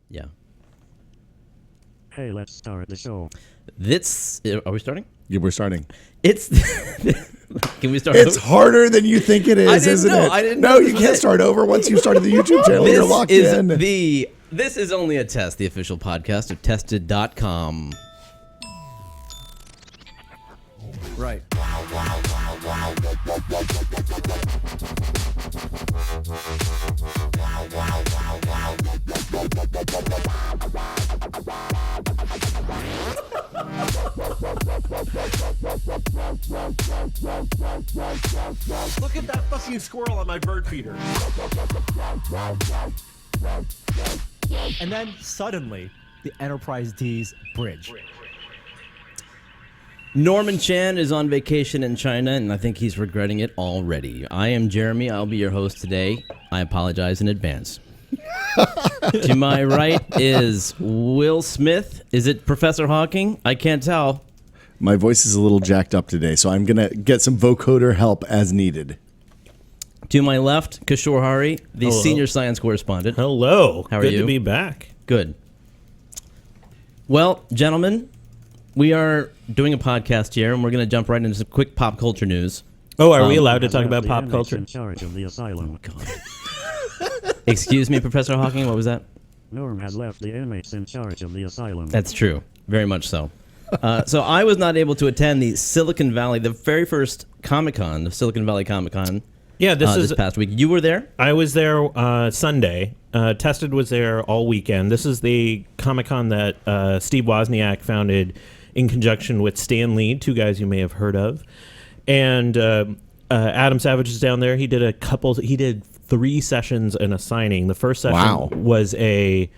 Yeah. Hey, let's start the show. Are we starting? Yeah, we're starting. It's. Can we start? It's over? harder than you think it is, isn't it? I didn't no, know you can't start over once you started the YouTube channel. You're locked in. This is only a test, the official podcast of Tested.com. Right. Look at that fucking squirrel on my bird feeder. And then suddenly, the Enterprise D's bridge. Norman Chan is on vacation in China, and I think he's regretting it already. I am Jeremy. I'll be your host today. I apologize in advance. To my right is Will Smith. Is it Professor Hawking? I can't tell. My voice is a little jacked up today, so I'm going to get some vocoder help as needed. To my left, Kishore Hari, the Hello. senior science correspondent. Hello. How are Good you? to be back. Good. Well, gentlemen, we are doing a podcast here, and we're going to jump right into some quick pop culture news. Oh, are we allowed to Has talk left about the pop inmates culture? in charge of the asylum. Excuse me, Professor Hawking, what was that? Norm has left the inmates in charge of the asylum. That's true. Very much so. So I was not able to attend the Silicon Valley, the very first Comic-Con, the Silicon Valley Comic-Con. Yeah, This past week. You were there? I was there Sunday. Tested was there all weekend. This is the Comic-Con that Steve Wozniak founded in conjunction with Stan Lee, two guys you may have heard of. And Adam Savage is down there. He did 3 sessions and a signing. The first session was a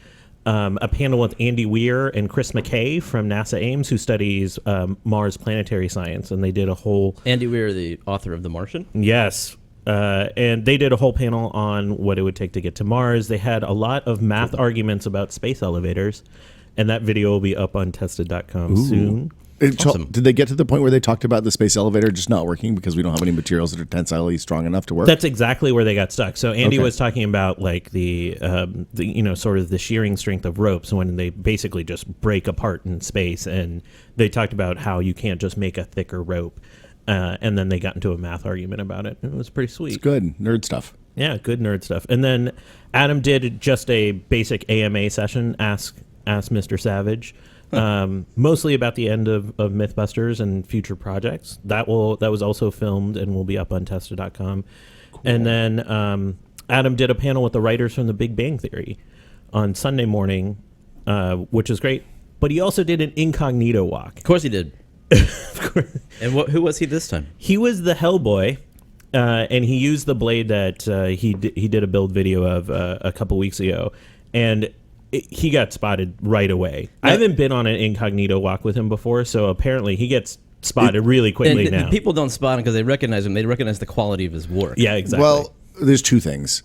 panel with Andy Weir and Chris McKay from NASA Ames, who studies Mars planetary science. And they did a whole... Andy Weir, the author of The Martian? Yes. And they did a whole panel on what it would take to get to Mars. They had a lot of math arguments about space elevators, and that video will be up on tested.com soon. Awesome. Did they get to the point where they talked about the space elevator just not working because we don't have any materials that are tensilely strong enough to work? That's exactly where they got stuck. So Andy Okay. was talking about like the sort of the shearing strength of ropes when they basically just break apart in space, and they talked about how you can't just make a thicker rope. And then they got into a math argument about it. It was pretty sweet. It's good. Nerd stuff. Yeah, good nerd stuff. And then Adam did just a basic AMA session, Ask Mr. Savage, mostly about the end of Mythbusters and future projects. That was also filmed and will be up on Tested.com. Cool. And then Adam did a panel with the writers from The Big Bang Theory on Sunday morning, which is great. But he also did an incognito walk. Of course he did. And who was he this time? He was the Hellboy, and he used the blade that he did a build video of a couple weeks ago, and he got spotted right away. I haven't been on an incognito walk with him before, so apparently he gets spotted really quickly now. People don't spot him because they recognize him. They recognize the quality of his work. Yeah, exactly. Well, there's 2 things.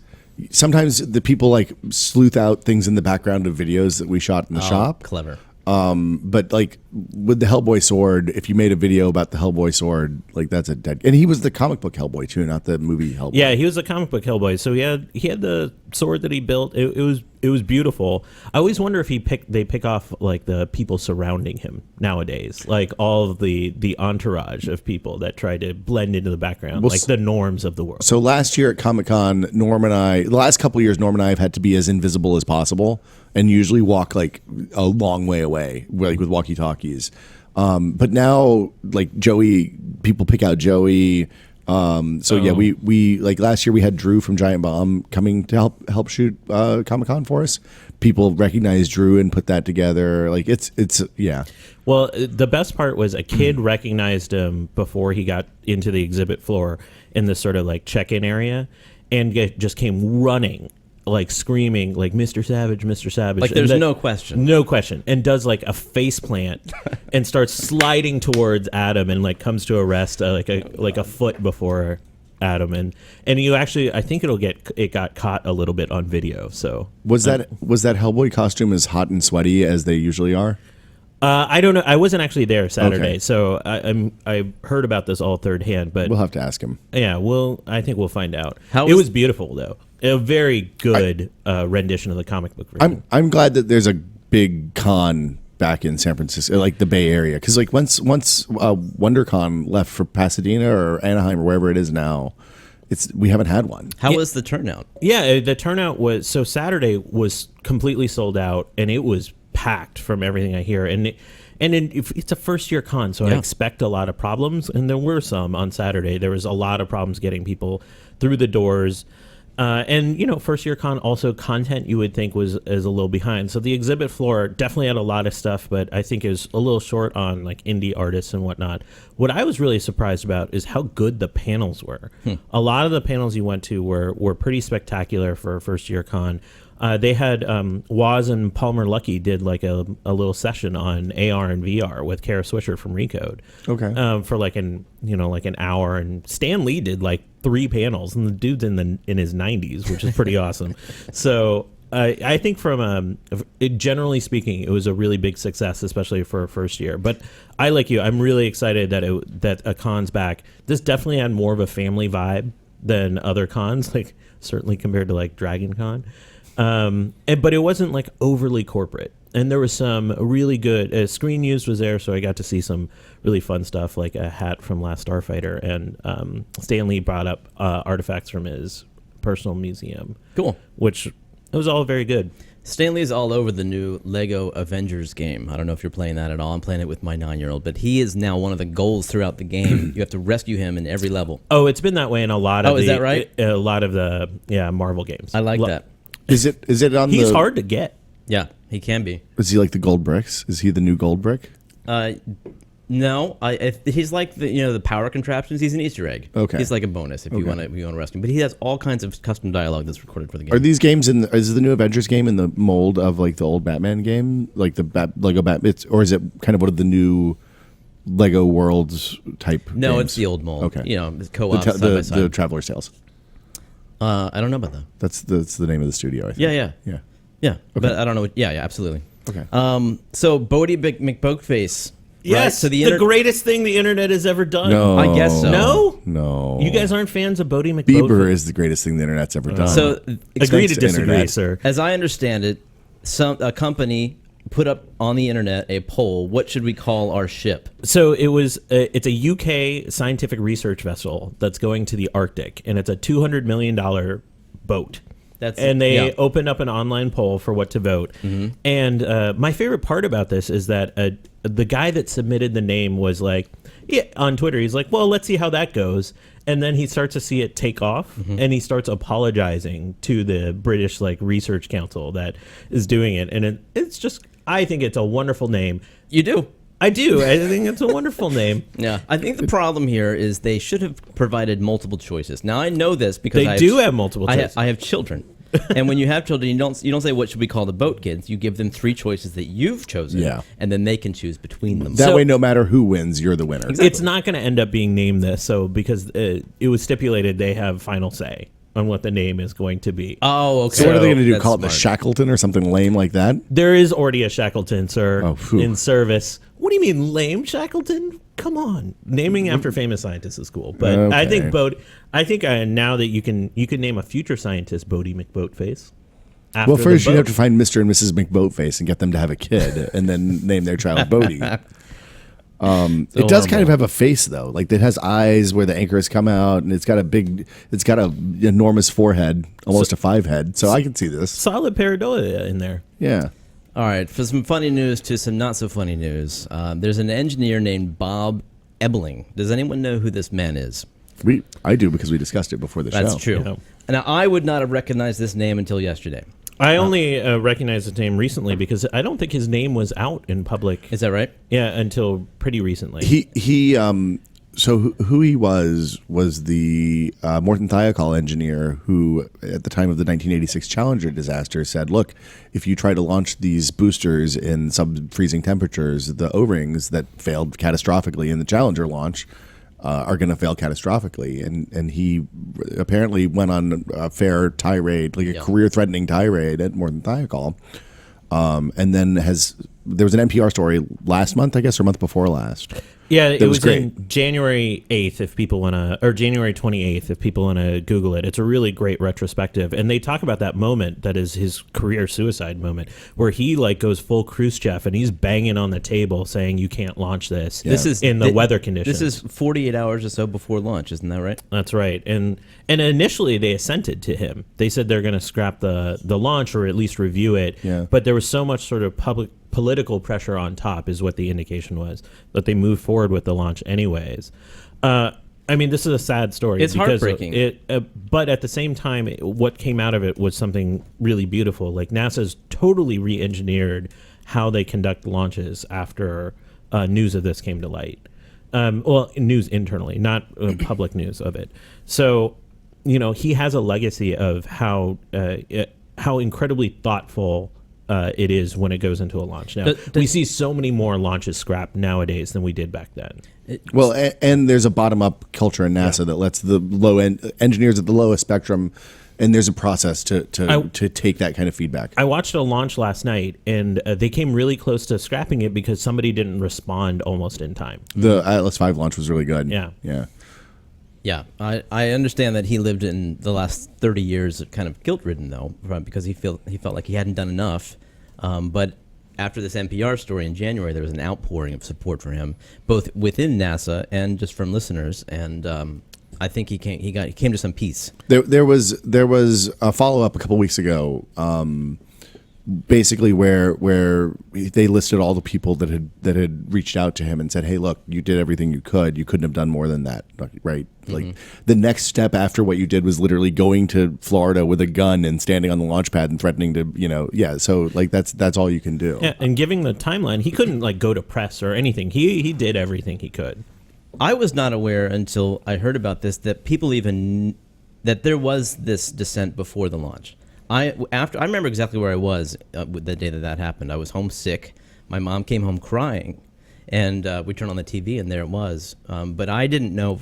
Sometimes the people like sleuth out things in the background of videos that we shot in the shop. Clever. But like with the Hellboy sword, if you made a video about the Hellboy sword, like that's a dead. And he was the comic book Hellboy too, not the movie Hellboy. Yeah, he was a comic book Hellboy. So he had the sword that he built. It was beautiful. I always wonder if they pick off like the people surrounding him nowadays, like all of the entourage of people that try to blend into the background, like the norms of the world. So last year at Comic-Con, the last couple of years, Norm and I have had to be as invisible as possible and usually walk like a long way away, like with walkie-talkies. But now, like Joey, people pick out Joey. Yeah, we like last year we had Drew from Giant Bomb coming to help shoot Comic-Con for us. People recognized Drew and put that together. Like it's yeah. Well, the best part was a kid recognized him before he got into the exhibit floor in this sort of like check-in area, and just came running, like screaming, like Mr. Savage, Mr. Savage. Like there's no question. No question. And does like a face plant and starts sliding towards Adam and like comes to a rest like a foot before Adam. And you actually, I think it got caught a little bit on video. So was that Hellboy costume as hot and sweaty as they usually are? I don't know. I wasn't actually there Saturday, Okay. so I heard about this all third hand. But We'll have to ask him. yeah, I think we'll find out. How it was- was beautiful though. A very good rendition of the comic book version. I'm glad that there's a big con back in San Francisco, like the Bay Area, because like once WonderCon left for Pasadena or Anaheim or wherever it is now, we haven't had one. How was the turnout? Yeah, the turnout was so Saturday was completely sold out, and it was packed from everything I hear. It's a first year con, so I expect a lot of problems, and there were some on Saturday. There was a lot of problems getting people through the doors. And first year con also content you would think is a little behind. So the exhibit floor definitely had a lot of stuff, but I think is a little short on like indie artists and whatnot. What I was really surprised about is how good the panels were. A lot of the panels you went to were pretty spectacular for a first year con. They had Woz and Palmer Luckey did like a little session on AR and VR with Kara Swisher from Recode. Okay. For like an hour, and Stan Lee did like 3 panels, and the dude's in his 90s, which is pretty awesome. So I think generally speaking, it was a really big success, especially for a first year. But I, like you, I'm really excited that a con's back. This definitely had more of a family vibe than other cons, like certainly compared to like Dragon Con. But it wasn't like overly corporate, and there was some really good Screen Used was there, so I got to see some really fun stuff like a hat from Last Starfighter, and Stan Lee brought up artifacts from his personal museum. Cool. Which it was all very good. Stanley's all over the new Lego Avengers game. I don't know if you're playing that at all. I'm playing it with my 9-year-old, but he is now one of the goals throughout the game. You have to rescue him in every level. Oh, it's been that way in a lot of is that right? A lot of the Marvel games. I like that. Is it on He's hard to get. Yeah, he can be. Is he like the gold bricks? Is he the new gold brick? No, he's like the power contraptions. He's an Easter egg. Okay. He's like a bonus if you want to rescue him. But he has all kinds of custom dialogue that's recorded for the game. Are these games is the new Avengers game in the mold of like the old Batman game, like the Lego Batman, or is it kind of one of the new Lego Worlds type? No, games? it's the old mold. Okay. It's co-op side by side. The Traveler's Tales. I don't know about that. That's the name of the studio, I think. Yeah. Okay. But I don't know. Yeah, absolutely. Okay. So Bodie McBoatface. Yes, right? So the greatest thing the internet has ever done. No. I guess so. No. You guys aren't fans of Bodie McBoatface? Bieber is the greatest thing the internet's ever done. So agree to to disagree, internet. sir. as I understand it, a company put up on the internet a poll. What should we call our ship? So it's a UK scientific research vessel that's going to the Arctic, and it's a $200 million boat. They opened up an online poll for what to vote. Mm-hmm. And my favorite part about this is that the guy that submitted the name was like, on Twitter, he's like, well, let's see how that goes. And then he starts to see it take off, and he starts apologizing to the British research council that is doing it. And it's just, I think it's a wonderful name. You do? I do. I think it's a wonderful name. Yeah. I think the problem here is they should have provided multiple choices. Now, I know this because they do have multiple choices. I have children. And when you have children, you don't say what should we call the boat kids. You give them 3 choices that you've chosen, and then they can choose between them. That way, no matter who wins, you're the winner. Exactly. It's not going to end up being named this, because it was stipulated they have final say on what the name is going to be. Oh, okay. So what are they going to do? That's Call it the smart. Shackleton or something lame like that? There is already a Shackleton, sir, Oh, in service. What do you mean lame Shackleton? Come on, naming after famous scientists is cool, but Okay. I think now that you can name a future scientist Bodie McBoatface. After Well, first the you have boat. to find Mr. and Mrs. McBoatface and get them to have a kid, and then name their child Bodie. It does kind of have a face though, like it has eyes where the anchors come out, and it's got a enormous forehead, almost a 5 head. So I can see this. solid pareidolia in there. Yeah. All right, for some funny news to some not so funny news, there's an engineer named Bob Ebling. Does anyone know who this man is? I do, because we discussed it before the show. That's true. Yeah. Now, I would not have recognized this name until yesterday. I only recognized his name recently because I don't think his name was out in public. Is that right? Yeah, until pretty recently. So who he was the Morton Thiokol engineer who, at the time of the 1986 Challenger disaster, said, look, if you try to launch these boosters in sub-freezing temperatures, the O-rings that failed catastrophically in the Challenger launch are going to fail catastrophically. And he apparently went on a fair tirade, like a career-threatening tirade at Morton Thiokol. And then there was an NPR story last month, I guess, or month before last, Yeah, it That was great. in January 8th, if people want to, or January 28th, if people want to Google it. It's a really great retrospective. And they talk about that moment that is his career suicide moment, where he like goes full Khrushchev and he's banging on the table saying, you can't launch this. Yeah. This is in the weather conditions. This is 48 hours or so before launch, isn't that right? That's right. And initially they assented to him. They said they're going to scrap the launch or at least review it. Yeah. But there was so much sort of political pressure on top is what the indication was, that they moved forward with the launch anyways. I mean, this is a sad story. It's because heartbreaking. But at the same time, what came out of it was something really beautiful. Like NASA's totally re-engineered how they conduct launches after news of this came to light. Well, news internally, not public news of it. So, you know, he has a legacy of how incredibly thoughtful it is when it goes into a launch. Now, we see so many more launches scrapped nowadays than we did back then. Well, and there's a bottom-up culture in NASA that lets the low-end engineers at the lowest spectrum, and there's a process to take that kind of feedback. I watched a launch last night, and they came really close to scrapping it because somebody didn't respond almost in time. The Atlas V launch was really good. Yeah. Yeah. Yeah, I understand that he lived in the last 30 years kind of guilt-ridden, though, because he felt like he hadn't done enough. But after this NPR story in January, there was an outpouring of support for him, both within NASA and just from listeners. And I think he came to some peace. There was a follow-up a couple weeks ago, basically where they listed all the people that had reached out to him and said, "Hey, look, you did everything you could. You couldn't have done more than that." Right? Mm-hmm. Like the next step after what you did was literally going to Florida with a gun and standing on the launch pad and threatening to, yeah. So like that's all you can do. Yeah, and giving the timeline, he couldn't like go to press or anything. He did everything he could. I was not aware until I heard about this that that there was this descent before the launch. I remember exactly where I was the day that happened. I was homesick. My mom came home crying, and we turned on the TV, and there it was. But I didn't know,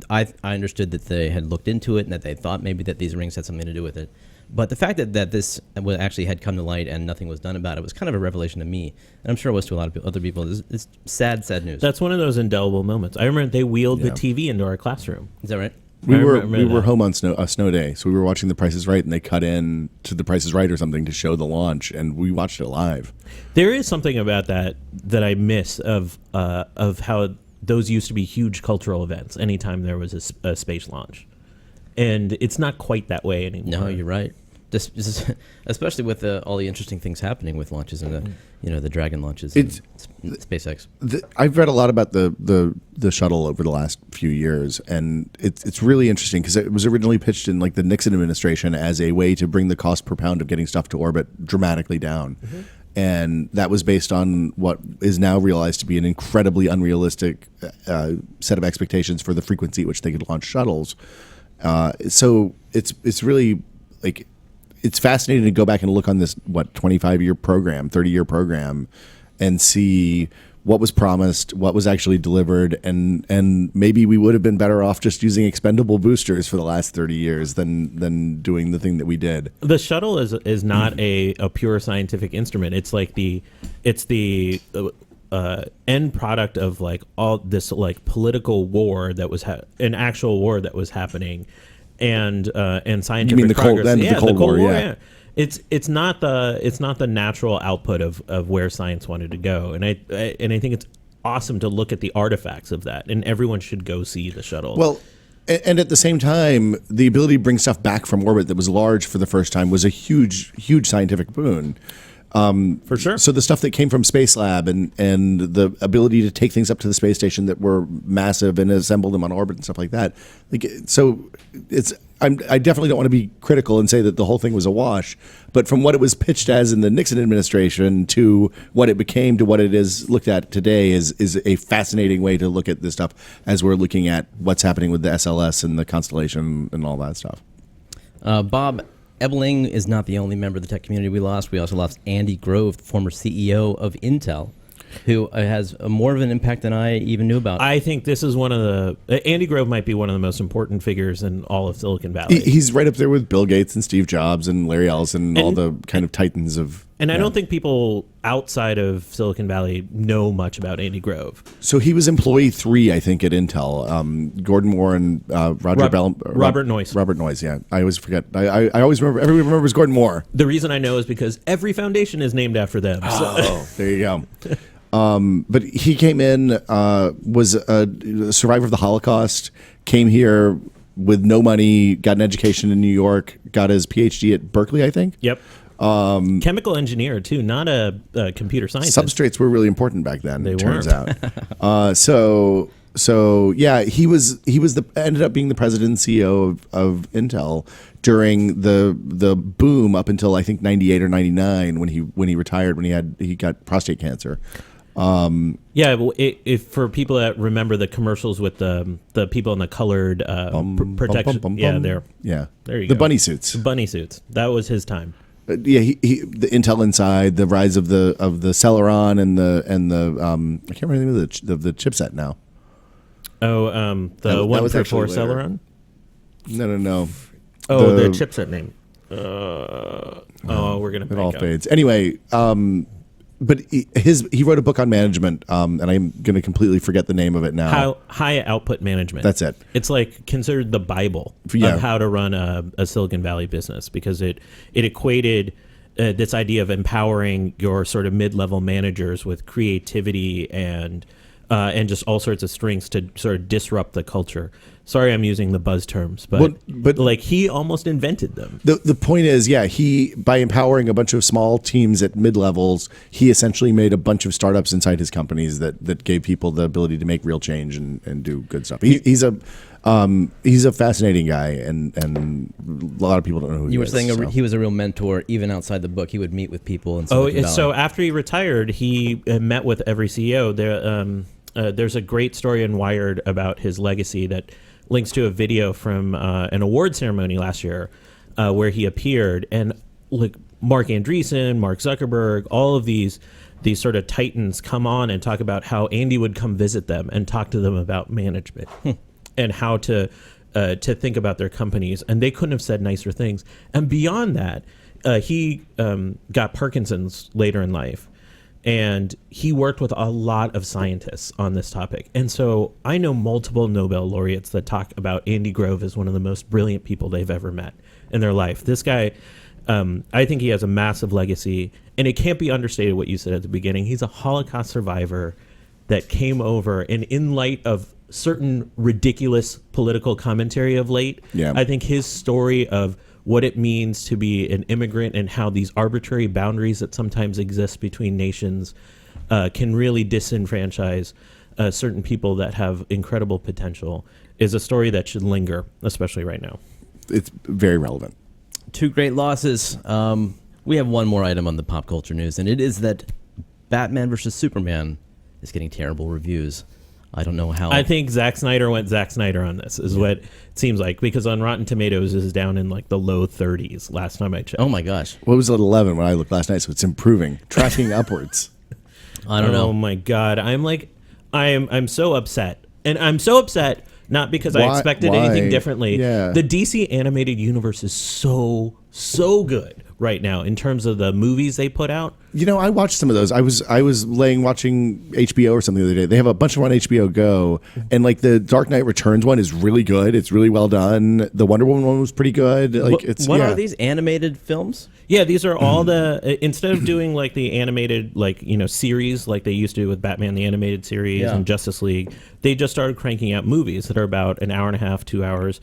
I understood that they had looked into it and that they thought maybe that these rings had something to do with it. But the fact that this actually had come to light and nothing was done about it was kind of a revelation to me. And I'm sure it was to a lot of other people. It's sad news. That's one of those indelible moments. I remember they wheeled the TV into our classroom. Is that right? We were that. home on a snow day, so we were watching The Price is Right, and they cut in to The Price is Right or something to show the launch, and we watched it live. There is something about that I miss of how those used to be huge cultural events anytime there was a space launch, and it's not quite that way anymore. No, you're right. Just especially with all the interesting things happening with launches and the Dragon launches. SpaceX. I've read a lot about the shuttle over the last few years, and it's really interesting because it was originally pitched in like the Nixon administration as a way to bring the cost per pound of getting stuff to orbit dramatically down. Mm-hmm. And that was based on what is now realized to be an incredibly unrealistic set of expectations for the frequency at which they could launch shuttles. So it's really like it's fascinating to go back and look on this 25-year program, 30-year program, and see what was promised, what was actually delivered, and maybe we would have been better off just using expendable boosters for the last 30 years than doing the thing that we did. The shuttle is not a pure scientific instrument. It's like the end product of like all this like political war that was an actual war that was happening, and scientific You mean the progress. the Cold War? Yeah. It's not the natural output of where science wanted to go, and I think it's awesome to look at the artifacts of that, and everyone should go see the shuttle. Well, and at the same time, the ability to bring stuff back from orbit that was large for the first time was a huge scientific boon. For sure. So the stuff that came from Space Lab and the ability to take things up to the space station that were massive and assemble them on orbit and stuff like that. I definitely don't want to be critical and say that the whole thing was a wash, but from what it was pitched as in the Nixon administration to what it became to what it is looked at today is a fascinating way to look at this stuff as we're looking at what's happening with the SLS and the Constellation and all that stuff. Bob Ebeling is not the only member of the tech community we lost. We also lost Andy Grove, the former CEO of Intel, who has more of an impact than I even knew about. I think this is one of Andy Grove might be one of the most important figures in all of Silicon Valley. He's right up there with Bill Gates and Steve Jobs and Larry Ellison and all the kind of titans of And I don't think people outside of Silicon Valley know much about Andy Grove. So he was employee 3, I think, at Intel. Gordon Moore and Robert Noyce. Robert Noyce, yeah. I always forget. I always remember. Everybody remembers Gordon Moore. The reason I know is because every foundation is named after them. Oh, there you go. But he came in, was a survivor of the Holocaust, came here with no money, got an education in New York, got his PhD at Berkeley, I think. Yep. Chemical engineer too, not a computer scientist. Substrates were really important back then. They turns weren't. out. So yeah, he ended up being the president and CEO of Intel during the boom up until I think 98 or 99 when he retired when he got prostate cancer. Yeah, well, if for people that remember the commercials with the people in the colored protection, there you go. The bunny suits. The bunny suits. That was his time. The Intel Inside, the rise of the Celeron and the I can't remember the chipset now. Oh, the 144 Celeron. No. Oh, the chipset name. We're gonna. It all fades anyway. But he wrote a book on management, and I'm going to completely forget the name of it now. High output management. That's it. It's like considered the Bible of how to run a Silicon Valley business because it equated this idea of empowering your sort of mid-level managers with creativity and just all sorts of strengths to sort of disrupt the culture. Sorry, I'm using the buzz terms, but like he almost invented them. The point is, he by empowering a bunch of small teams at mid levels, he essentially made a bunch of startups inside his companies that gave people the ability to make real change and do good stuff. He's a fascinating guy, and a lot of people don't know who he is. You were saying he was a real mentor, even outside the book. He would meet with people. In Silicon Valley. So after he retired, he met with every CEO. There's a great story in Wired about his legacy that links to a video from an award ceremony last year where he appeared, and like Mark Andreessen, Mark Zuckerberg, all of these sort of titans come on and talk about how Andy would come visit them and talk to them about management and how to think about their companies, and they couldn't have said nicer things. And beyond that, he got Parkinson's later in life. And he worked with a lot of scientists on this topic. And so I know multiple Nobel laureates that talk about Andy Grove as one of the most brilliant people they've ever met in their life. This guy, I think he has a massive legacy. And it can't be understated what you said at the beginning. He's a Holocaust survivor that came over. And in light of certain ridiculous political commentary of late, I think his story of what it means to be an immigrant and how these arbitrary boundaries that sometimes exist between nations can really disenfranchise certain people that have incredible potential is a story that should linger, especially right now. It's very relevant. Two great losses. We have one more item on the pop culture news, and it is that Batman vs. Superman is getting terrible reviews. I don't know how. I think Zack Snyder went Zack Snyder on this, is what it seems like, because on Rotten Tomatoes is down in like the low 30s last time I checked. Oh my gosh. What was it, 11 when I looked last night? So it's improving, tracking upwards. I don't know. Oh my God. I'm so upset. And I'm so upset not because I expected anything differently. Yeah. The DC animated universe is so good right now in terms of the movies they put out. You know, I watched some of those. I was watching HBO or something the other day. They have a bunch of them on HBO Go, and like the Dark Knight Returns one is really good. It's really well done. The Wonder Woman one was pretty good. Like what are these animated films? Yeah, these are all instead of doing like the animated series like they used to do with Batman the Animated Series and Justice League, they just started cranking out movies that are about an hour and a half, 2 hours.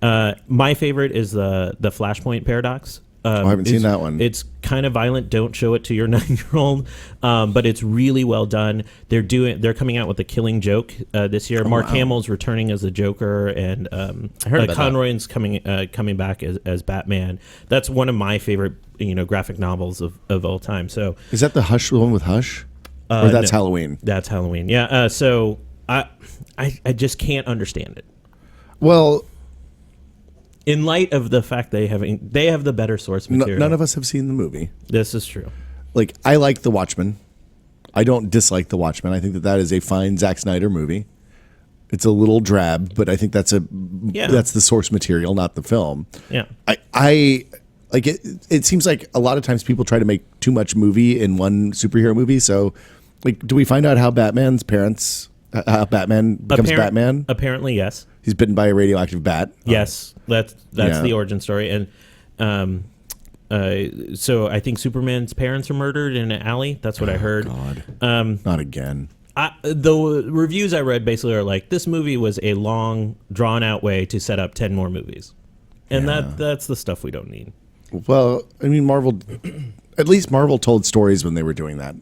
My favorite is the Flashpoint Paradox. I haven't seen that one. It's kind of violent. Don't show it to your 9-year-old. But it's really well done. They're coming out with The Killing Joke this year. Mark Hamill's returning as the Joker, and Conroy's coming back as Batman. That's one of my favorite graphic novels of all time. So is that the one with Hush? Or that's no, Halloween? That's Halloween. Yeah. So I just can't understand it. Well, in light of the fact they have the better source material. None of us have seen the movie. This is true. Like, I like The Watchmen. I don't dislike The Watchmen. I think that is a fine Zack Snyder movie. It's a little drab, but I think that's the source material, not the film. Yeah. like it seems like a lot of times people try to make too much movie in one superhero movie. So, like, do we find out how Batman becomes Batman? Apparently, yes. He's bitten by a radioactive bat. Yes, that's Yeah. the origin story. And so I think Superman's parents are murdered in an alley. That's what I heard. God, not again. The reviews I read basically are like, this movie was a long, drawn-out way to set up 10 more movies. And that's the stuff we don't need. Well, I mean, at least Marvel told stories when they were doing that.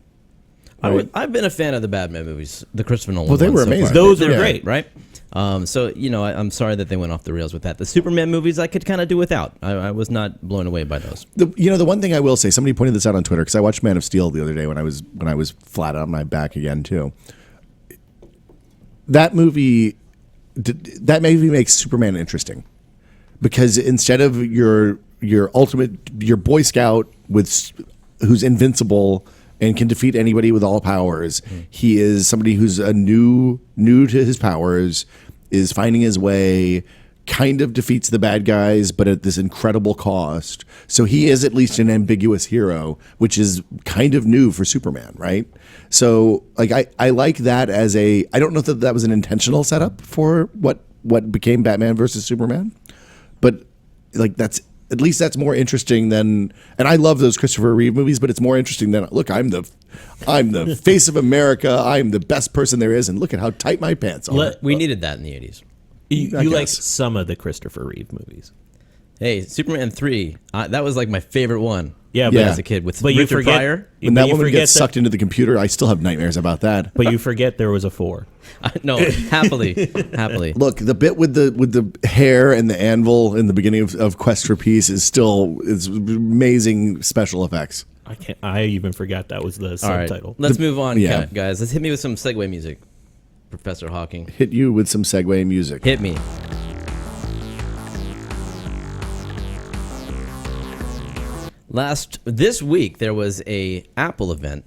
Right? I've been a fan of the Batman movies, the Christopher Nolan Well, they ones were so amazing. far. Those They're were great, right? So, I'm sorry that they went off the rails with that. The Superman movies I could kind of do without. I was not blown away by those. The one thing I will say, somebody pointed this out on Twitter because I watched Man of Steel the other day when I was flat on my back again too. That movie makes Superman interesting because instead of your Boy Scout who's invincible and can defeat anybody with all powers, he is somebody who's new to his powers, is finding his way, kind of defeats the bad guys, but at this incredible cost. So he is at least an ambiguous hero, which is kind of new for Superman, right? So like I like that as I don't know that was an intentional setup for what became Batman versus Superman, but like that's more interesting than, and I love those Christopher Reeve movies, but it's more interesting than, look, I'm the face of America, I'm the best person there is, and look at how tight my pants are. We needed that in the 80s. You like some of the Christopher Reeve movies. Hey, Superman 3, that was like my favorite one. Yeah, But but as a kid with but you Richard forget- Pryor. When but that you woman forget gets sucked into the computer, I still have nightmares about that. But you forget there was a 4. No, happily. Look, the bit with the hair and the anvil in the beginning of Quest for Peace is amazing special effects. I even forgot that was the All subtitle. right, let's move on, yeah. guys. Let's hit me with some segue music, Professor Hawking. Hit you with some segue music. Hit me. This week there was a Apple event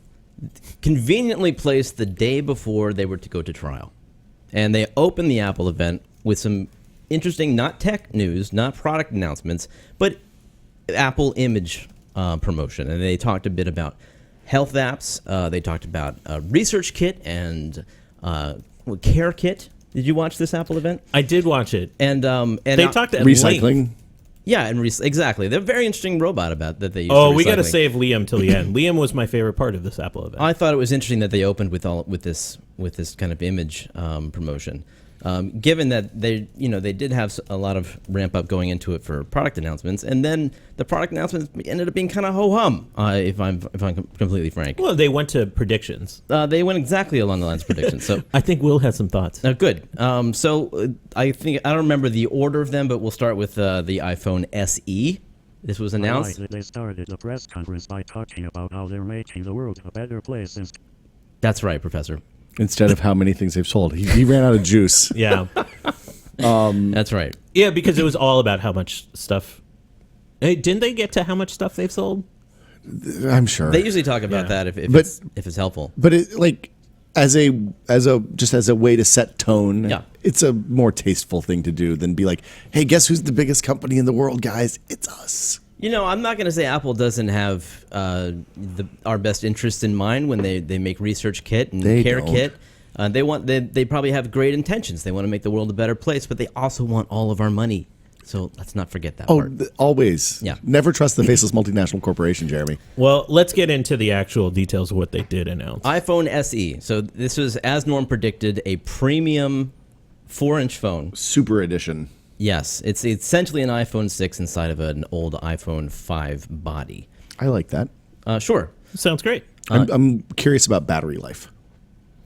conveniently placed the day before they were to go to trial. And they opened the Apple event with some interesting, not tech news, not product announcements, but Apple image promotion. And they talked a bit about health apps. They talked about Research Kit and Care Kit. Did you watch this Apple event? I did watch it. And They talked at Recycling. length. Yeah, and exactly. They're a very interesting robot about that they use. Oh, for we got to recycling. save Liam till the end. Liam was my favorite part of this Apple event. I thought it was interesting that they opened with this kind of image promotion. Given that they did have a lot of ramp up going into it for product announcements, and then the product announcements ended up being kind of ho hum. If I'm completely frank. Well, they went to predictions. They went exactly along the lines of predictions. So. I think Will has some thoughts. Good. So I don't remember the order of them, but we'll start with the iPhone SE. This was announced. I like that they started the press conference by talking about how they're making the world a better place. That's right, Professor. Instead of how many things they've sold. He ran out of juice. Yeah. That's right. Yeah, because it was all about how much stuff. Hey, didn't they get to how much stuff they've sold? I'm sure. They usually talk about Yeah. that if But- it's helpful. But it like as a way to set tone, Yeah. it's a more tasteful thing to do than be like, hey, guess who's the biggest company in the world, guys? It's us. I'm not going to say Apple doesn't have our best interest in mind when they make Research Kit and They Care don't. Kit. They probably have great intentions. They want to make the world a better place, but they also want all of our money. So let's not forget that Oh, part. always. Yeah. Never trust the faceless multinational corporation, Jeremy. Well, let's get into the actual details of what they did announce. iPhone SE. So this was, as Norm predicted, a premium 4-inch phone. Super edition. Yes, it's essentially an iPhone 6 inside of an old iPhone 5 body. I like that. Sure. Sounds great. I'm curious about battery life.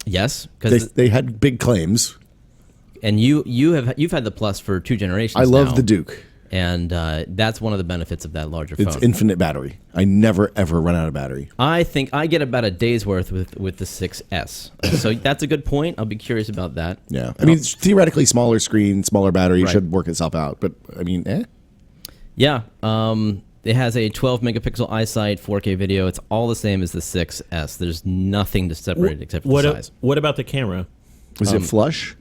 Yes, because They had big claims. and you've had the Plus for 2 generations. I love now, the Duke. and that's one of the benefits of that larger It's phone. infinite battery. I never ever run out of battery. I think I get about a day's worth with the 6S. So that's a good point. I'll be curious about that. Yeah. I mean, it's theoretically smaller screen, smaller battery Right. should work itself out. But I mean, Yeah. It has a 12 megapixel eyesight, 4K video. It's all the same as the 6S. There's nothing to separate it except for the size. What about the camera? Is it flush?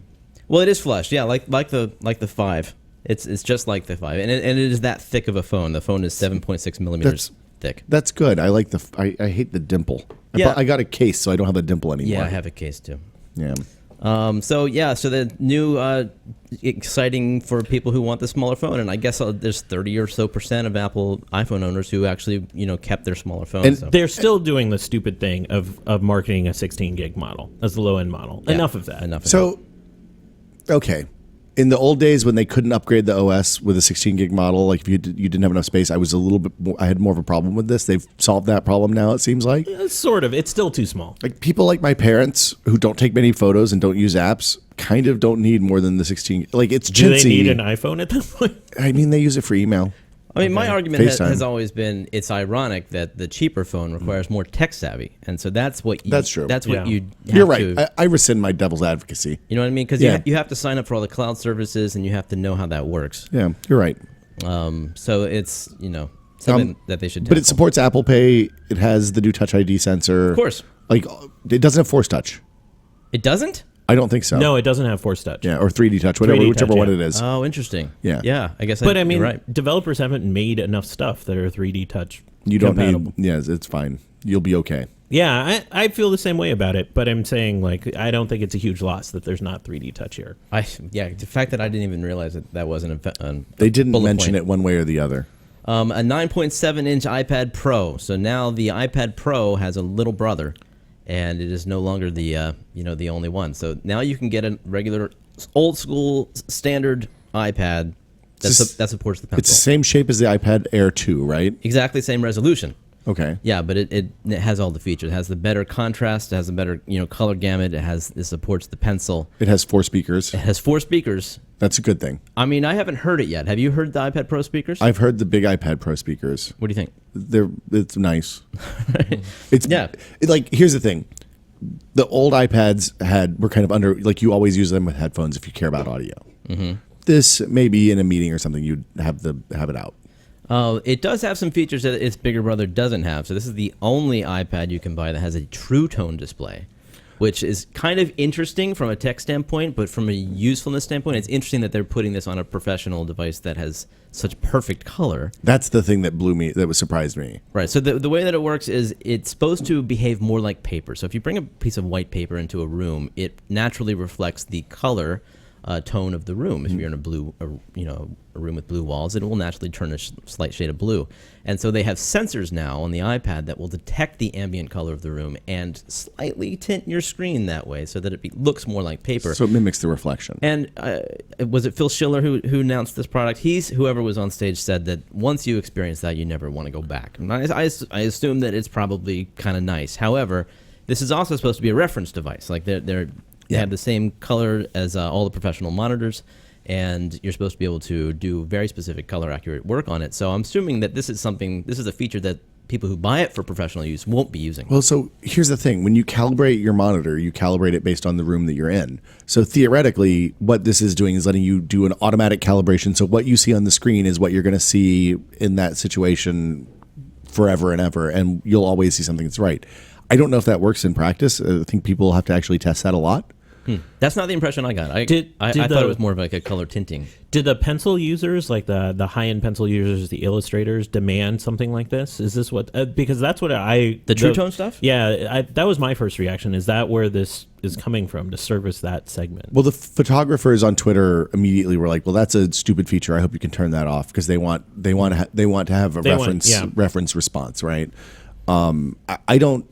Well, it is flush. Yeah, like the 5. It's just like the 5, and it is that thick of a phone. The phone is 7.6 millimeters thick. That's good. I like I hate the dimple. I got a case, so I don't have a dimple anymore. Yeah, I have a case too. Yeah. So the new exciting for people who want the smaller phone, and I guess there's 30 or so % of Apple iPhone owners who actually kept their smaller phones. And so. they're still doing the stupid thing of marketing a 16 gig model as the low end model. Yeah, Enough of that. Okay. In the old days when they couldn't upgrade the OS with a 16 gig model, like if you didn't have enough space, I was a little bit more, I had more of a problem with this. They've solved that problem now, it seems like. Sort of. It's still too small. Like people like my parents who don't take many photos and don't use apps kind of don't need more than the 16. Like it's chintzy. Do they need an iPhone at that point? I mean, they use it for email. I mean, my argument FaceTime. has always been it's ironic that the cheaper phone requires more tech savvy, and so that's what you. That's true. That's what Yeah. you. You're right. I rescind my devil's advocacy. You know what I mean? Because you have to sign up for all the cloud services, and you have to know how that works. Yeah, you're right. So it's something that they should. But it tackle. supports Apple Pay. It has the new Touch ID sensor. Of course. Like it doesn't have Force Touch. It doesn't. I don't think so. No, it doesn't have Force Touch. Yeah, or 3D Touch, 3D whichever Touch, one yeah. it is. Oh, interesting. Yeah. Yeah. I guess. But I mean, you're right. developers haven't made enough stuff that are 3D Touch You don't compatible. need. Yes, it's fine. You'll be okay. Yeah, I feel the same way about it, but I'm saying like I don't think it's a huge loss that there's not 3D Touch here. The fact that I didn't even realize that wasn't a They didn't bullet mention point. it one way or the other. A 9.7 inch iPad Pro. So now the iPad Pro has a little brother, and it is no longer the the only one. So now you can get a regular, old school, standard iPad that supports the pencil. It's the same shape as the iPad Air 2, right? Exactly same resolution. Okay. Yeah, but it has all the features. It has the better contrast. It has a better color gamut. It supports the pencil. It has 4 speakers. It has 4 speakers. That's a good thing. I mean, I haven't heard it yet. Have you heard the iPad Pro speakers? I've heard the big iPad Pro speakers. What do you think? It's nice. It's Yeah. Like here's the thing. The old iPads were kind of under, like you always use them with headphones if you care about audio. Mm-hmm. This maybe in a meeting or something you'd have it out. It does have some features that its bigger brother doesn't have. So this is the only iPad you can buy that has a True Tone display, which is kind of interesting from a tech standpoint, but from a usefulness standpoint, it's interesting that they're putting this on a professional device that has such perfect color. That's the thing that surprised me. Right. So the way that it works is it's supposed to behave more like paper. So if you bring a piece of white paper into a room, it naturally reflects the color tone of the room. If you're in a room with blue walls, it will naturally turn a slight shade of blue. And so they have sensors now on the iPad that will detect the ambient color of the room and slightly tint your screen that way so that it looks more like paper. So it mimics the reflection. And was it Phil Schiller who announced this product? Whoever was on stage said that once you experience that, you never want to go back. And I assume that it's probably kind of nice. However, this is also supposed to be a reference device. Like they have the same color as all the professional monitors, and you're supposed to be able to do very specific color accurate work on it. So I'm assuming that this is a feature that people who buy it for professional use won't be using. Well, so here's the thing. When you calibrate your monitor, you calibrate it based on the room that you're in. So theoretically, what this is doing is letting you do an automatic calibration. So what you see on the screen is what you're going to see in that situation forever and ever, and you'll always see something that's right. I don't know if that works in practice. I think people will have to actually test that a lot. That's not the impression I got. I thought it was more of like a color tinting. Did the pencil users, like the high-end pencil users, the illustrators, demand something like this? Is this what? Because that's what the True Tone stuff. Yeah, that was my first reaction. Is that where this is coming from to service that segment? Well, the photographers on Twitter immediately were like, "Well, that's a stupid feature. I hope you can turn that off," because they want to have a reference response, right? I don't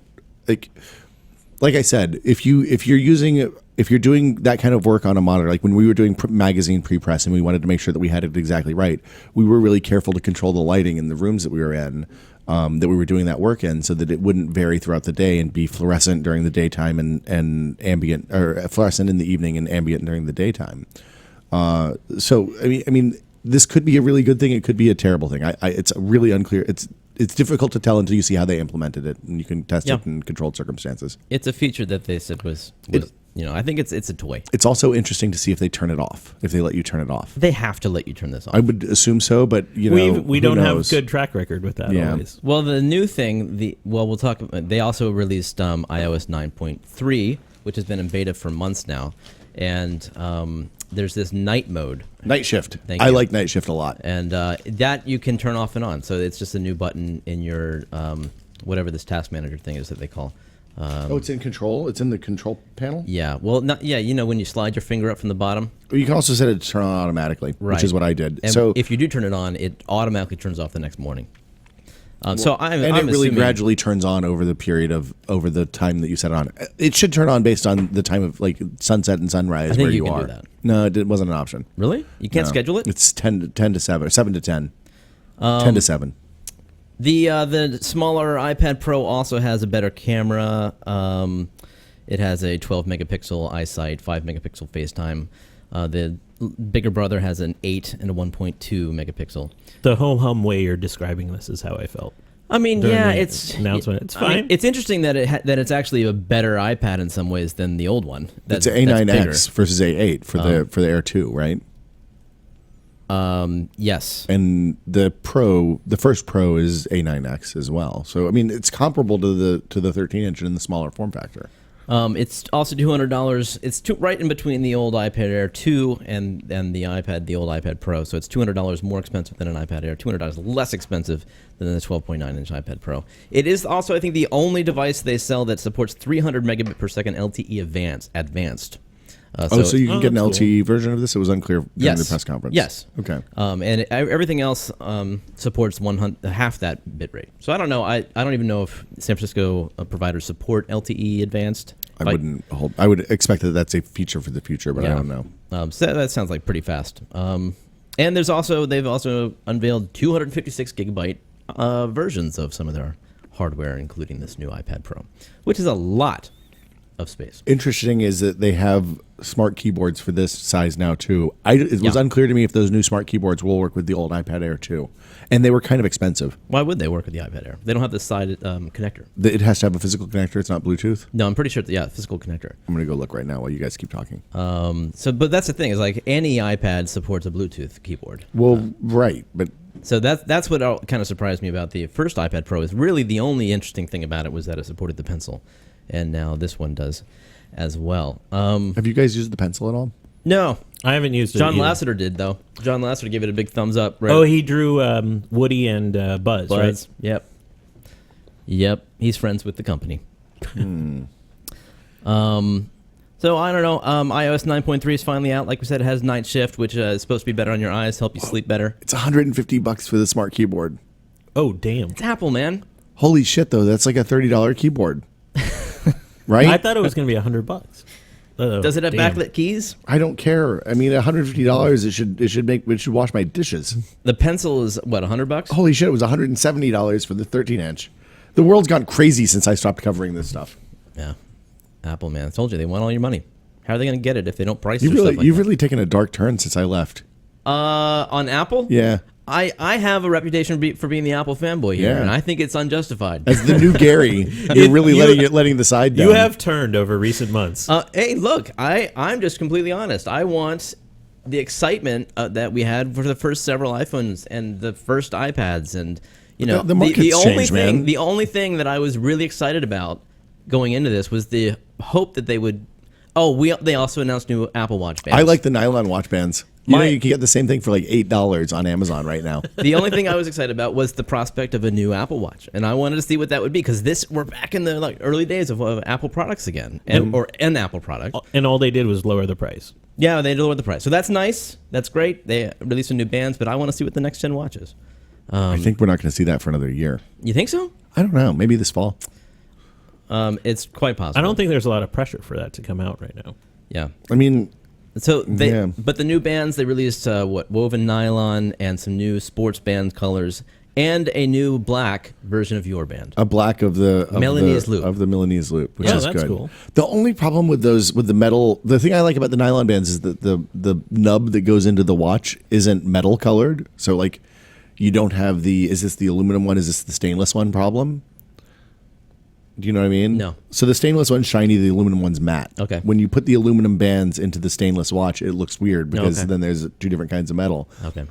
like I said, if you're doing that kind of work on a monitor, like when we were doing magazine pre-press and we wanted to make sure that we had it exactly right, we were really careful to control the lighting in the rooms that we were in, that we were doing that work in, so that it wouldn't vary throughout the day and be fluorescent during the daytime and ambient, or fluorescent in the evening and ambient during the daytime. So I mean, this could be a really good thing. It could be a terrible thing. It's really unclear. It's difficult to tell until you see how they implemented it, and you can test it in controlled circumstances. It's a feature that they said was I think it's a toy. It's also interesting to see if they turn it off, if they let you turn it off. They have to let you turn this off. I would assume so, but we don't have good track record with that. Yeah. Always. Well, the new thing, we'll talk. They also released iOS 9.3, which has been in beta for months now, and there's this night mode. Night shift. Thank I you. like night shift a lot. And that you can turn off and on. So it's just a new button in your whatever this task manager thing is that they call. It's in control. It's in the control panel. Yeah. Well, you know when you slide your finger up from the bottom. You can also set it to turn on automatically, which is what I did. And so if you do turn it on, it automatically turns off the next morning. I'm it really really gradually turns on over the time that you set it on. It should turn on based on the time of like sunset and sunrise I think where you you can are. do that. No, it wasn't an option. Really? You can't No. schedule it? It's 10 to 7 or 7 to 10. 10 to 7. The smaller iPad Pro also has a better camera. It has a 12 megapixel iSight, 5 megapixel FaceTime. The bigger brother has an 8 and a 1.2 megapixel. The hum way you're describing this is how I felt. I mean, during yeah, the it's announcement. It's I mean, fine. it's interesting that that it's actually a better iPad in some ways than the old one. It's an A9X versus A8 for the Air 2, right? Yes. And the first Pro is A9X as well. So I mean, it's comparable to the 13-inch in the smaller form factor. It's also $200. It's right in between the old iPad Air 2 and the old iPad Pro. So it's $200 more expensive than an iPad Air, $200 less expensive than the 12.9-inch iPad Pro. It is also, I think, the only device they sell that supports 300 megabit per second LTE advanced. So you can get an that's LTE version of this? It was unclear during the press conference. Yes. Okay. And everything else supports half that bitrate. So I don't know. I don't even know if San Francisco providers support LTE advanced. I would expect that that's a feature for the future, but I don't know. So that sounds like pretty fast. And they've also unveiled 256 gigabyte versions of some of their hardware, including this new iPad Pro, which is a lot of space. Interesting is that they have smart keyboards for this size now too. It was unclear to me if those new smart keyboards will work with the old iPad Air 2, and they were kind of expensive. Why would they work with the iPad Air? They don't have the side connector. It has to have a physical connector. It's not Bluetooth. No, I'm pretty sure. Physical connector. I'm gonna go look right now while you guys keep talking. But that's the thing is like any iPad supports a Bluetooth keyboard. Well, right, but So that's what kind of surprised me about the first iPad Pro. Is really the only interesting thing about it was that it supported the pencil, and now this one does as well. have you guys used the pencil at all? No, I haven't used it John either. Lasseter did though. John Lasseter gave it a big thumbs up. Right? Oh, he drew Woody and Buzz, right? Yep. He's friends with the company. So I don't know. iOS 9.3 is finally out. Like we said, it has night shift, which is supposed to be better on your eyes, help you sleep better. It's $150 for the smart keyboard. Oh, damn. It's Apple, man. Holy shit, though, that's like a $30 keyboard, right? I thought it was going to be $100. Does it have damn. backlit keys? I don't care. I mean, $150. It should wash my dishes. The pencil is what, $100? Holy shit! It was $170 for the 13-inch. The world's gone crazy since I stopped covering this stuff. Yeah, Apple, man. I told you they want all your money. How are they going to get it if they don't price You've their really, stuff like you've that? really taken a dark turn since I left. On Apple? Yeah, I have a reputation for being the Apple fanboy here, Yeah. and I think it's unjustified. as the new Gary, you're really letting the side down. You have turned over recent months. Hey, look, I'm just completely honest. I want the excitement that we had for the first several iPhones and the first iPads, and The market's only changed, thing, man. the only thing that I was really excited about going into this was the hope that they would. They also announced new Apple Watch bands. I like the nylon watch bands. You can get the same thing for like $8 on Amazon right now. The only thing I was excited about was the prospect of a new Apple Watch, and I wanted to see what that would be because we're back in the early days of Apple products again, or an Apple product. And all they did was lower the price. Yeah, they lowered the price, so that's nice. That's great. They released some new bands, but I want to see what the next gen watch is. I think we're not going to see that for another year. You think so? I don't know. Maybe this fall. It's quite possible. I don't think there's a lot of pressure for that to come out right now. Yeah. I mean, So Yeah. but the new bands they released woven nylon and some new sports band colors and a new black version of your band. a black of the Milanese loop. of the Milanese loop, which Yeah, is that's good. cool. The only problem with the metal, the thing I like about the nylon bands is that the nub that goes into the watch isn't metal colored. So like, you don't have is this the aluminum one? Is this the stainless one problem? Do you know what I mean? No. So the stainless one's shiny, the aluminum one's matte. Okay. When you put the aluminum bands into the stainless watch, it looks weird because Okay. then there's two different kinds of metal. Okay.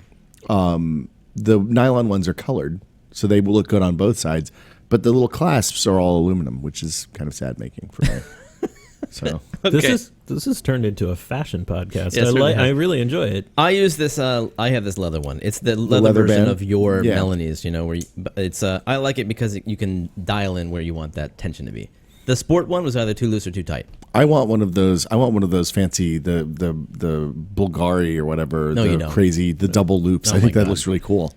The nylon ones are colored, so they will look good on both sides. But the little clasps are all aluminum, which is kind of sad making for me. So This is turned into a fashion podcast. Yes, I really enjoy it. I use this. I have this leather one. It's the leather version band? of your Yeah. Melanie's. Where it's. I like it because you can dial in where you want that tension to be. The sport one was either too loose or too tight. I want one of those. I want one of those fancy the Bulgari or whatever. No, the you don't. crazy the double loops. Oh I think my that God. looks really cool.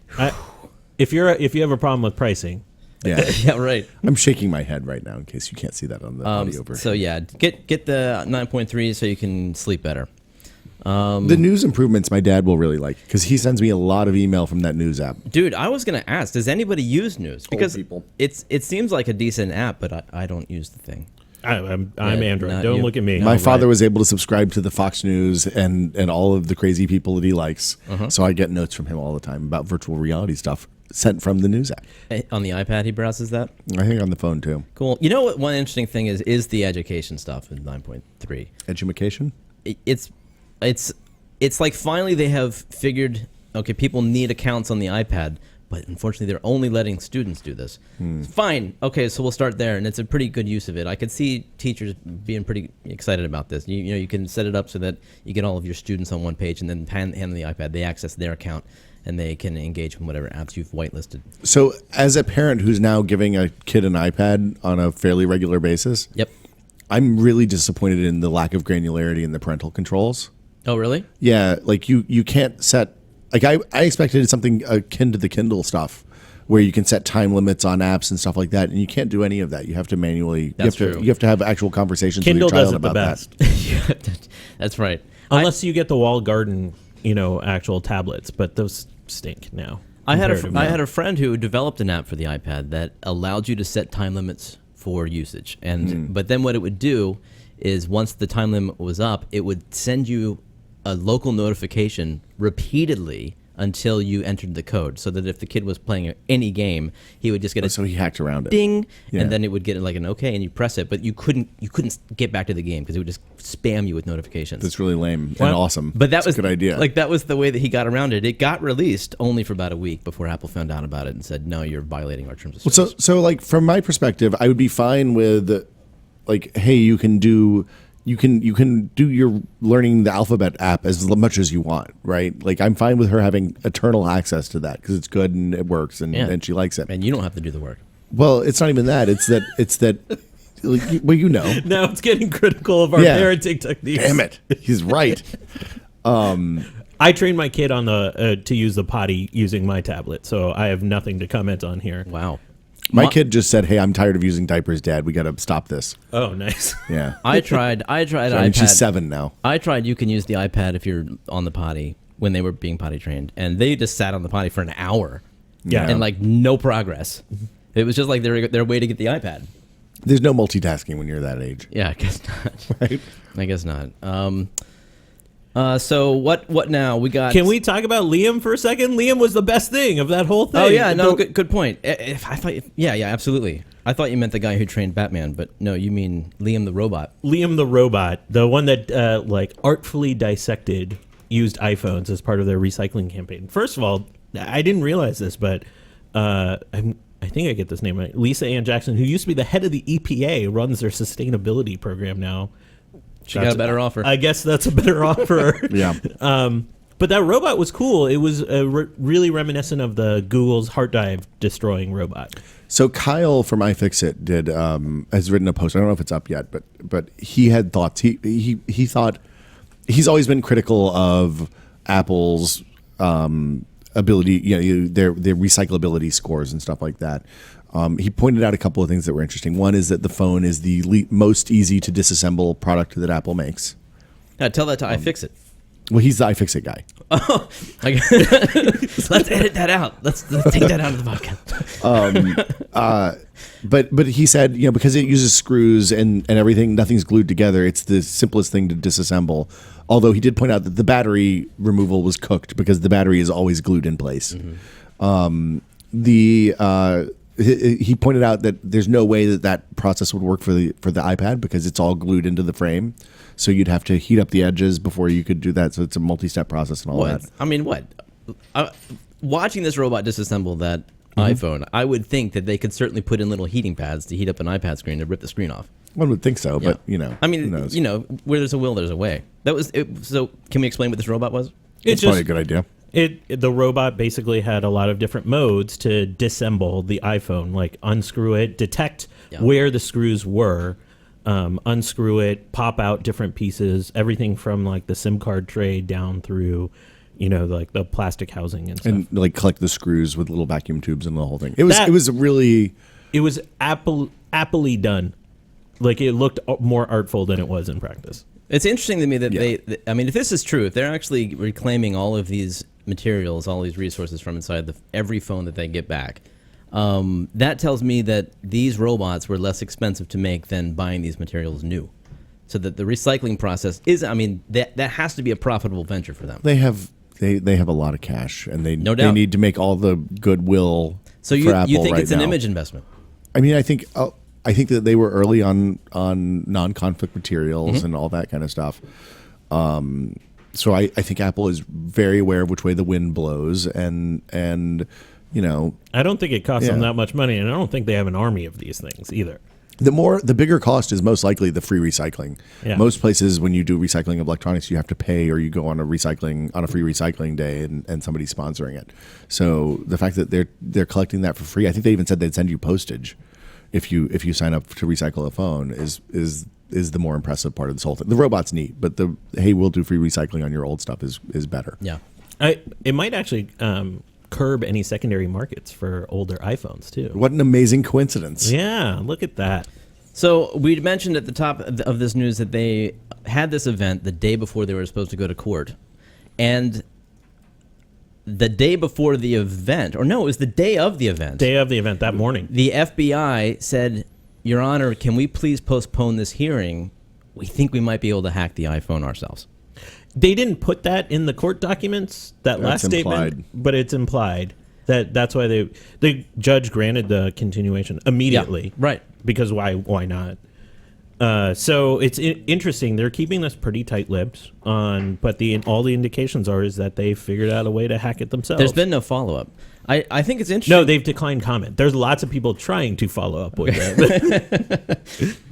If you have a problem with pricing, Yeah. Yeah, right. I'm shaking my head right now in case you can't see that on the audio version. So yeah, get the 9.3 so you can sleep better. The news improvements my dad will really like because he sends me a lot of email from that news app. Dude, I was gonna ask, does anybody use News? Because people. it seems like a decent app, but I don't use the thing. I'm Yeah, Android. not Don't you. look at me. My right. father was able to subscribe to the Fox News and all of the crazy people that he likes. Uh-huh. So I get notes from him all the time about virtual reality stuff sent from the news app. On the iPad, he browses that. I think on the phone too. Cool. You know what? One interesting thing is the education stuff in 9.3. Edumacation? It's like finally they have figured, okay, people need accounts on the iPad, but unfortunately they're only letting students do this. Fine. Okay, so we'll start there, and it's a pretty good use of it. I could see teachers being pretty excited about this. You can set it up so that you get all of your students on one page, and then hand them the iPad. They access their account, and they can engage with whatever apps you've whitelisted. So as a parent who's now giving a kid an iPad on a fairly regular basis, Yep. I'm really disappointed in the lack of granularity in the parental controls. Oh, really? Yeah, like you can't set like I expected something akin to the Kindle stuff where you can set time limits on apps and stuff like that, and you can't do any of that. You have to manually That's true. you have to have actual conversations Kindle with your does child it the about best. that. That's right. Unless you get the walled garden, actual tablets, but those stink now. I had comparatively. a friend who developed an app for the iPad that allowed you to set time limits for usage, and but then what it would do is once the time limit was up, it would send you a local notification repeatedly until you entered the code, so that if the kid was playing any game, he would just get a So he hacked around it. ding, Yeah. and then it would get like an okay, and you press it, but you couldn't get back to the game because it would just spam you with notifications. That's really lame and awesome. But that It's was a good idea. Like that was the way that he got around it. It got released only for about a week before Apple found out about it and said, "No, you're violating our terms of service." So like from my perspective, I would be fine with like, hey, you can do your learning the alphabet app as much as you want, right? Like I'm fine with her having eternal access to that because it's good and it works and, Yeah. and she likes it. And you don't have to do the work. Well, it's not even that. It's that. Like, well, you know. Now it's getting critical of our Yeah. parenting techniques. Damn it, he's right. I trained my kid on the to use the potty using my tablet, so I have nothing to comment on here. Wow. My kid just said, "Hey, I'm tired of using diapers, Dad. We got to stop this." Oh, nice. Yeah. I tried And iPad. she's 7 now. I tried you can use the iPad if you're on the potty when they were being potty trained, and they just sat on the potty for an hour. Yeah. And like no progress. It was just like their way to get the iPad. There's no multitasking when you're that age. Yeah, I guess not. Right? I guess not. So what now? We got. Can we talk about Liam for a second? Liam was the best thing of that whole thing. Oh yeah, no, The- good point. If I thought, yeah, absolutely. I thought you meant the guy who trained Batman, but no, you mean Liam the robot. Liam the robot, the one that like artfully dissected used iPhones as part of their recycling campaign. First of all, I didn't realize this, but I think I get this name right. Lisa Ann Jackson, who used to be the head of the EPA, runs their sustainability program now. She got a better offer. I guess that's a better offer. Yeah. But that robot was cool. It was really reminiscent of the Google's hard drive destroying robot. So Kyle from iFixit did has written a post. I don't know if it's up yet, but he had thoughts. He thought he's always been critical of Apple's ability, their recyclability scores and stuff like that. He pointed out a couple of things that were interesting. One is that the phone is the most easy to disassemble product that Apple makes. Yeah, tell that to iFixit. Well, he's the iFixit guy. Oh, let's edit that out. Let's take that out of the podcast. But he said, because it uses screws and everything, nothing's glued together. It's the simplest thing to disassemble. Although he did point out that the battery removal was cooked because the battery is always glued in place. Mm-hmm. He pointed out that there's no way that process would work for the iPad because it's all glued into the frame. So you'd have to heat up the edges before you could do that. So it's a multi-step process and all that. I mean, what? Watching this robot disassemble that iPhone, I would think that they could certainly put in little heating pads to heat up an iPad screen to rip the screen off. One would think so, but I who mean, knows? where there's a will, there's a way. That was it. So, can we explain what this robot was? It's probably a good idea. The robot basically had a lot of different modes to disassemble the iPhone, like unscrew it, detect where the screws were, unscrew it, pop out different pieces, everything from like the SIM card tray down through, like the plastic housing and stuff. And like collect the screws with little vacuum tubes and the whole thing. It was really. It was aptly done. Like, it looked more artful than it was in practice. It's interesting to me that if this is true, if they're actually reclaiming all of these materials, all these resources from inside every phone that they get back, that tells me that these robots were less expensive to make than buying these materials new. So that the recycling process is, that has to be a profitable venture for them. They have a lot of cash, and they need to make all the goodwill. So for Apple you think right it's an now. image investment? I think that they were early on non-conflict materials and all that kind of stuff. So I think Apple is very aware of which way the wind blows, and I don't think it costs them that much money, and I don't think they have an army of these things either. The bigger cost is most likely the free recycling. Yeah. Most places, when you do recycling of electronics, you have to pay, or you go on a free recycling day, and somebody's sponsoring it. So the fact that they're collecting that for free, I think they even said they'd send you postage if you sign up to recycle a phone, is the more impressive part of this whole thing. The robot's neat, but we'll do free recycling on your old stuff is better. Yeah. It might actually curb any secondary markets for older iPhones too. What an amazing coincidence. Yeah, look at that. So we mentioned at the top of this news that they had this event the day before they were supposed to go to court. And the day before the event, or no, it was the day of the event. Day of the event, that morning. The FBI said, Your Honor, can we please postpone this hearing? We think we might be able to hack the iPhone ourselves. They didn't put that in the court documents, that last statement, but it's implied. That's why the judge granted the continuation immediately. Yeah, right. Because why not? So it's interesting. They're keeping this pretty tight-lipped but all the indications is that they figured out a way to hack it themselves. There's been no follow-up. I think it's interesting. No, they've declined comment. There's lots of people trying to follow up with that.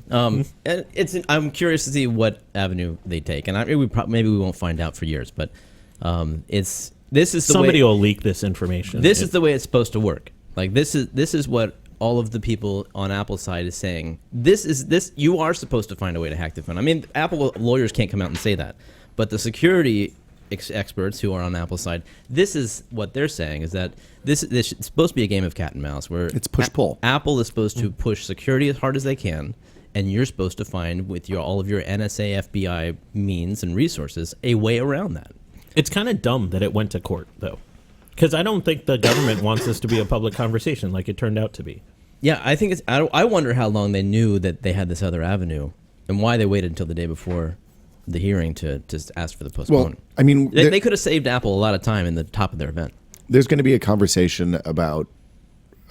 And I'm curious to see what avenue they take, and maybe we won't find out for years. But this is the somebody way, will leak this information. This is the way it's supposed to work. Like this is what all of the people on Apple's side is saying. You are supposed to find a way to hack the phone. I mean, Apple lawyers can't come out and say that, but the security experts who are on Apple's side, this is what they're saying, is that this is supposed to be a game of cat and mouse, where it's push-pull. Apple is supposed to push security as hard as they can, and you're supposed to find, with all of your NSA, FBI means and resources, a way around that. It's kind of dumb that it went to court, though, because I don't think the government wants this to be a public conversation like it turned out to be. Yeah, I think I wonder how long they knew that they had this other avenue, and why they waited until the day before the hearing to ask for the postponement. Well, I mean, they could have saved Apple a lot of time in the top of their event. There's going to be a conversation about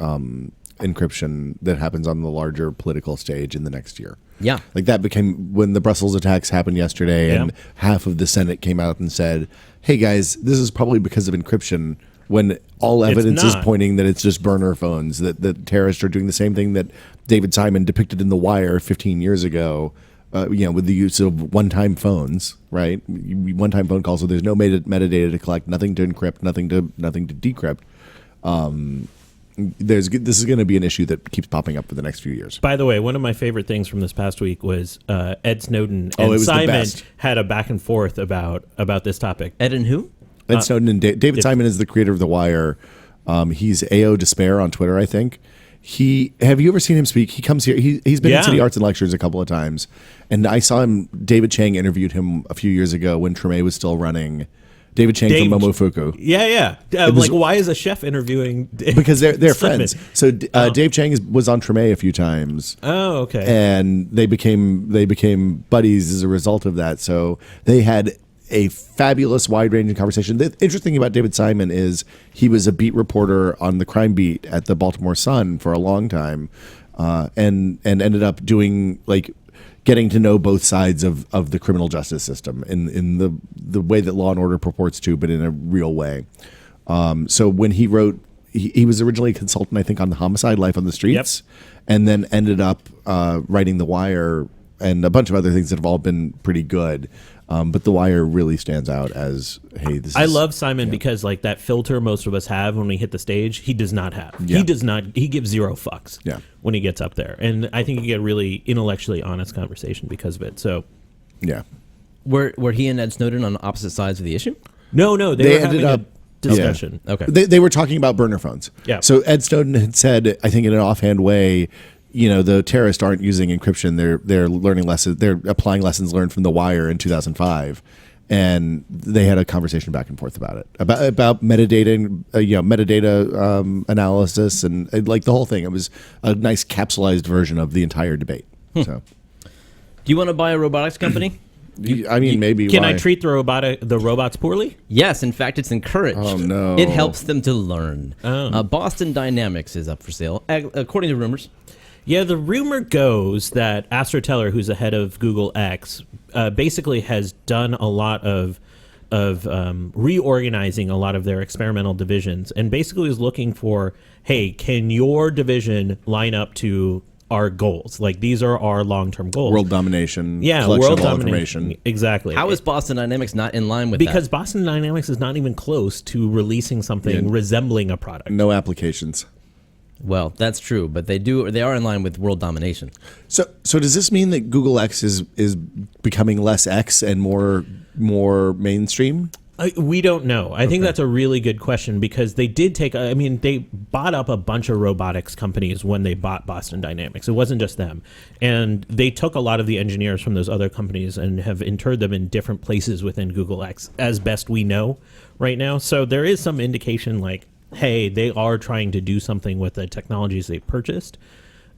encryption that happens on the larger political stage in the next year. Yeah. Like that became when the Brussels attacks happened yesterday, and half of the Senate came out and said, hey guys, this is probably because of encryption, when all evidence is pointing that it's just burner phones, that terrorists are doing the same thing that David Simon depicted in The Wire 15 years ago, with the use of one-time phones, right? One-time phone calls, so there's no metadata to collect, nothing to encrypt, nothing to decrypt. This is going to be an issue that keeps popping up for the next few years. By the way, one of my favorite things from this past week was Ed Snowden and Simon had a back and forth about this topic. Ed and who? Ed Snowden and David Simon is the creator of The Wire. He's AO Despair on Twitter, I think. Have you ever seen him speak? He comes here. He's been in City Arts and Lectures a couple of times, and I saw him. David Chang interviewed him a few years ago when Treme was still running. David Chang from Momofuku. Yeah. Why is a chef interviewing? Because they're friends. So Dave Chang was on Treme a few times. Oh, okay. And they became buddies as a result of that. So they had a fabulous, wide-ranging conversation. The interesting thing about David Simon is he was a beat reporter on the crime beat at the Baltimore Sun for a long time, and ended up doing getting to know both sides of the criminal justice system in the way that Law and Order purports to, but in a real way. So when he wrote he was originally a consultant, I think, on the Homicide: Life on the Streets, and then ended up writing The Wire and a bunch of other things that have all been pretty good. But The Wire really stands out as, hey, this is... I love Simon because like that filter most of us have when we hit the stage, he does not have. Yeah. He gives zero fucks when he gets up there. And I think you get really intellectually honest conversation because of it. So Yeah. Were he and Ed Snowden on opposite sides of the issue? no, they were ended having up... a discussion. Okay. They were talking about burner phones. Yeah. So Ed Snowden had said, I think in an offhand way, the terrorists aren't using encryption. They're learning lessons. They're applying lessons learned from The Wire in 2005. And they had a conversation back and forth about it, about metadata, metadata analysis, and like the whole thing. It was a nice capsulized version of the entire debate. So, Do you want to buy a robotics company? maybe. Can why? I treat the robots poorly? Yes, in fact, it's encouraged. Oh, no. It helps them to learn. Oh. Boston Dynamics is up for sale, according to rumors. Yeah, the rumor goes that Astra Teller, who's the head of Google X, basically has done a lot of reorganizing a lot of their experimental divisions, and basically is looking for, hey, can your division line up to our goals? Like, these are our long-term goals. World domination. Yeah, collection world of all domination. information. Exactly. How is Boston Dynamics not in line with because that? Boston Dynamics is not even close to releasing something resembling a product. No applications. Well, that's true, but they are in line with world domination. So does this mean that Google X is becoming less X and more mainstream? We don't know. I think that's a really good question because they did they bought up a bunch of robotics companies when they bought Boston Dynamics. It wasn't just them. And they took a lot of the engineers from those other companies and have interred them in different places within Google X, as best we know right now. So there is some indication like, hey, they are trying to do something with the technologies they purchased.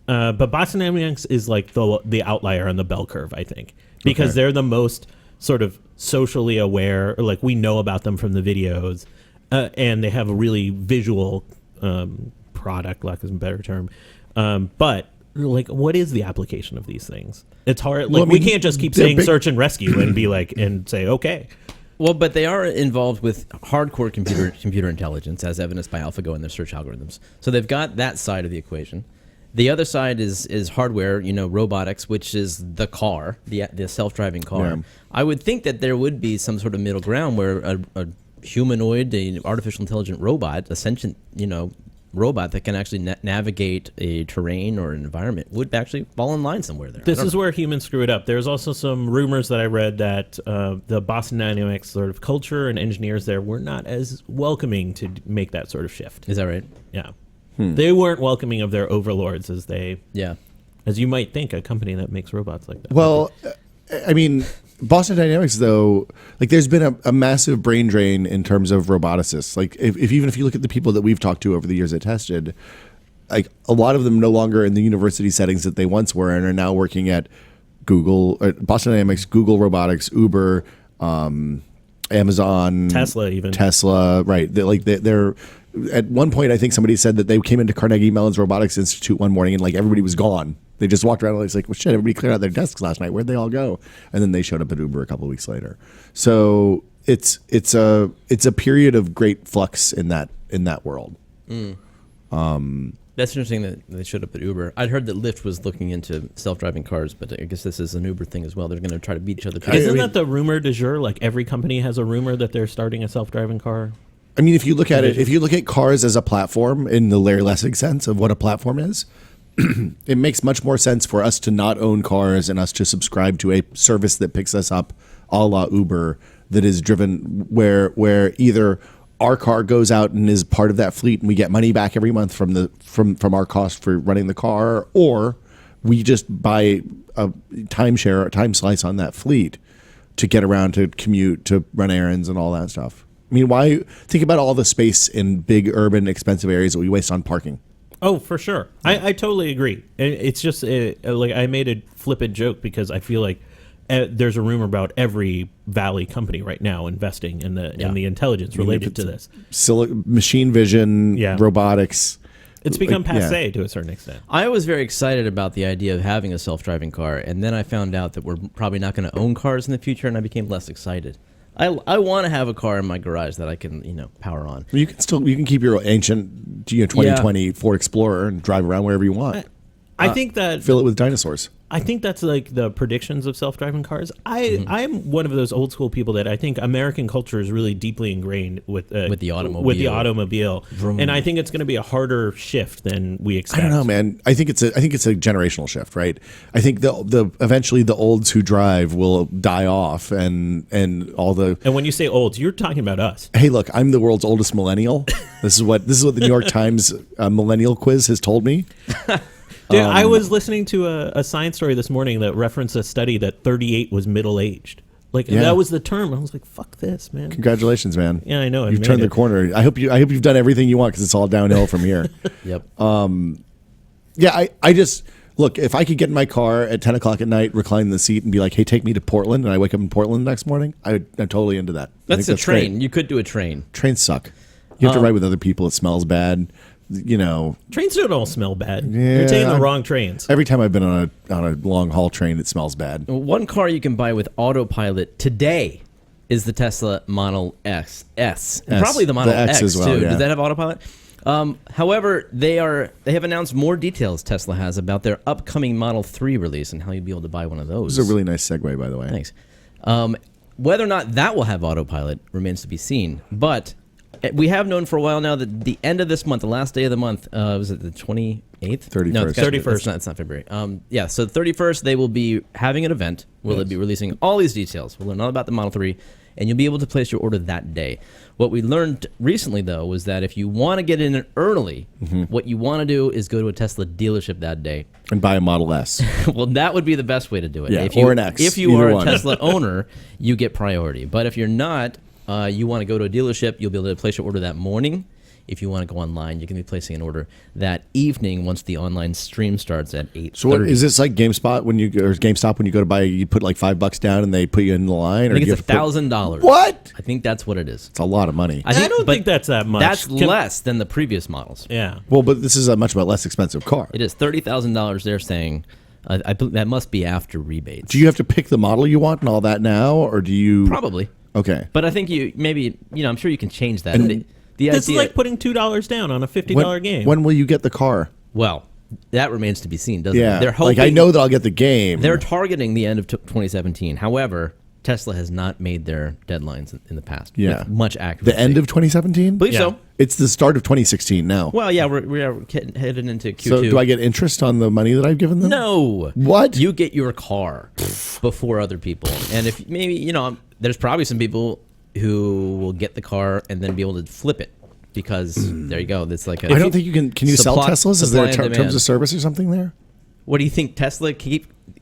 But Boston Dynamics is like the outlier on the bell curve, I think, because they're the most sort of socially aware, or like we know about them from the videos, and they have a really visual product, lack of a better term. But like, what is the application of these things? It's hard. Like, we can't just keep saying search and rescue and be like, and say, okay. Well, but they are involved with hardcore computer intelligence, as evidenced by AlphaGo and their search algorithms. So they've got that side of the equation. The other side is hardware, robotics, which is the car, the self-driving car. Yeah. I would think that there would be some sort of middle ground where a humanoid, an artificial intelligent robot, a sentient, robot that can actually navigate a terrain or an environment would actually fall in line somewhere there. This is where humans screw it up. There's also some rumors that I read that the Boston Dynamics sort of culture and engineers there were not as welcoming to make that sort of shift. Is that right? Yeah. They weren't welcoming of their overlords as you might think, a company that makes robots like that. Well, I mean, Boston Dynamics, though, like there's been a massive brain drain in terms of roboticists. Like if you look at the people that we've talked to over the years that tested, like a lot of them no longer in the university settings that they once were and are now working at Google, Boston Dynamics, Google Robotics, Uber, Amazon, Tesla, right? They're at one point, I think somebody said that they came into Carnegie Mellon's Robotics Institute one morning and like everybody was gone. They just walked around and it's like, well, shit, everybody cleared out their desks last night. Where'd they all go? And then they showed up at Uber a couple of weeks later. So it's a period of great flux in that world. That's interesting that they showed up at Uber. I'd heard that Lyft was looking into self-driving cars, but I guess this is an Uber thing as well. They're going to try to beat each other. Isn't that the rumor du jour? Like every company has a rumor that they're starting a self-driving car. I mean, if you look at it, if you look at cars as a platform in the Larry Lessig sense of what a platform is, it makes much more sense for us to not own cars and us to subscribe to a service that picks us up a la Uber that is driven where either our car goes out and is part of that fleet and we get money back every month from our cost for running the car, or we just buy a timeshare or a time slice on that fleet to get around, to commute, to run errands and all that stuff. I mean, why think about all the space in big, urban, expensive areas that we waste on parking? Oh, for sure. I totally agree. It's just like I made a flippant joke because I feel like there's a rumor about every Valley company right now investing in the intelligence related to this. Machine vision, robotics. It's become passé to a certain extent. I was very excited about the idea of having a self-driving car, and then I found out that we're probably not going to own cars in the future, and I became less excited. I want to have a car in my garage that I can, power on. You can keep your ancient 2020 Ford Explorer and drive around wherever you want. I think that Fill it with dinosaurs. I think that's like the predictions of self-driving cars. I'm one of those old school people that I think American culture is really deeply ingrained with the automobile. With the automobile, and I think it's going to be a harder shift than we expect. I don't know, man. I think it's a generational shift, right? I think the eventually the olds who drive will die off, and all the. And when you say olds, you're talking about us. Hey, look, I'm the world's oldest millennial. This is what the New York Times millennial quiz has told me. Dude, I was listening to a science story this morning that referenced a study that 38 was middle-aged. That was the term. I was like, "Fuck this, man!" Congratulations, man. Yeah, I know. You've turned the corner. I hope you've done everything you want because it's all downhill from here. Yep. Yeah, I just look, if I could get in my car at 10 o'clock at night, recline in the seat, and be like, "Hey, take me to Portland," and I wake up in Portland the next morning, I'm totally into that. That's a train. Great. You could do a train. Trains suck. You have to ride with other people. It smells bad. Trains don't all smell bad. Yeah, You're taking the wrong trains. Every time I've been on a long haul train, it smells bad. One car you can buy with autopilot today is the Tesla Model S, and probably the Model X as well, too. yeah. Does that have autopilot? However, they have announced more details. Tesla has about their upcoming Model 3 release and how you'll be able to buy one of those. This is a really nice segue, by the way. Thanks. Whether or not that will have autopilot remains to be seen, but we have known for a while now that the end of this month, the last day of the month, was it the 28th? 31st. No, 31st. It's not February. So the 31st, they will be having an event where they'll be releasing all these details. We'll learn all about the Model 3, and you'll be able to place your order that day. What we learned recently, though, was that if you want to get in early, what you want to do is go to a Tesla dealership that day. And buy a Model S. Well, that would be the best way to do it. Yeah, or an X. If you either are one. a Tesla owner, you get priority. But if you're not, you want to go to a dealership, you'll be able to place your order that morning. If you want to go online, you can be placing an order that evening once the online stream starts at 8:30. So what, is this like GameStop when you go to buy? You put like $5 down and they put you in the line. I think or it's $1,000. What? I think that's what it is. It's a lot of money. I don't think that's that much. That's less than the previous models. Yeah. Well, but this is a much less expensive car. It is $30,000. They're saying. I believe that must be after rebates. Do you have to pick the model you want and all that now, or do you? Probably. Okay. But I think I'm sure you can change that. And the This is idea, like putting $2 down on a $50 game. When will you get the car? well, that remains to be seen, doesn't Yeah. it? They're hoping, like I know that I'll get the game. they're targeting the end of 2017. However, Tesla has not made their deadlines in the past. Yeah. With much accuracy. the end of 2017. believe Yeah. so. It's the start of 2016 now. Well, yeah, we're heading into Q2. So do I get interest on the money that I've given them? No. What? You get your car before other people, and if maybe there's probably some people who will get the car and then be able to flip it because there you go. That's like I don't think you can. Can you sell Teslas? Is there supply and terms demand. of service or something there? What do you think Tesla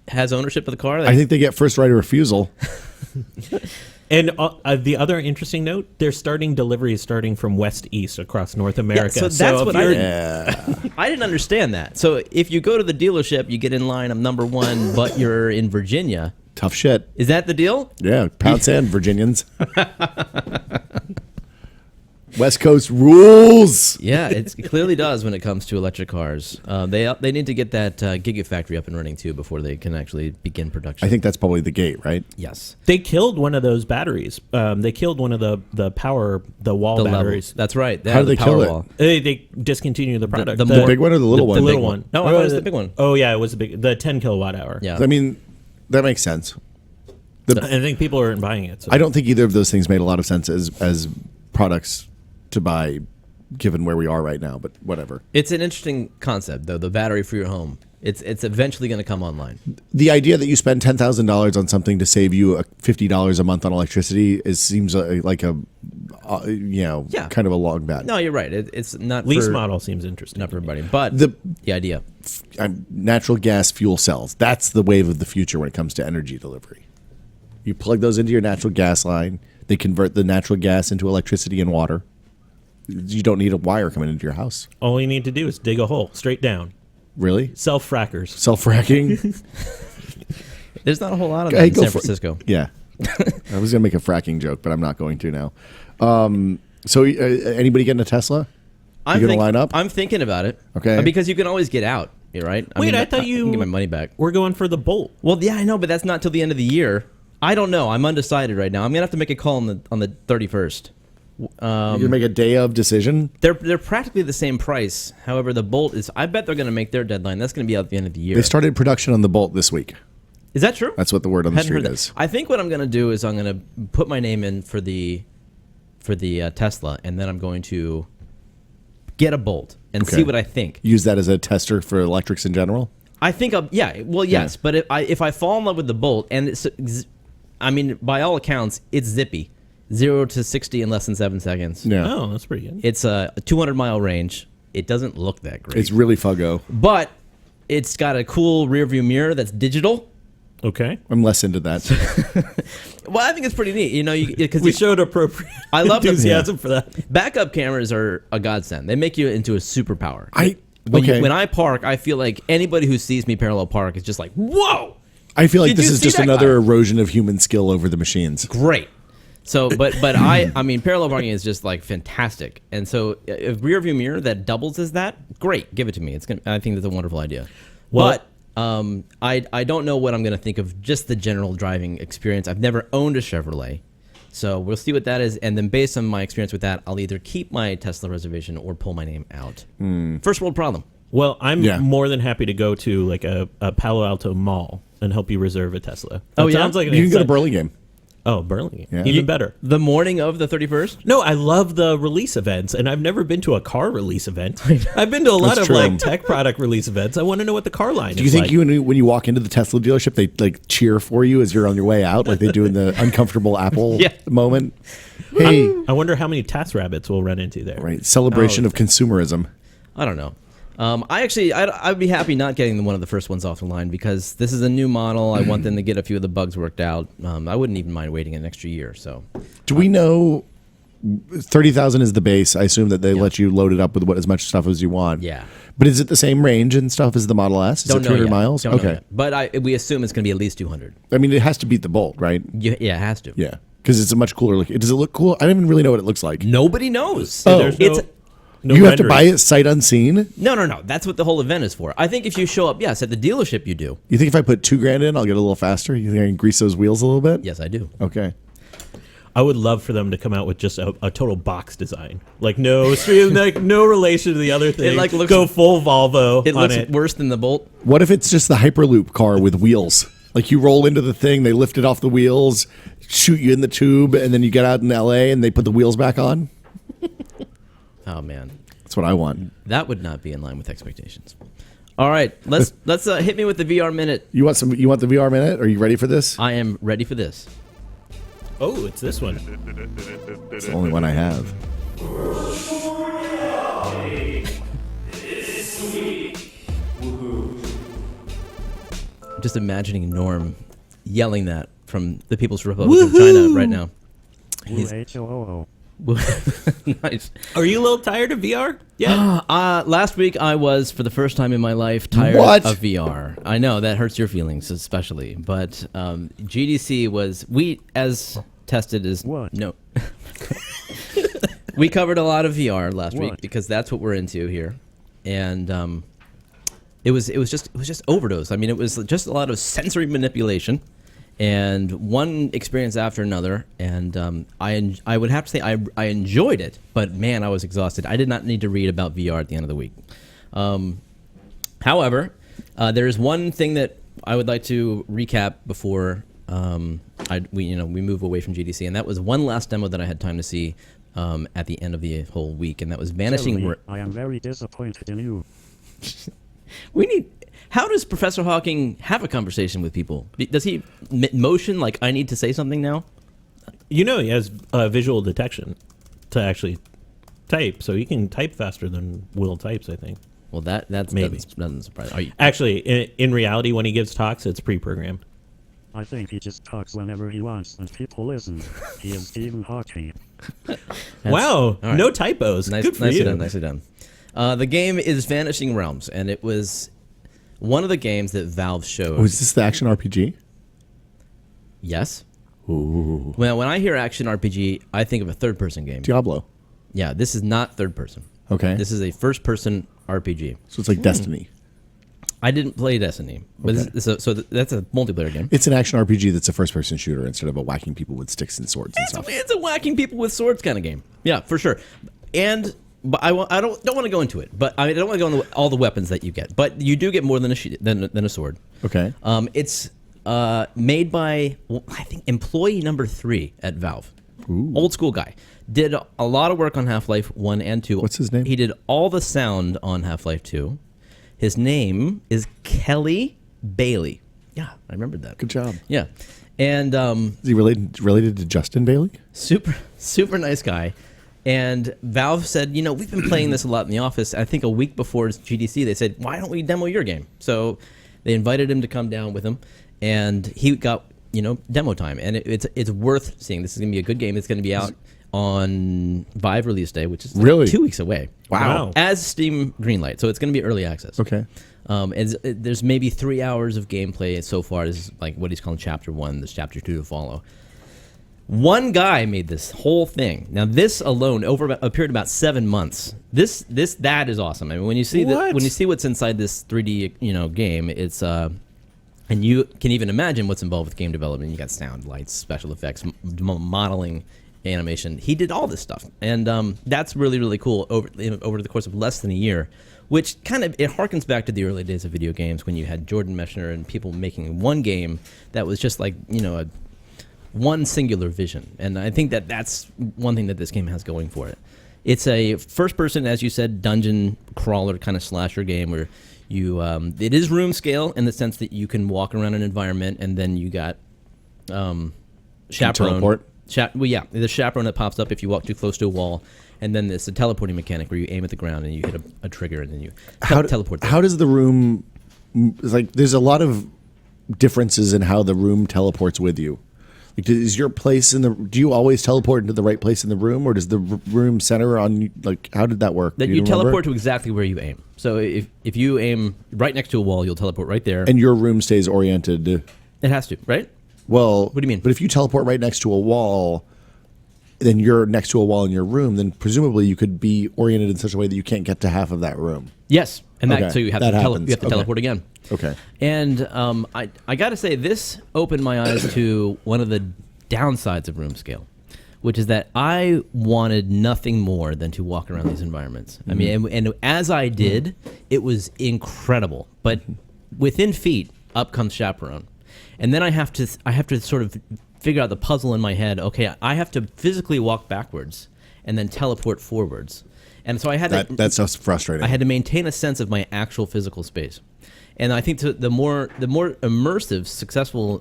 has ownership of the car? I think they get first right of refusal. And the other interesting note, they're starting deliveries starting from west east across North America. so that's if what you're- I didn't understand that. So if you go to the dealership, you get in line of number one, but you're in Virginia. Tough shit. Is that the deal? Yeah, pound sand, Virginians. West Coast rules. Yeah, it clearly does when it comes to electric cars. They need to get that Gigafactory up and running too before they can actually begin production. I think that's probably the gate, right? Yes. They killed one of those batteries. They killed one of the wall The level. batteries. That's right. How did they kill it? Wall. They discontinued the product. the The big one or the little one? The little one. No, I thought it was the big one. Oh yeah, it was the 10 kilowatt hour. Yeah. I mean, that makes sense. I think people aren't buying it. So. I don't think either of those things made a lot of sense as products to buy, given where we are right now. But whatever. It's an interesting concept, though. The battery for your home. It's eventually going to come online. The idea that you spend $10,000 on something to save you $50 a month on electricity seems like a kind of a long bet. No, you're right. It's not Lease for, model seems interesting. not for everybody, but The- the idea. Natural gas fuel cells. That's the wave of the future when it comes to energy delivery. You plug those into your natural gas line. They convert the natural gas into electricity and water. You don't need a wire coming into your house. All you need to do is dig a hole straight down. Really? Self-frackers. Self-fracking? There's not a whole lot of that Hey, in go San for- Francisco. Yeah. I was going to make a fracking joke, but I'm not going to now. So anybody getting a Tesla? You going to line up? I'm thinking about it. Okay. Because you can always get out, right? Wait, I thought I you can get my money back. We're going for the Bolt. Well, yeah, I know, but that's not till the end of the year. I don't know. I'm undecided right now. I'm gonna have to make a call on the 31st. You can make a day of decision. They're practically the same price. However, the Bolt is. I bet they're gonna make their deadline. That's gonna be at the end of the year. They started production on the Bolt this week. Is that true? That's what the word on the Hadn't heard street that. is. I think what I'm gonna do is I'm gonna put my name in for the Tesla, and then I'm going to get a Bolt and Okay. see what I think. Use that as a tester for electrics in general. I think yes, but if I fall in love with the Bolt, and I mean, by all accounts, it's zippy, 0 to 60 in less than 7 seconds. Yeah, Oh, that's pretty good. It's a 200-mile range. It doesn't look that great, it's really fuggo. but it's got a cool rear view mirror that's digital. Okay. I'm less into that. Well, I think it's pretty neat. You know, because We showed appropriate I love them. enthusiasm for that. Backup cameras are a godsend. They make you into a superpower. Okay. When I park, I feel like anybody who sees me parallel park is just like, whoa, I feel like Did this you is see just that another guy? erosion of human skill over the machines. great. So, but I mean, parallel parking is just like fantastic. And so, a rear view mirror that doubles as that, great, give it to me. I think that's a wonderful idea. Well- But I don't know what I'm going to think of just the general driving experience. I've never owned a Chevrolet. So we'll see what that is, and then based on my experience with that, I'll either keep my Tesla reservation or pull my name out. First world problem. Well, I'm Yeah. more than happy to go to like a Palo Alto mall and help you reserve a Tesla. That Oh, yeah? sounds like an You can go to exci- Burlingame. Oh, Burlingame. Yeah. Even better. The morning of the 31st? No, I love the release events, and I've never been to a car release event. I've been to a lot That's of true. like tech product release events. I want to know what the car line Do you is think like. when you walk into the Tesla dealership, they like cheer for you as you're on your way out, like they do in the uncomfortable Apple Yeah. moment? Hey, I wonder how many task rabbits we'll run into there. right, celebration of consumerism. I don't know. I'd be happy not getting one of the first ones off the line because this is a new model. I want them to get a few of the bugs worked out. I wouldn't even mind waiting an extra year. So Do we know 30,000 is the base? I assume that they let you load it up with as much stuff as you want. yeah, But is it the same range and stuff as the Model S? Is don't it know 300 yet. miles? Don't know Okay. yet. But we assume it's going to be at least 200. I mean, it has to beat the Bolt, right? Yeah, it has to. Yeah. Because it's a much cooler look. Does it look cool? I don't even really know what it looks like. Nobody knows. Oh. There's It's no You have to renderings. buy it sight unseen? no. That's what the whole event is for. I think if you show up, yes, at the dealership, you do. You think if I put $2,000 in, I'll get a little faster? You think I can grease those wheels a little bit? Yes, I do. Okay. I would love for them to come out with just a total box design, like no relation to the other thing. like, looks- go full Volvo It on looks it. worse than the Bolt. What if it's just the Hyperloop car with wheels? Like you roll into the thing, they lift it off the wheels, shoot you in the tube, and then you get out in LA and they put the wheels back on? Oh man, That's what I want. that would not be in line with expectations. All right, let's hit me with the VR minute. You want the VR minute? Are you ready for this? I am ready for this. Oh, it's this one. It's the only one I have. I'm just imagining Norm yelling that from the People's Republic of China right now. He's- H-O-O-O. Nice. Are you a little tired of VR? Yeah. Last week I was, for the first time in my life, tired What? of VR. I know that hurts your feelings, especially. But GDC was as tested as What? no. We covered a lot of VR last week What? because that's what we're into here, and it was just overdose. I mean, it was just a lot of sensory manipulation. And one experience after another, and I would have to say I enjoyed it, but man, I was exhausted. I did not need to read about VR at the end of the week. However, there is one thing that I would like to recap before we move away from GDC, and that was one last demo that I had time to see at the end of the whole week, and that was Vanishing. Jeremy, I am very disappointed in you. How does Professor Hawking have a conversation with people? Does he motion like I need to say something now? You know, he has visual detection to actually type, so he can type faster than Will types, I think. Well, that's Maybe. doesn't surprise. Are you, Actually, in reality, when he gives talks, it's pre-programmed. I think he just talks whenever he wants and people listen. He is Stephen Hawking. Wow, all right. no typos. Good for nicely you. done. Nicely done. The game is Vanishing Realms, and it was one of the games that Valve showed. Oh, is this the action RPG? Yes. Ooh. Well, when I hear action RPG, I think of a third-person game. Diablo. Yeah, this is not third-person. Okay. This is a first-person RPG. So it's like Destiny. I didn't play Destiny, but that's a multiplayer game. It's an action RPG that's a first-person shooter instead of a whacking people with sticks and swords and stuff. It's a whacking people with swords kind of game. Yeah, for sure. But I don't want to go into it. But I don't want to go into all the weapons that you get. But you do get more than a sword. Okay. It's made by I think employee number 3 at Valve. Ooh. Old school guy. Did a lot of work on Half-Life 1 and 2. What's his name? He did all the sound on Half-Life 2. His name is Kelly Bailey. Yeah, I remembered that. Good job. Yeah. And is he related to Justin Bailey? super nice guy. And Valve said, we've been playing this a lot in the office. I think a week before GDC, they said, why don't we demo your game? So they invited him to come down with them, and he got, demo time. And it's worth seeing. This is going to be a good game. It's going to be out on Vive release day, which is really 2 weeks away. Wow. As Steam Greenlight. So it's going to be early access. Okay. There's maybe 3 hours of gameplay so far. This is like what he's calling Chapter 1. There's Chapter 2 to follow. One guy made this whole thing. Now, this alone over a period of about 7 months. That is awesome. I mean, when you see what's inside this 3D game, it's and you can even imagine what's involved with game development. You got sound, lights, special effects, modeling, animation. He did all this stuff, and that's really, really cool over the course of less than a year, which kind of it harkens back to the early days of video games when you had Jordan Mechner and people making one game that was just like one singular vision. And I think that's one thing that this game has going for it. It's a first-person, as you said, dungeon crawler kind of slasher game where you it is room scale in the sense that you can walk around an environment, and then you got chaperone. Teleport. The chaperone that pops up if you walk too close to a wall, and then there's a teleporting mechanic where you aim at the ground and you hit a trigger, and then you teleport there. How does the room, like, there's a lot of differences in how the room teleports with you. Like, is your place do you always teleport into the right place in the room, or does the room center on, like, how did that work? That you teleport to exactly where you aim. So if you aim right next to a wall, you'll teleport right there. And your room stays oriented. It has to, right? Well, what do you mean? But if you teleport right next to a wall, then you're next to a wall in your room, then presumably you could be oriented in such a way that you can't get to half of that room. Yes, and okay. so you have to teleport again. Okay. And I got to say, this opened my eyes to one of the downsides of room scale, which is that I wanted nothing more than to walk around these environments. Mm-hmm. I mean, and as I did, it was incredible. But within feet, up comes chaperone. And then I have to sort of figure out the puzzle in my head. Okay, I have to physically walk backwards and then teleport forwards. And so I had that's so frustrating. I had to maintain a sense of my actual physical space. And I think the more immersive, successful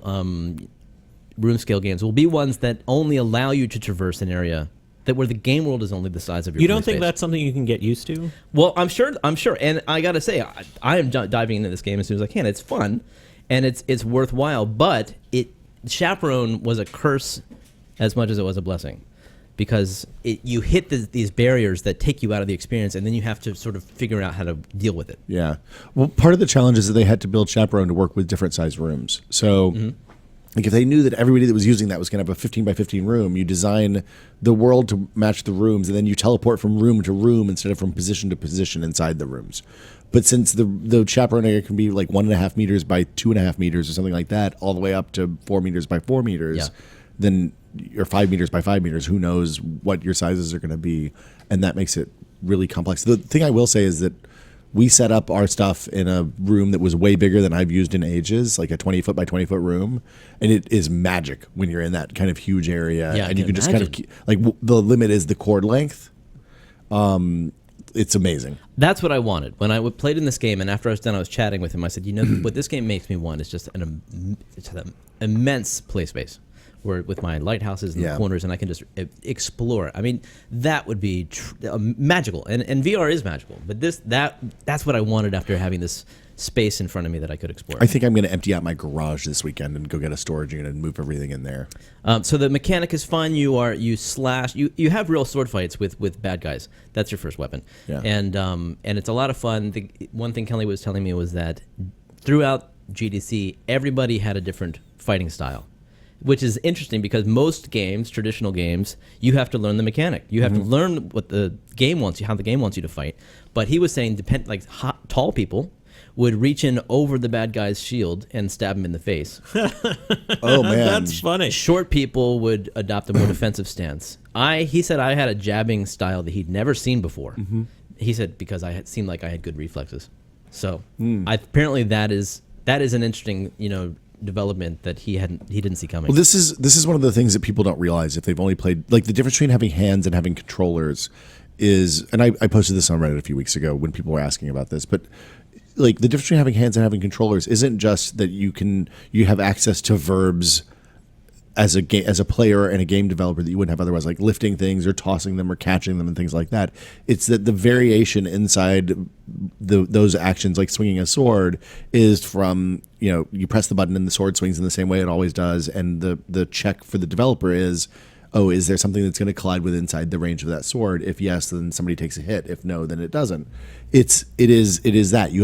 room scale games will be ones that only allow you to traverse an area where the game world is only the size of your. You don't think space. that's something you can get used to? Well, I'm sure, and I got to say, I am diving into this game as soon as I can. It's fun, and it's worthwhile. But Chaperone was a curse as much as it was a blessing, because you hit these barriers that take you out of the experience, and then you have to sort of figure out how to deal with it. Yeah. Well, part of the challenge is that they had to build Chaperone to work with different size rooms. So. Mm-hmm. Like, if they knew that everybody that was using that was going to have a 15 by 15 room, you design the world to match the rooms, and then you teleport from room to room instead of from position to position inside the rooms. But since the chaperone area can be like 1.5 meters by 2.5 meters or something like that, all the way up to 4 meters by 4 meters, then you're 5 meters by 5 meters. Who knows what your sizes are going to be, and that makes it really complex. The thing I will say is that we set up our stuff in a room that was way bigger than I've used in ages, like a 20-foot by 20-foot room. And it is magic when you're in that kind of huge area. Yeah, and you can just kind of the limit is the chord length. It's amazing. That's what I wanted. When I played in this game, and after I was done, I was chatting with him. I said, what this game makes me want is just an immense play space, where with my lighthouses in the corners, and I can just explore. I mean, that would be magical, and VR is magical. But that's what I wanted after having this space in front of me that I could explore. I think I'm going to empty out my garage this weekend and go get a storage unit and move everything in there. So the mechanic is fun. You have real sword fights with bad guys. That's your first weapon, and it's a lot of fun. One thing Kelly was telling me was that throughout GDC, everybody had a different fighting style, which is interesting because most games, traditional games, you have to learn the mechanic. You have to learn what the game wants you, how the game wants you to fight. But he was saying, tall people would reach in over the bad guy's shield and stab him in the face. Oh man, That's funny. Short people would adopt a more defensive stance. He said I had a jabbing style that he'd never seen before. He said because I had seemed like I had good reflexes. So apparently that is an interesting development that he didn't see coming. Well, this is one of the things that people don't realize if they've only played, like the difference between having hands and having controllers is, and I posted this on Reddit a few weeks ago when people were asking about this, but like the difference between having hands and having controllers isn't just that you have access to verbs as a player and a game developer that you wouldn't have otherwise, like lifting things or tossing them or catching them and things like that. It's that the variation inside those actions, like swinging a sword, is from you press the button and the sword swings in the same way it always does, and the check for the developer is, oh, is there something that's going to collide with inside the range of that sword? If yes, then somebody takes a hit. If no, then it doesn't. It is that you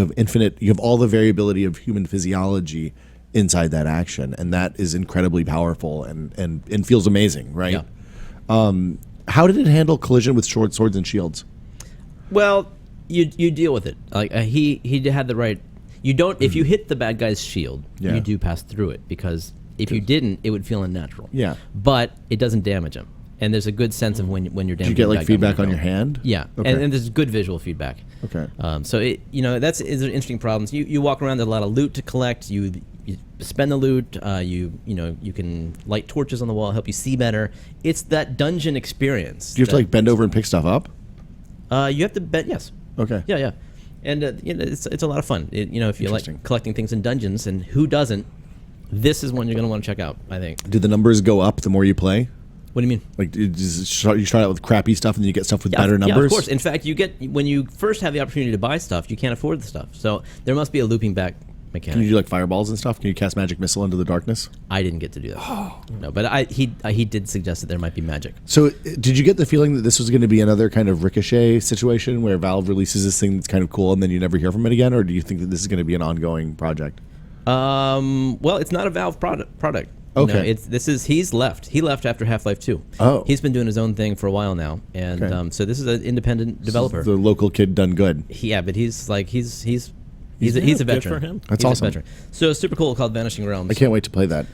have all the variability of human physiology inside that action, and that is incredibly powerful and feels amazing, right? Yeah. How did it handle collision with short swords and shields? Well, you deal with it. Like he had the right. You don't if you hit the bad guy's shield, Yeah. you do pass through it, because if you didn't, it would feel unnatural. Yeah. But it doesn't damage him, and there's a good sense of when you're damaging. Did you get the like bad guy feedback when on you're your hand? Yeah, Okay. and there's good visual feedback. Okay. So it that's is an interesting problems. You walk around, there's a lot of loot to collect. You spend the loot. You can light torches on the wall, help you see better. It's that dungeon experience. Do you have to like bend over and pick stuff up? You have to bet. Yes. Okay. Yeah. And it's a lot of fun. If you Interesting. like collecting things in dungeons, and who doesn't, this is one you're going to want to check out, I think. Do the numbers go up the more you play? What do you mean? Like you start out with crappy stuff and then you get stuff with better numbers? Yeah, of course. In fact, when you first have the opportunity to buy stuff, you can't afford the stuff. So there must be a looping back mechanic. Can you do like fireballs and stuff? Can you cast magic missile into the darkness? I didn't get to do that. No, but he did suggest that there might be magic. So did you get the feeling that this was going to be another kind of Ricochet situation where Valve releases this thing that's kind of cool and then you never hear from it again? Or do you think that this is going to be an ongoing project? Well, it's not a Valve product. Okay. He's left. He left after Half-Life 2. Oh. He's been doing his own thing for a while now, and Okay. so this is an independent developer. The local kid done good. Yeah, but he's a good veteran. for him. That's He's awesome. a veteran. So it's super cool, called Vanishing Realms. I can't wait to play that.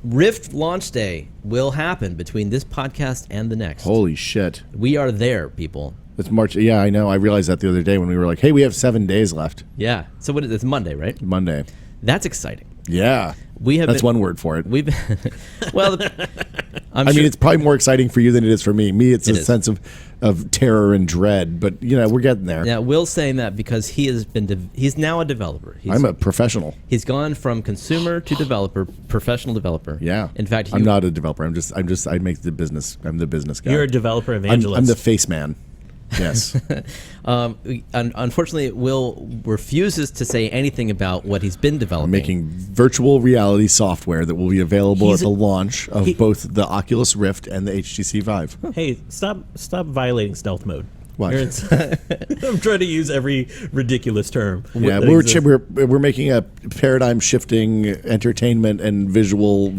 Rift launch day will happen between this podcast and the next. Holy shit. We are there, people. It's March. Yeah, I know. I realized that the other day when we were like, hey, we have 7 days left. Yeah. So what is it? It's Monday, right? Monday. That's exciting. Yeah. That's That's one word for it. We've well, I mean, it's probably more exciting for you than it is for me. Me, it's It a is. sense of terror and dread, but we're getting there. Yeah, Will's saying that because he's now a developer. I'm a professional. He's gone from consumer to developer, professional developer. Yeah. In fact, I'm not a developer. I make the business. I'm the business guy. You're a developer I'm evangelist. the face man. Yes. Unfortunately, Will refuses to say anything about what he's been developing. I'm making virtual reality software that will be available at the launch of both the Oculus Rift and the HTC Vive. Hey, stop What? violating stealth mode. I'm trying to use every ridiculous term. Yeah, that we're making a paradigm shifting entertainment and virtual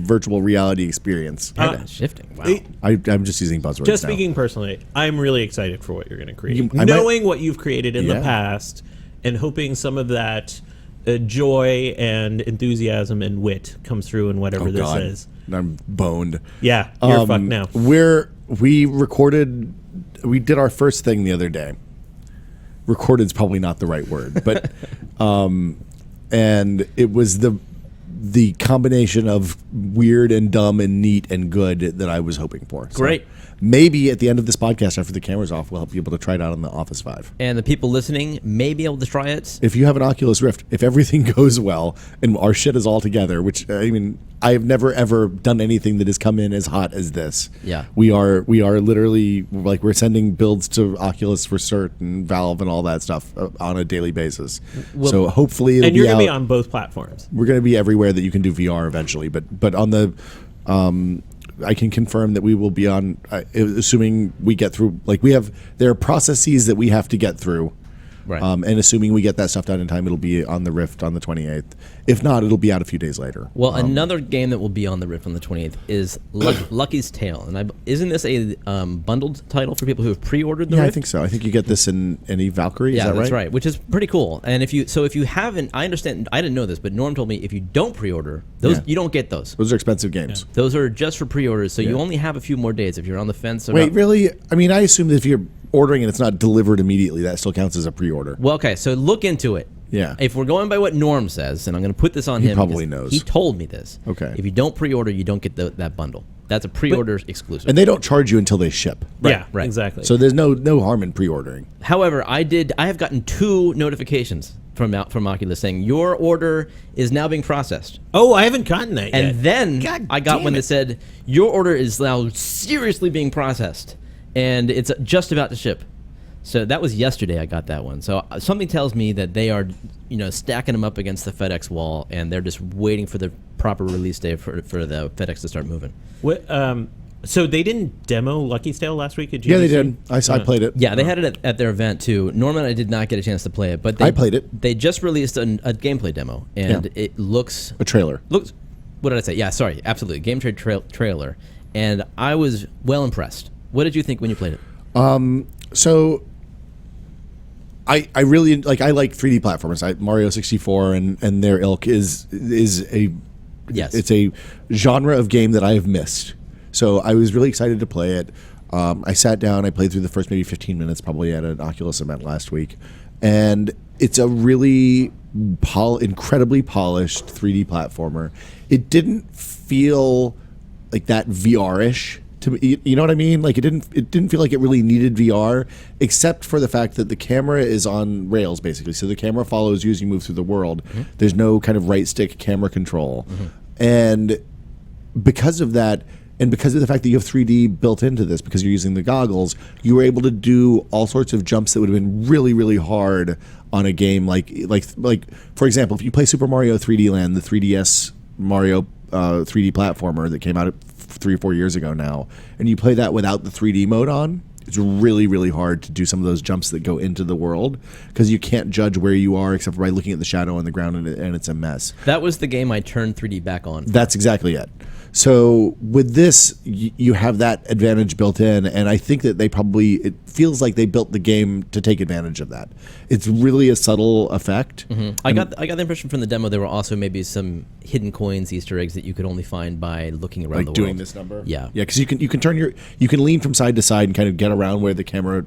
reality experience. Shifting. Wow. I'm just using buzzwords. Just now. speaking personally, I'm really excited for what you're going to create. I might- Knowing what you've created in Yeah. the past and hoping some of that joy and enthusiasm and wit comes through in whatever Oh this God, is. I'm boned. Yeah, you're fucked now. We did our first thing the other day. Recorded's probably not the right word, but and it was the combination of weird and dumb and neat and good that I was hoping for. So Great. maybe at the end of this podcast, after the camera's off, we'll help you able to try it out on the Office 5. And the people listening may be able to try it. If you have an Oculus Rift, if everything goes well and our shit is all together, which I mean, I have never ever done anything that has come in as hot as this. Yeah. We are literally like we're sending builds to Oculus for cert and Valve and all that stuff on a daily basis. Well, so hopefully it'll And you're be going to be out. on both platforms. We're going to be everywhere that you can do VR eventually, but on the I can confirm that we will be on assuming we get through there are processes that we have to get through Right. And assuming we get that stuff done in time, it'll be on the Rift on the 28th. If not, it'll be out a few days later. Well, another game that will be on the Rift on the 28th is Lucky's Tale, and isn't this a bundled title for people who have pre-ordered the Yeah, Rift? I think so. I think you get this in any Valkyrie. Yeah, is that that's right? right, which is pretty cool. And if you haven't, I understand. I didn't know this, but Norm told me if you don't pre-order those, Yeah. you don't get those. Those are expensive games. Those are just for pre-orders, so you Yeah. only have a few more days if you're on the fence. Wait, really? I mean, I assume that if you're ordering and it's not delivered immediately, that still counts as a pre-order. Well, okay, so look into it. Yeah. If we're going by what Norm says, and I'm going to put this on him. probably because knows. He told me this. Okay. If you don't pre-order, you don't get that bundle. That's a pre-order exclusive. And they don't charge you until they ship. Yeah, right. exactly. So there's no harm in pre-ordering. However, I have gotten 2 notifications from Oculus saying your order is now being processed. oh, I haven't gotten that yet. And then God I got damn one it. that said your order is now seriously being processed, and it's just about to ship. So that was yesterday. I got that one. So something tells me that they are, stacking them up against the FedEx wall, and they're just waiting for the proper release day for the FedEx to start moving. What, so they didn't demo Lucky's Tale last week at GDC? Yeah, they did. I played it. Yeah, they had it at their event too. Norman and I did not get a chance to play it, but I played it. They just released a gameplay demo, and Yeah. it looks A trailer. looks. What did I say? Yeah, sorry, absolutely, gameplay trailer, and I was well impressed. What did you think when you played it? So I really I like 3D platformers. Mario 64 and their ilk is a Yes. it's a genre of game that I have missed. So I was really excited to play it. I sat down, I played through the first maybe 15 minutes probably at an Oculus event last week, and it's a really incredibly polished 3D platformer. It didn't feel like that VR-ish to me. You know what I mean? Like it didn't feel like it really needed VR, except for the fact that the camera is on rails basically. So the camera follows you as you move through the world. Mm-hmm. There's no kind of right stick camera control, and because of that. And because of the fact that you have 3D built into this, because you're using the goggles, you were able to do all sorts of jumps that would have been really, really hard on a game like for example, if you play Super Mario 3D Land, the 3DS Mario 3D platformer that came out 3 or 4 years ago now, and you play that without the 3D mode on, it's really, really hard to do some of those jumps that go into the world because you can't judge where you are except for by looking at the shadow on the ground, and it's a mess. That was the game I turned 3D back on. That's exactly it. So with this, you have that advantage built in, and I think that it feels like they built the game to take advantage of that. It's really a subtle effect. Mm-hmm. I got the impression from the demo there were also maybe some hidden coins, Easter eggs that you could only find by looking around the world. Doing this number. Yeah, because you can lean from side to side and kind of get around where the camera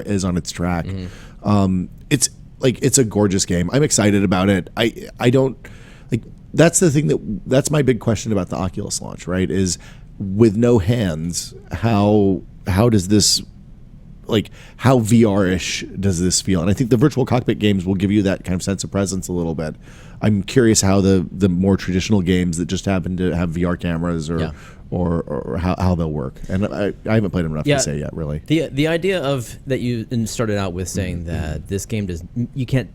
is on its track. Mm-hmm. It's a gorgeous game. I'm excited about it. I don't like. That's the thing that's my big question about the Oculus launch, right? Is with no hands, how does this, how VR-ish does this feel? And I think the virtual cockpit games will give you that kind of sense of presence a little bit. I'm curious how the more traditional games that just happen to have VR cameras or how they'll work. And I haven't played them enough to say yet, really. The idea of that you started out with saying that this game you can't.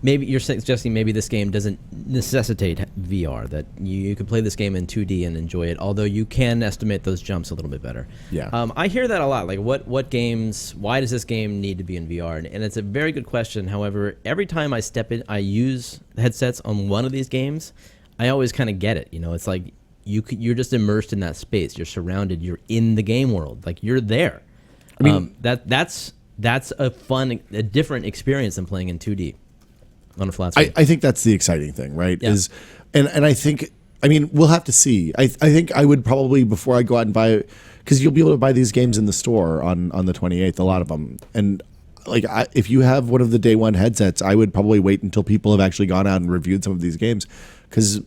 Maybe you're suggesting maybe this game doesn't necessitate VR, that you could play this game in 2D and enjoy it, although you can estimate those jumps a little bit better. Yeah. I hear that a lot. Like, what games, why does this game need to be in VR? And it's a very good question. However, every time I step in, I use headsets on one of these games, I always kind of get it. It's like you're just immersed in that space. You're surrounded. You're in the game world. Like, you're there. I mean, that's a different experience than playing in 2D. On a flat screen. I think that's the exciting thing, right? Yeah. And I think, we'll have to see. I think I would probably, before I go out and buy it, because you'll be able to buy these games in the store on the 28th, a lot of them. And if you have one of the day one headsets, I would probably wait until people have actually gone out and reviewed some of these games, because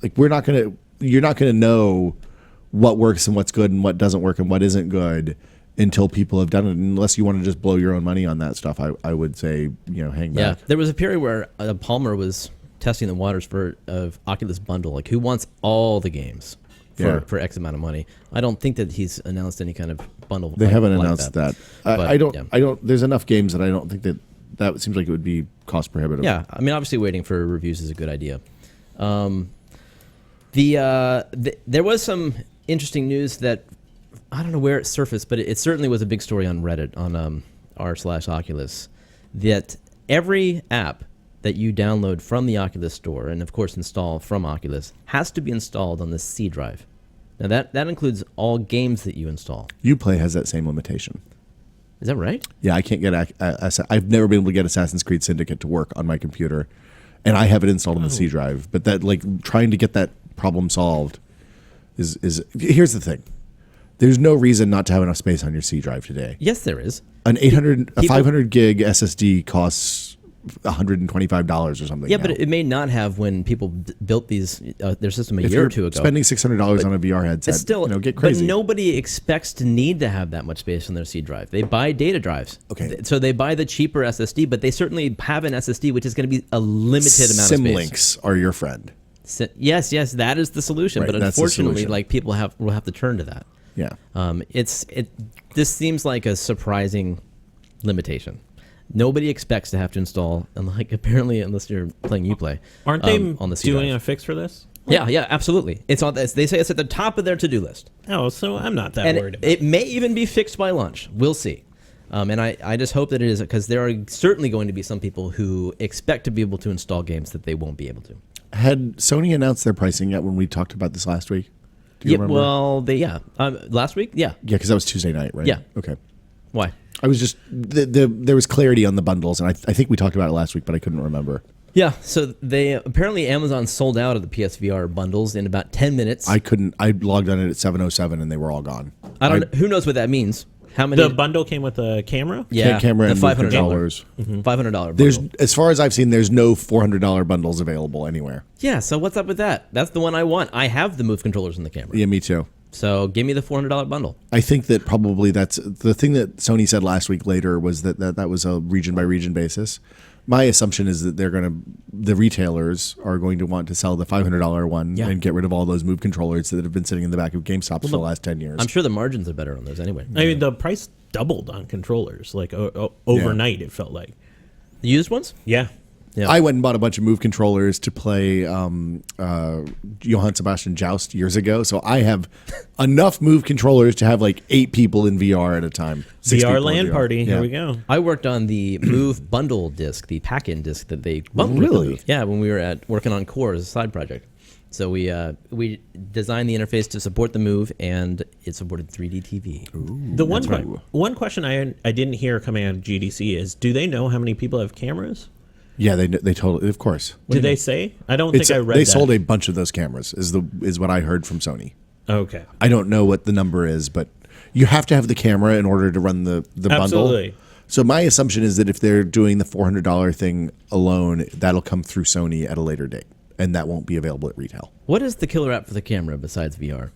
you're not going to know what works and what's good and what doesn't work and what isn't good until people have done it. Unless you want to just blow your own money on that stuff, I would say, hang back. Yeah, there was a period where Palmer was testing the waters of Oculus Bundle. Like, who wants all the games for X amount of money? I don't think that he's announced any kind of bundle. They haven't announced that. But, I don't. There's enough games that I don't think that seems like it would be cost prohibitive. Yeah, obviously waiting for reviews is a good idea. There was some interesting news that I don't know where it surfaced, but it certainly was a big story on Reddit on r/Oculus. that every app that you download from the Oculus store, and of course install from Oculus, has to be installed on the C drive. Now that includes all games that you install. Uplay has that same limitation. Is that right? Yeah, I can't get. I've never been able to get Assassin's Creed Syndicate to work on my computer, and I have it installed on the C drive. But that, like, trying to get that problem solved is here's the thing. There's no reason not to have enough space on your C drive today. Yes, there is. A 500 gig SSD costs $125 or something. Yeah, now. but it may not have when people built these their system a if year you're or two ago. spending $600 on a VR headset, It's still, get crazy. But nobody expects to need to have that much space on their C drive. They buy data drives. Okay. So they buy the cheaper SSD, but they certainly have an SSD which is going to be a limited amount of space. Symlinks are your friend. Yes, that is the solution. Right, but that's the unfortunately, solution. like people will have to turn to that. Yeah. This seems like a surprising limitation. Nobody expects to have to install, and like apparently, unless you're playing Uplay, Aren't they on the C doing drive. a fix for this? Yeah, absolutely. It's on. They say it's at the top of their to-do list, Oh, so I'm not that and worried about it may even be fixed by launch. We'll see. And I just hope that it is, because there are certainly going to be some people who expect to be able to install games that they won't be able to. Had Sony announced their pricing yet when we talked about this last week? Do you remember? Well, last week, yeah. Yeah, because that was Tuesday night, right? Yeah. Okay. Why? I was just there was clarity on the bundles, and I think we talked about it last week, but I couldn't remember. Yeah, so they apparently Amazon sold out of the PSVR bundles in about 10 minutes. I logged on it at 7:07, and they were all gone. I don't know. Who knows what that means? How many? The bundle came with a camera? Yeah, camera the and $500. $500. $500 bundle. There's, as far as I've seen, there's no $400 bundles available anywhere. Yeah, so what's up with that? That's the one I want. I have the Move controllers in the camera. Yeah, me too. So give me the $400 bundle. I think that probably that's the thing that Sony said last week later was that was a region by region basis. My assumption is that the retailers are going to want to sell the $500 one and get rid of all those Move controllers that have been sitting in the back of GameStops for the last 10 years. I'm sure the margins are better on those anyway. I mean, the price doubled on controllers, like overnight, it felt like. The used ones? Yeah. Yeah. I went and bought a bunch of Move controllers to play Johann Sebastian Joust years ago, so I have enough Move controllers to have like 8 people in VR at a time. 6 VR people in LAN VR. party. Yeah. Here we go. I worked on the Move bundle disc, the pack-in disc that they bumped Really? with the Move. Yeah, when we were working on Core as a side project. So we designed the interface to support the Move, and it supported 3D TV. The one question I didn't hear coming out of GDC is, do they know how many people have cameras? Yeah, they totally, of course. Did they say? I don't think I read They that. sold a bunch of those cameras. Is what I heard from Sony. Okay. I don't know what the number is, but you have to have the camera in order to run the bundle. Absolutely. So my assumption is that if they're doing the $400 thing alone, that'll come through Sony at a later date, and that won't be available at retail. What is the killer app for the camera besides VR?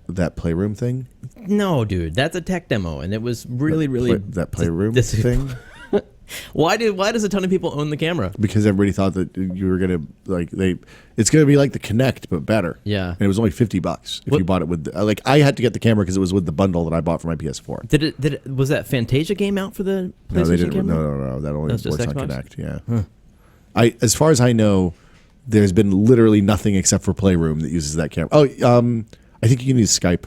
That Playroom thing? No, dude, that's a tech demo, and it was really That Playroom thing? Why does a ton of people own the camera? Because everybody thought that you were gonna it's gonna be like the Kinect but better. Yeah. And it was only $50 if you bought it with I had to get the camera because it was with the bundle that I bought for my PS4. Was that Fantasia game out for the PlayStation No, they didn't. camera? No. That only That's just works on Xbox? Kinect. Yeah. As far as I know, there's been literally nothing except for Playroom that uses that camera. Oh, I think you can use Skype.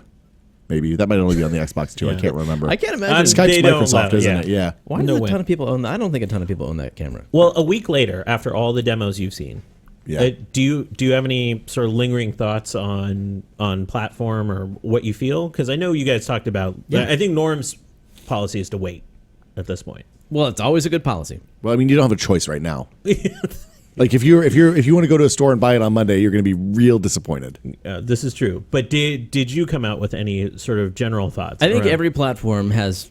Maybe that might only be on the Xbox too. I can't remember. I can't imagine. Skype's They don't Microsoft, allow it, isn't yeah. it? Yeah. Why No does a way. ton of people own that? I don't think a ton of people own that camera. Well, a week later, after all the demos you've seen, Yeah. do you have any sort of lingering thoughts on platform or what you feel? Because I know you guys talked about. Yeah. I think Norm's policy is to wait at this point. Well, it's always a good policy. Well, I mean, you don't have a choice right now. Like if you want to go to a store and buy it on Monday, you're going to be real disappointed. This is true. But did you come out with any sort of general thoughts? I think around- every platform has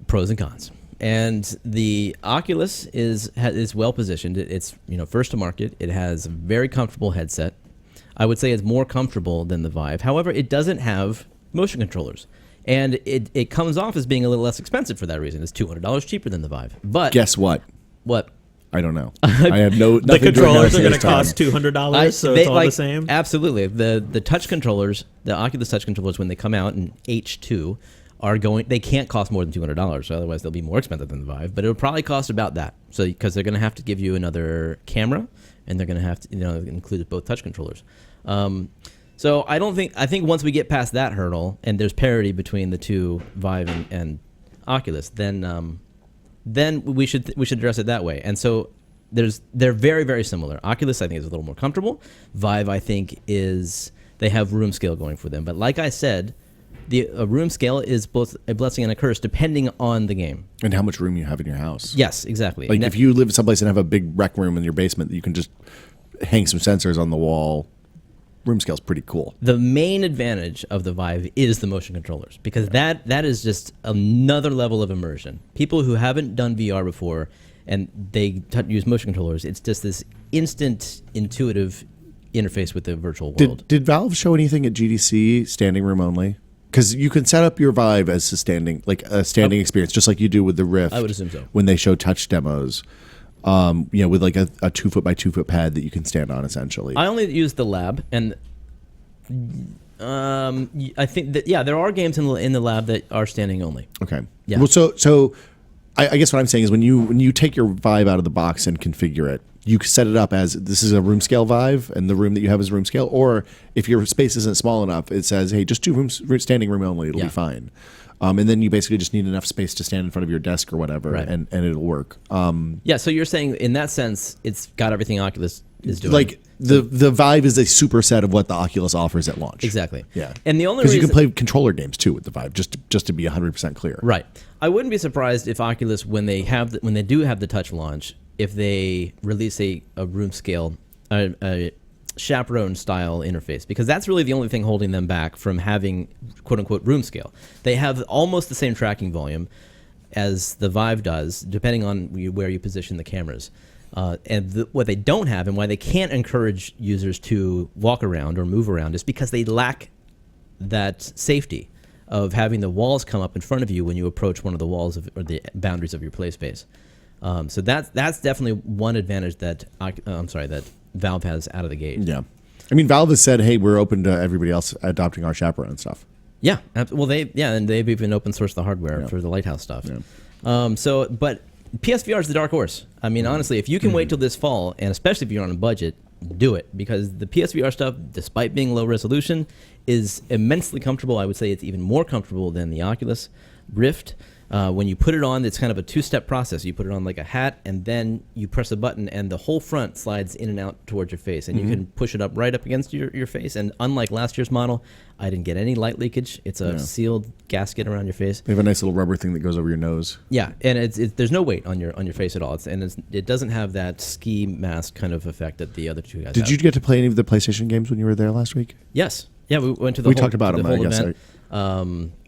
pros and cons, and the Oculus is well positioned. It's first to market. It has a very comfortable headset. I would say it's more comfortable than the Vive. However, it doesn't have motion controllers, and it comes off as being a little less expensive for that reason. It's $200 cheaper than the Vive. But Guess what? what? I don't know. I have no. the nothing controllers are going to this time. cost $200, so it's all the same. Absolutely. The touch controllers, the Oculus touch controllers, when they come out in H2, they can't cost more than $200, so otherwise they'll be more expensive than the Vive. But it'll probably cost about that. So because they're going to have to give you another camera, and they're going to have to include both touch controllers. So I think once we get past that hurdle and there's parity between the two Vive and Oculus, then then we should address it that way. And so they're very, very similar. Oculus, I think, is a little more comfortable. Vive, I think, they have room scale going for them. But like I said, a room scale is both a blessing and a curse depending on the game. And how much room you have in your house. Yes, exactly. Like if you live someplace and have a big rec room in your basement, you can just hang some sensors on the wall. Room scale's pretty cool. The main advantage of the Vive is the motion controllers, because that is just another level of immersion. People who haven't done VR before and they use motion controllers, it's just this instant, intuitive interface with the virtual world. Did Valve show anything at GDC standing room only? Because you can set up your Vive as a standing experience, just like you do with the Rift. I would assume so. When they show touch demos, with like a 2 foot by 2 foot pad that you can stand on, essentially. I only used the lab, and I think that there are games in the lab that are standing only. Okay. Yeah. Well, so I guess what I'm saying is when you take your Vive out of the box and configure it, you set it up as this is a room scale Vive, and the room that you have is room scale. Or if your space isn't small enough, it says, hey, just do standing room only. It'll be fine. And then you basically just need enough space to stand in front of your desk or whatever, right. and it'll work. So you're saying in that sense, it's got everything Oculus is doing. Like the Vive is a superset of what the Oculus offers at launch. Exactly. Yeah. And the only because reason you can play controller games too with the Vive, just to be 100% clear. Right. I wouldn't be surprised if Oculus, when they do have the touch launch, if they release a room scale, a chaperone style interface, because that's really the only thing holding them back from having quote unquote room scale. They have almost the same tracking volume as the Vive does, depending on where you position the cameras. What they don't have, and why they can't encourage users to walk around or move around, is because they lack that safety of having the walls come up in front of you when you approach one of the walls or the boundaries of your play space. So that's definitely one advantage that that Valve has out of the gate. Yeah, I mean, Valve has said, "Hey, we're open to everybody else adopting our chaperone stuff." Yeah, well, and they've even open sourced the hardware for the Lighthouse stuff. Yeah. But PSVR is the dark horse. I mean, honestly, if you can wait till this fall, and especially if you're on a budget, do it, because the PSVR stuff, despite being low resolution, is immensely comfortable. I would say it's even more comfortable than the Oculus Rift. When you put it on, it's kind of a two-step process. You put it on like a hat, and then you press a button, and the whole front slides in and out towards your face, and you can push it up right up against your face. And unlike last year's model, I didn't get any light leakage. It's a sealed gasket around your face. They have a nice little rubber thing that goes over your nose. Yeah, and there's no weight on your face at all. It doesn't have that ski mask kind of effect that the other two guys have. Did you get to play any of the PlayStation games when you were there last week? Yes. Yeah, we went to the We talked about them, I guess. event.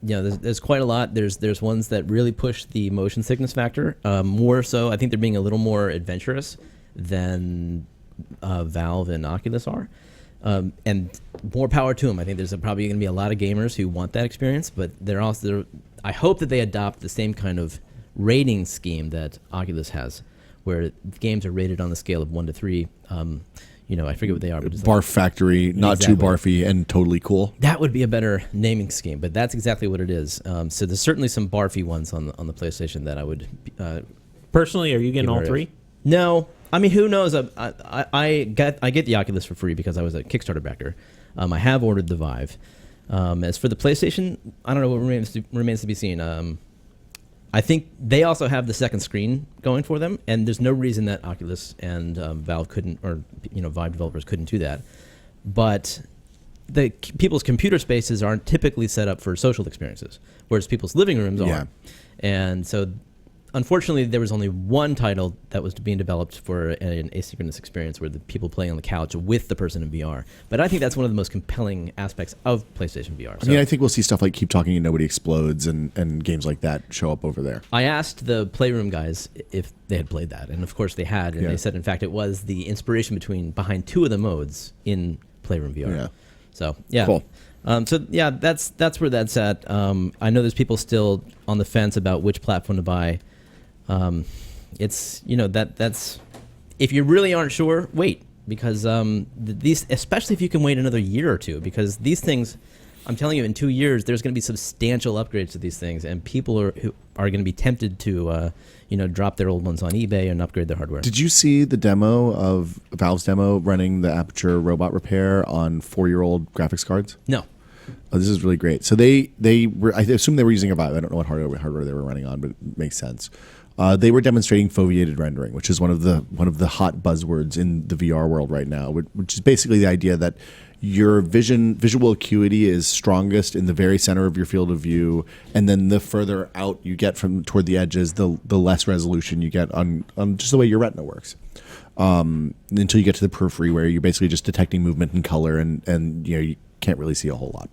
There's quite a lot. There's ones that really push the motion sickness factor. More so, I think they're being a little more adventurous than Valve and Oculus are. And more power to them. I think there's probably going to be a lot of gamers who want that experience, but I hope that they adopt the same kind of rating scheme that Oculus has, where games are rated on the scale of 1 to 3. I forget what they are. But Barf Factory, not too barfy, and totally cool. That would be a better naming scheme, but that's exactly what it is. So there's certainly some barfy ones on the PlayStation that I would. Personally, are you getting all three? No, I mean, who knows? I get the Oculus for free because I was a Kickstarter backer. I have ordered the Vive. As for the PlayStation, I don't know what remains to be seen. I think they also have the second screen going for them, and there's no reason that Oculus and Valve couldn't, or Vive developers couldn't do that. But people's computer spaces aren't typically set up for social experiences, whereas people's living rooms are. And so, unfortunately, there was only one title that was being developed for an asynchronous experience where the people playing on the couch with the person in VR. But I think that's one of the most compelling aspects of PlayStation VR. I mean, I think we'll see stuff like Keep Talking and Nobody Explodes and games like that show up over there. I asked the Playroom guys if they had played that, and of course they had, and they said, in fact, it was the inspiration behind two of the modes in Playroom VR. Yeah. So, yeah. Cool. That's where that's at. I know there's people still on the fence about which platform to buy. That's if you really aren't sure, wait, because these, especially if you can wait another year or two, because these things, I'm telling you, in 2 years there's going to be substantial upgrades to these things, and people are going to be tempted to drop their old ones on eBay and upgrade their hardware. Did you see the demo of Valve's demo running the Aperture robot repair on 4-year-old graphics cards? No. Oh, this is really great. So they were, I assume they were using a Vive. I don't know what hardware they were running on, but it makes sense. They were demonstrating foveated rendering, which is one of the hot buzzwords in the VR world right now, which is basically the idea that your visual acuity is strongest in the very center of your field of view, and then the further out you get from toward the edges, the less resolution you get on just the way your retina works. Until you get to the periphery, where you're basically just detecting movement and color, and you can't really see a whole lot.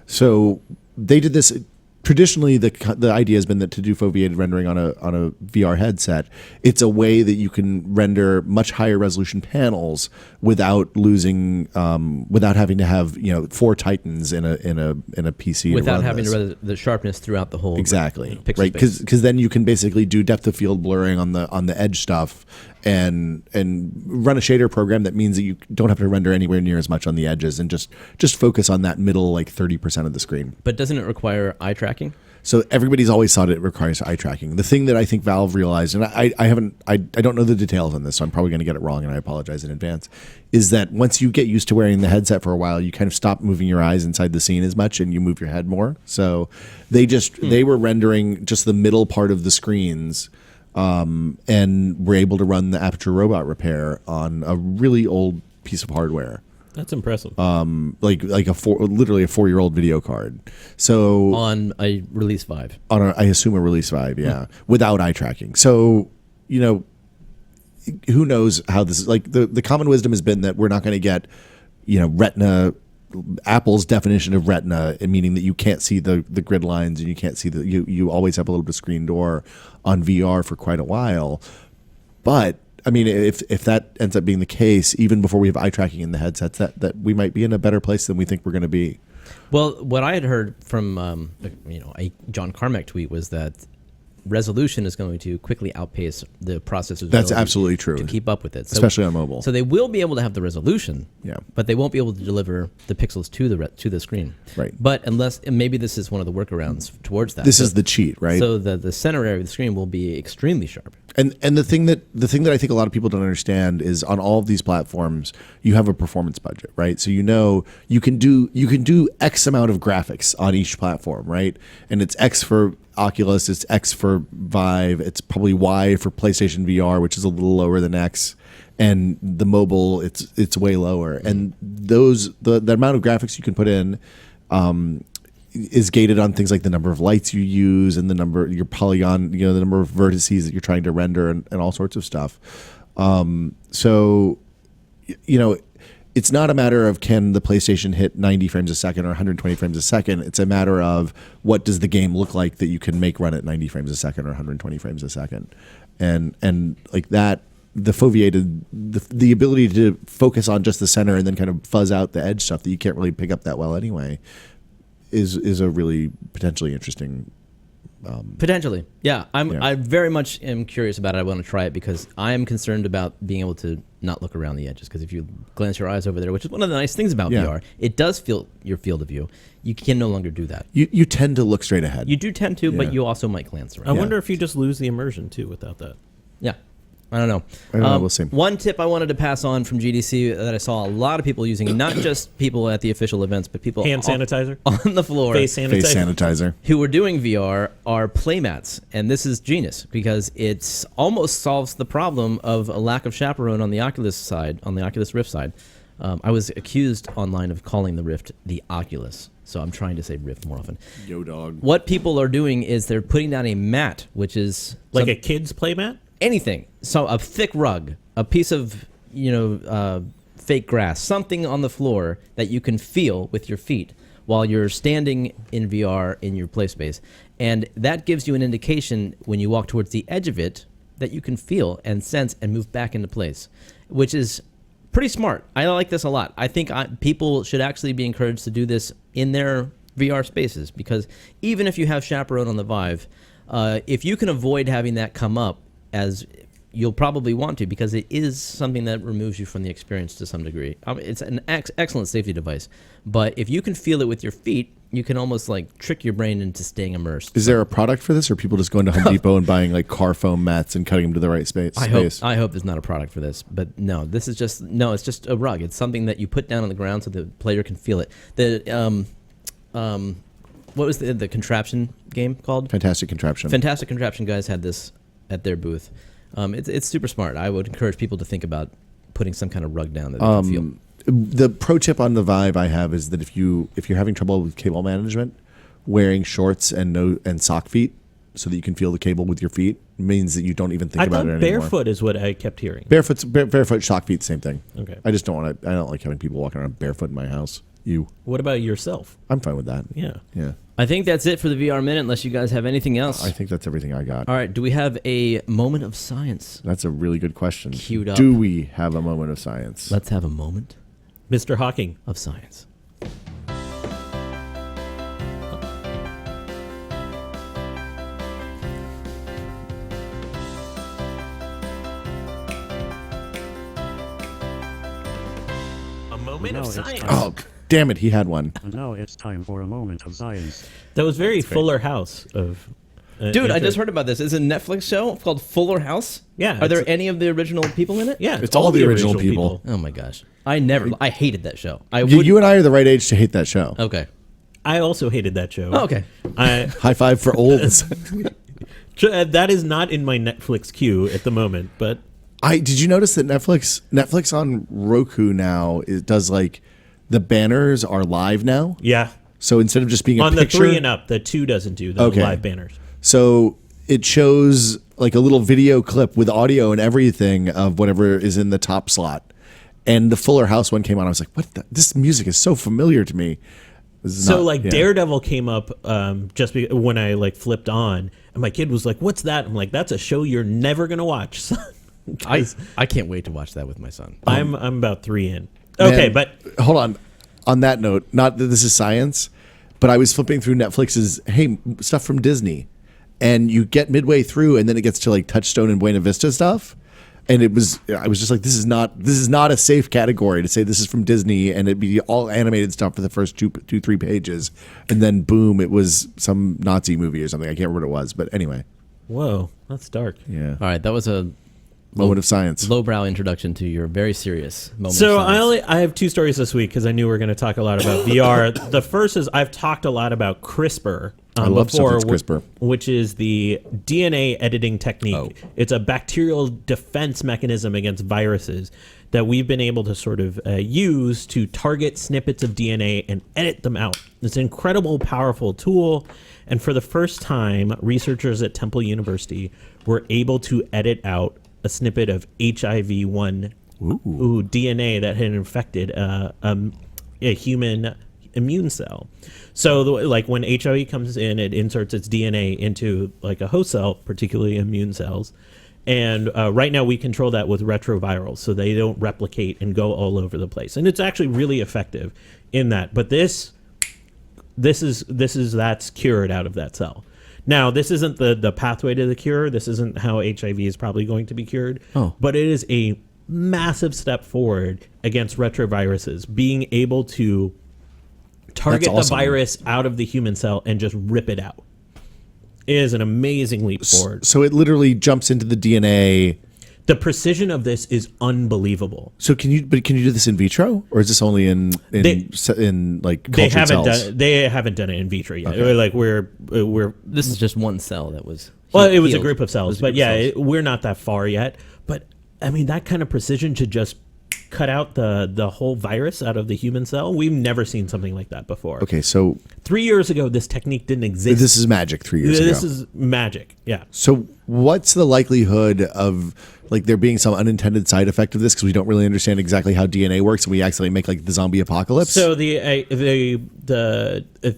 So they did this. Traditionally, the idea has been that to do foveated rendering on a VR headset, it's a way that you can render much higher resolution panels without losing, without having to have 4 Titans in a PC. Without having to run the sharpness throughout the whole exactly pixel right, space. because then you can basically do depth of field blurring on the edge stuff and run a shader program that means that you don't have to render anywhere near as much on the edges and just focus on that middle 30% of the screen. But doesn't it require eye tracking? So everybody's always thought it requires eye tracking. The thing that I think Valve realized, and I don't know the details on this, so I'm probably going to get it wrong, and I apologize in advance, is that once you get used to wearing the headset for a while, you kind of stop moving your eyes inside the scene as much, and you move your head more. So they were rendering just the middle part of the screens, and were able to run the aperture robot repair on a really old piece of hardware. That's impressive. Literally a 4-year-old video card. So On a Release 5. I assume a Release 5, yeah, without eye tracking. So who knows how this is? The common wisdom has been that we're not going to get retina. Apple's definition of retina, meaning that you can't see the grid lines and you can't see you always have a little bit of screen door on VR for quite a while. But I mean, if that ends up being the case, even before we have eye tracking in the headsets, that we might be in a better place than we think we're going to be. Well, what I had heard from a John Carmack tweet was that resolution is going to quickly outpace the processor's That's ability absolutely true. to keep up with it, especially on mobile. So they will be able to have the resolution, but they won't be able to deliver the pixels to the screen. Right. But unless maybe this is one of the workarounds towards that. This is the cheat, right? So the center area of the screen will be extremely sharp. And the thing that I think a lot of people don't understand is on all of these platforms you have a performance budget, right? So you can do X amount of graphics on each platform, right? And it's X for Oculus, it's X for Vive, it's probably Y for PlayStation VR, which is a little lower than X, and the mobile it's way lower. And the amount of graphics you can put in is gated on things like the number of lights you use and the number your polygon, the number of vertices that you're trying to render and all sorts of stuff. So it's not a matter of can the PlayStation hit 90 frames a second or 120 frames a second. It's a matter of what does the game look like that you can make run at 90 frames a second or 120 frames a second. And like that, the foveated, the ability to focus on just the center and then kind of fuzz out the edge stuff that you can't really pick up that well anyway is a really potentially interesting. Potentially, yeah. I very much am curious about it. I want to try it because I am concerned about being able to not look around the edges. Because if you glance your eyes over there, which is one of the nice things about VR, it does feel your field of view. You can no longer do that. You tend to look straight ahead. You do tend to, but you also might glance around. I wonder if you just lose the immersion too without that. Yeah. I don't know. We'll see. One tip I wanted to pass on from GDC that I saw a lot of people using, not just people at the official events, but people Hand sanitizer on the floor, face sanitizer, who were doing VR are playmats, and this is genius because it almost solves the problem of a lack of chaperone on the Oculus side, on the Oculus Rift side. I was accused online of calling the Rift the Oculus, so I'm trying to say Rift more often. Yo, dog. What people are doing is they're putting down a mat, which is like a kid's playmat. Anything. So a thick rug, a piece of, fake grass, something on the floor that you can feel with your feet while you're standing in VR in your play space. And that gives you an indication when you walk towards the edge of it that you can feel and sense and move back into place, which is pretty smart. I like this a lot. I think people should actually be encouraged to do this in their VR spaces because even if you have chaperone on the Vive, if you can avoid having that come up, as you'll probably want to because it is something that removes you from the experience to some degree. It's an excellent safety device, but if you can feel it with your feet, you can almost like trick your brain into staying immersed. Is there a product for this, or are people just going to Home Depot and buying like car foam mats and cutting them to the right space? I hope there's not a product for this, but no, this is just it's just a rug. It's something that you put down on the ground so the player can feel it. What was the contraption game called? Fantastic Contraption. Fantastic Contraption guys had this at their booth. It's super smart. I would encourage people to think about putting some kind of rug down that they can feel. The pro tip on the Vive I have is that if you're having trouble with cable management, wearing shorts and sock feet so that you can feel the cable with your feet means that you don't even think about it anymore. Barefoot is what I kept hearing. Barefoot, sock feet, same thing. Okay. I just don't want to. I don't like having people walking around barefoot in my house. What about yourself? I'm fine with that. Yeah. I think that's it for the VR Minute, unless you guys have anything else. I think that's everything I got. All right, do we have a moment of science? That's a really good question. Queued up. Do we have a moment of science? Let's have a moment Mr. Hawking. of science. A moment No, of it's science. time. Oh, damn it! He had one. And now it's time for a moment of science. That was very Fuller House of. Dude, I just heard about this. It's a Netflix show called Fuller House. Yeah, Are there it's- any of the original people in it? Yeah, It's all the original people. Oh my gosh. I hated that show. You and I are the right age to hate that show. Okay. I also hated that show. Oh, okay. High five for olds. That is not in my Netflix queue at the moment, but Did you notice that Netflix on Roku now does like the banners are live now? yeah. So instead of just being a On picture, the 3 and up, the 2 doesn't do the Okay. live banners. so it shows like a little video clip with audio and everything of whatever is in the top slot. And the Fuller House one came on. I was like, "What? This music is so familiar to me." This is So not- like yeah. Daredevil came up when I like flipped on, and my kid was like, "What's that?" I'm like, "That's a show you're never gonna watch." son." I can't wait to watch that with my son. I'm about 3 in. Okay, Man, but hold on. On that note, not that this is science, but I was flipping through Netflix's stuff from Disney, and you get midway through, and then it gets to like Touchstone and Buena Vista stuff, and I was just like, this is not a safe category to say this is from Disney, and it'd be all animated stuff for the first 3 pages, and then boom, it was some Nazi movie or something. I can't remember what it was, but anyway, whoa, that's dark. yeah. All right, that was a Moment of science. lowbrow introduction to your very serious moment. So of science. I have 2 stories this week because I knew we were going to talk a lot about VR. The first is I've talked a lot about CRISPR I love before, stuff that's CRISPR. which is the DNA editing technique. Oh. It's a bacterial defense mechanism against viruses that we've been able to sort of use to target snippets of DNA and edit them out. It's an incredible, powerful tool. And for the first time, researchers at Temple University were able to edit out a snippet of HIV-1 DNA that had infected a human immune cell. So, like when HIV comes in, it inserts its DNA into like a host cell, particularly immune cells. And right now, we control that with retrovirals, so they don't replicate and go all over the place. And it's actually really effective in that. But that's cured out of that cell. Now, this isn't the pathway to the cure. This isn't how HIV is probably going to be cured. Oh. But it is a massive step forward against retroviruses, being able to target That's awesome. the virus out of the human cell and just rip it out. It is an amazing leap forward. So it literally jumps into the DNA. The precision of this is unbelievable. So can you do this in vitro, or is this only in like They cultured cells? haven't done it in vitro yet. Okay. Like we're this is just one cell that was. well, it was a healed. group of It cells, was a but group of yeah, cells. we're not that far yet. But I mean, that kind of precision to just cut out the whole virus out of the human cell. We've never seen something like that before. Okay, so 3 years ago, this technique didn't exist. this is magic 3 years ago. This is magic. Yeah. So what's the likelihood of like there being some unintended side effect of this, because we don't really understand exactly how DNA works, and we accidentally make like the zombie apocalypse? So the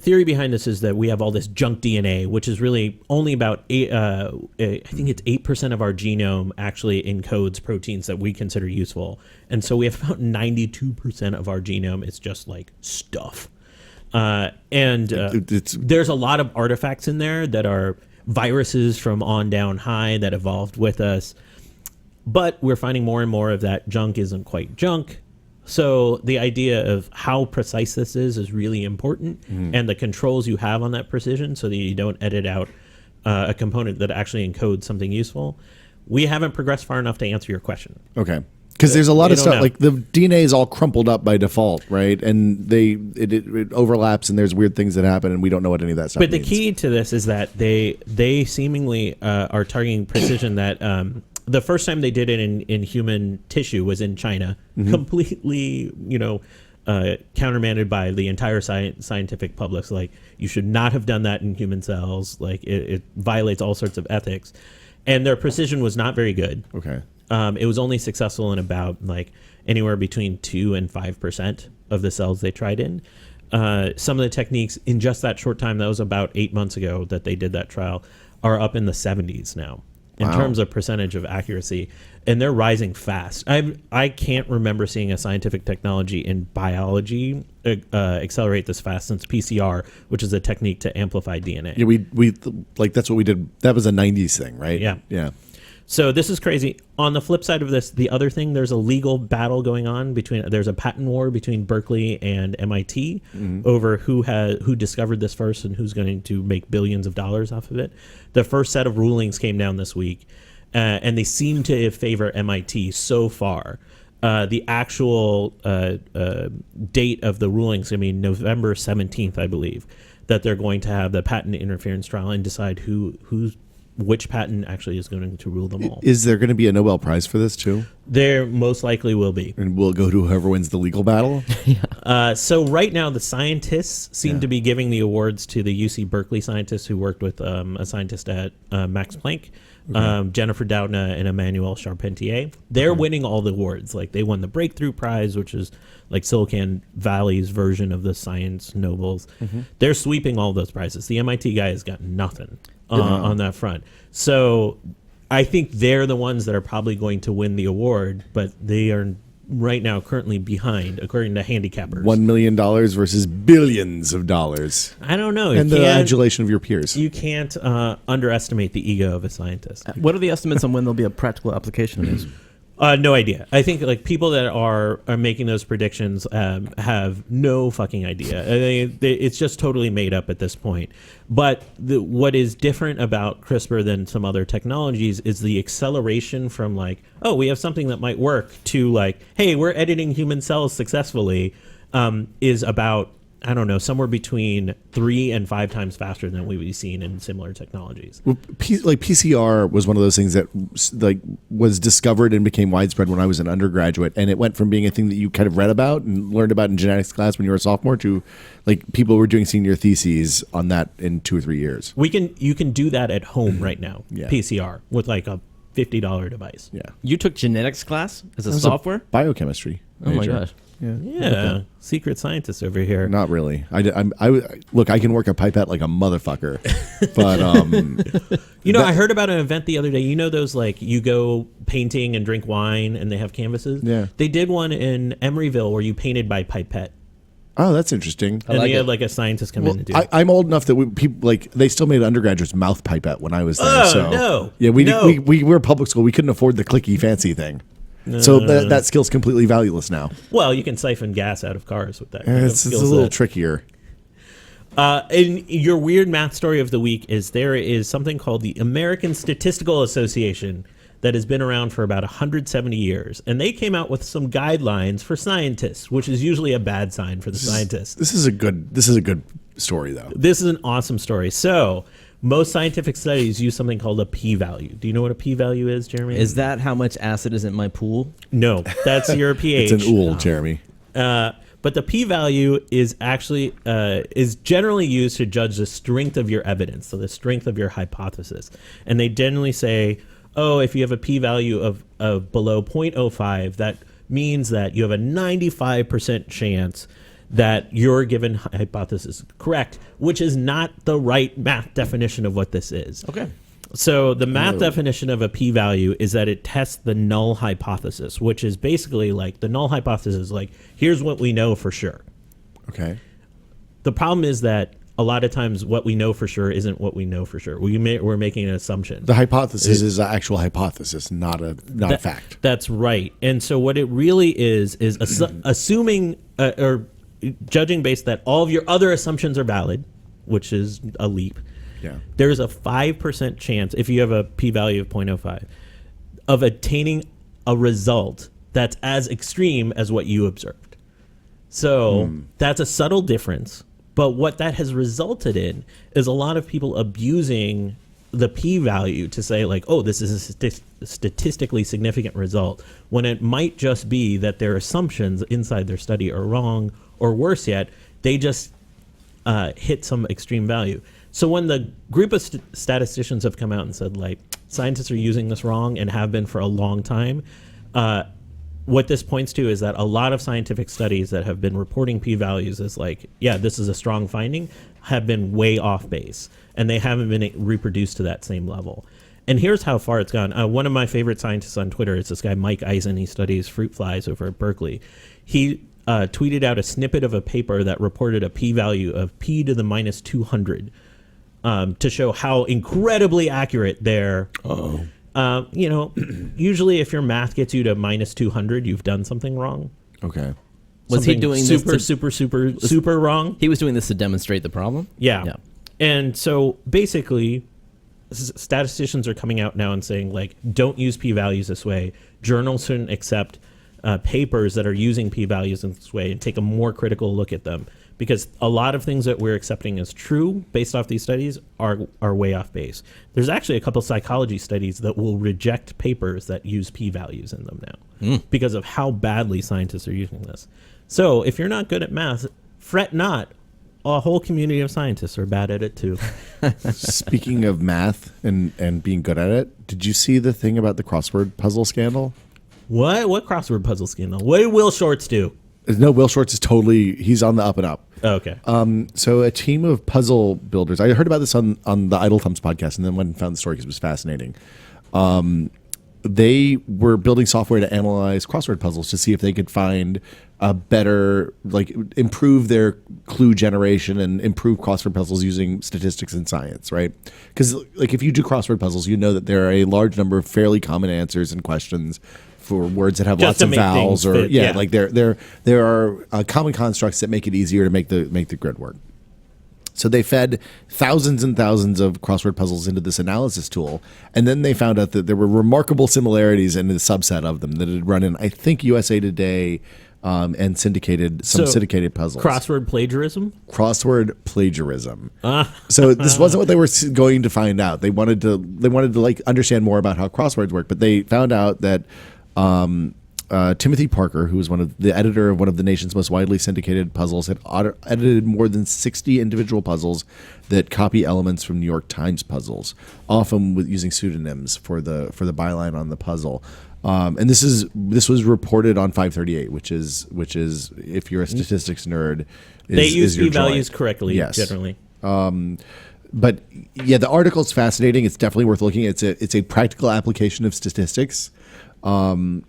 theory behind this is that we have all this junk DNA, which is really only about I think it's 8% of our genome actually encodes proteins that we consider useful, and so we have about 92% of our genome is just like stuff, It's- there's a lot of artifacts in there that are viruses from on down high that evolved with us. But we're finding more and more of that junk isn't quite junk. So the idea of how precise this is really important, and the controls you have on that precision so that you don't edit out a component that actually encodes something useful. We haven't progressed far enough to answer your question. Okay. Because there's a lot they of don't stuff know. like the DNA is all crumpled up by default, right? And it overlaps, and there's weird things that happen, and we don't know what any of that stuff But the means. key to this is that they seemingly are targeting precision that the first time they did it in human tissue was in China, completely, countermanded by the entire scientific public. So, like, you should not have done that in human cells. Like, it violates all sorts of ethics. And their precision was not very good. Okay. It was only successful in about like anywhere between 2 and 5% of the cells they tried in. Some of the techniques in just that short time, that was about 8 months ago that they did that trial, are up in the 70s now in Wow. terms of percentage of accuracy, and they're rising fast. I can't remember seeing a scientific technology in biology accelerate this fast since PCR, which is a technique to amplify DNA. Yeah, we like that's what we did. That was a '90s thing, right? Yeah. Yeah. So this is crazy. On the flip side of this, the other thing, there's a legal battle going on there's a patent war between Berkeley and MIT over who discovered this first and who's going to make billions of dollars off of it. The first set of rulings came down this week, and they seem to favor MIT so far. The actual date of the rulings, November 17th, I believe, that they're going to have the patent interference trial and decide which patent actually is going to rule them all. Is there going to be a Nobel Prize for this too? There most likely will be. And will it go to whoever wins the legal battle? So right now, the scientists seem to be giving the awards to the UC Berkeley scientists who worked with a scientist at Max Planck, Jennifer Doudna and Emmanuel Charpentier. They're winning all the awards. Like, they won the Breakthrough Prize, which is like Silicon Valley's version of the Science Nobels. They're sweeping all those prizes. The MIT guy has got nothing on that front. So I think they're the ones that are probably going to win the award, but they are right now currently behind, according to handicappers. $1 million versus billions of dollars, I don't know. and the adulation of your peers. You can't underestimate the ego of a scientist. What are the estimates on when there'll be a practical application of this? No idea. I think like people that are making those predictions have no fucking idea. It's just totally made up at this point. But what is different about CRISPR than some other technologies is the acceleration from like, oh, we have something that might work, to like, hey, we're editing human cells successfully, is about, I don't know, somewhere between 3 and 5 times faster than what we've seen in similar technologies. Well, PCR was one of those things that like was discovered and became widespread when I was an undergraduate, and it went from being a thing that you kind of read about and learned about in genetics class when you were a sophomore to like people were doing senior theses on that in 2 or 3 years. You can do that at home right now, Yeah. PCR, with like a $50 device. Yeah, You took genetics class as a It was software? biochemistry. Oh my major. gosh. Yeah, secret scientist over here. Not really. Look, I can work a pipette like a motherfucker, but I heard about an event the other day. You know those like you go painting and drink wine and they have canvases? Yeah. They did one in Emeryville where you painted by pipette. oh, that's interesting. And like they had it. like a scientist come in and do it. I'm old enough that people like they still made undergraduates mouth pipette when I was there. Oh, so no. yeah, No. we were public school. We couldn't afford the clicky fancy thing, so that skill's completely valueless now. Well, you can siphon gas out of cars with that. It's a little trickier. And your weird math story of the week is there is something called the American Statistical Association that has been around for about 170 years. And they came out with some guidelines for scientists, which is usually a bad sign for the scientists. This is a good story though. This is an awesome story. So most scientific studies use something called a p-value. Do you know what a p-value is, Jeremy? Is that how much acid is in my pool? No, that's your pH. It's an ool, Jeremy. But the p-value is actually is generally used to judge the strength of your evidence, so the strength of your hypothesis. And they generally say, oh, if you have a p-value of below 0.05, that means that you have a 95% chance that your given hypothesis is correct, which is not the right math definition of what this is. Okay. So the math definition of a p-value is that it tests the null hypothesis, which is basically like the null hypothesis, like here's what we know for sure. Okay. The problem is that a lot of times what we know for sure isn't what we know for sure. We're making an assumption. The hypothesis is an actual hypothesis, not a fact. That's right. And so what it really is assuming or judging based that all of your other assumptions are valid, which is a leap. Yeah. There's a 5% chance, if you have a p-value of 0.05, of attaining a result that's as extreme as what you observed. So that's a subtle difference. But what that has resulted in is a lot of people abusing the p-value to say, like, oh, this is a statistically significant result, when it might just be that their assumptions inside their study are wrong, or worse yet, they just hit some extreme value. So when the group of statisticians have come out and said, like, scientists are using this wrong and have been for a long time, what this points to is that a lot of scientific studies that have been reporting p-values as like, yeah, this is a strong finding, have been way off base, and they haven't been reproduced to that same level. And here's how far it's gone. One of my favorite scientists on Twitter is this guy, Mike Eisen. He studies fruit flies over at Berkeley. He tweeted out a snippet of a paper that reported a p-value of p to the minus 200 to show how incredibly accurate their... usually if your math gets you to minus 200, you've done something wrong. Okay. Was he doing this super wrong? He was doing this to demonstrate the problem? Yeah. And so basically, statisticians are coming out now and saying, like, don't use p-values this way. Journals shouldn't accept papers that are using p-values in this way, and take a more critical look at them. Because a lot of things that we're accepting as true based off these studies are way off base. There's actually a couple psychology studies that will reject papers that use p-values in them now because of how badly scientists are using this. So if you're not good at math, fret not. A whole community of scientists are bad at it too. Speaking of math and being good at it, did you see the thing about the crossword puzzle scandal? What crossword puzzle scandal? What did Will Shortz do? No, Will Shortz is he's on the up and up. Oh, okay. So a team of puzzle builders, I heard about this on the Idle Thumbs podcast, and then went and found the story because it was fascinating. They were building software to analyze crossword puzzles to see if they could find a better, like, improve their clue generation and improve crossword puzzles using statistics and science, right? Because, like, if you do crossword puzzles, you know that there are a large number of fairly common answers and questions for words that have just lots of vowels, or fit, like there are common constructs that make it easier to make the grid work. So they fed thousands and thousands of crossword puzzles into this analysis tool, and then they found out that there were remarkable similarities in a subset of them that had run in, I think, USA Today and syndicated puzzles. Crossword plagiarism? Crossword plagiarism. So this wasn't what they were going to find out. They wanted to like understand more about how crosswords work, but they found out that Timothy Parker, who was the editor of one of the nation's most widely syndicated puzzles, had edited more than 60 individual puzzles that copy elements from New York Times puzzles, often with using pseudonyms for the byline on the puzzle. And this was reported on 538, which is if you're a statistics nerd, they use p-values correctly, yes. Generally. But yeah, the article's fascinating. It's definitely worth looking at. It's a practical application of statistics. The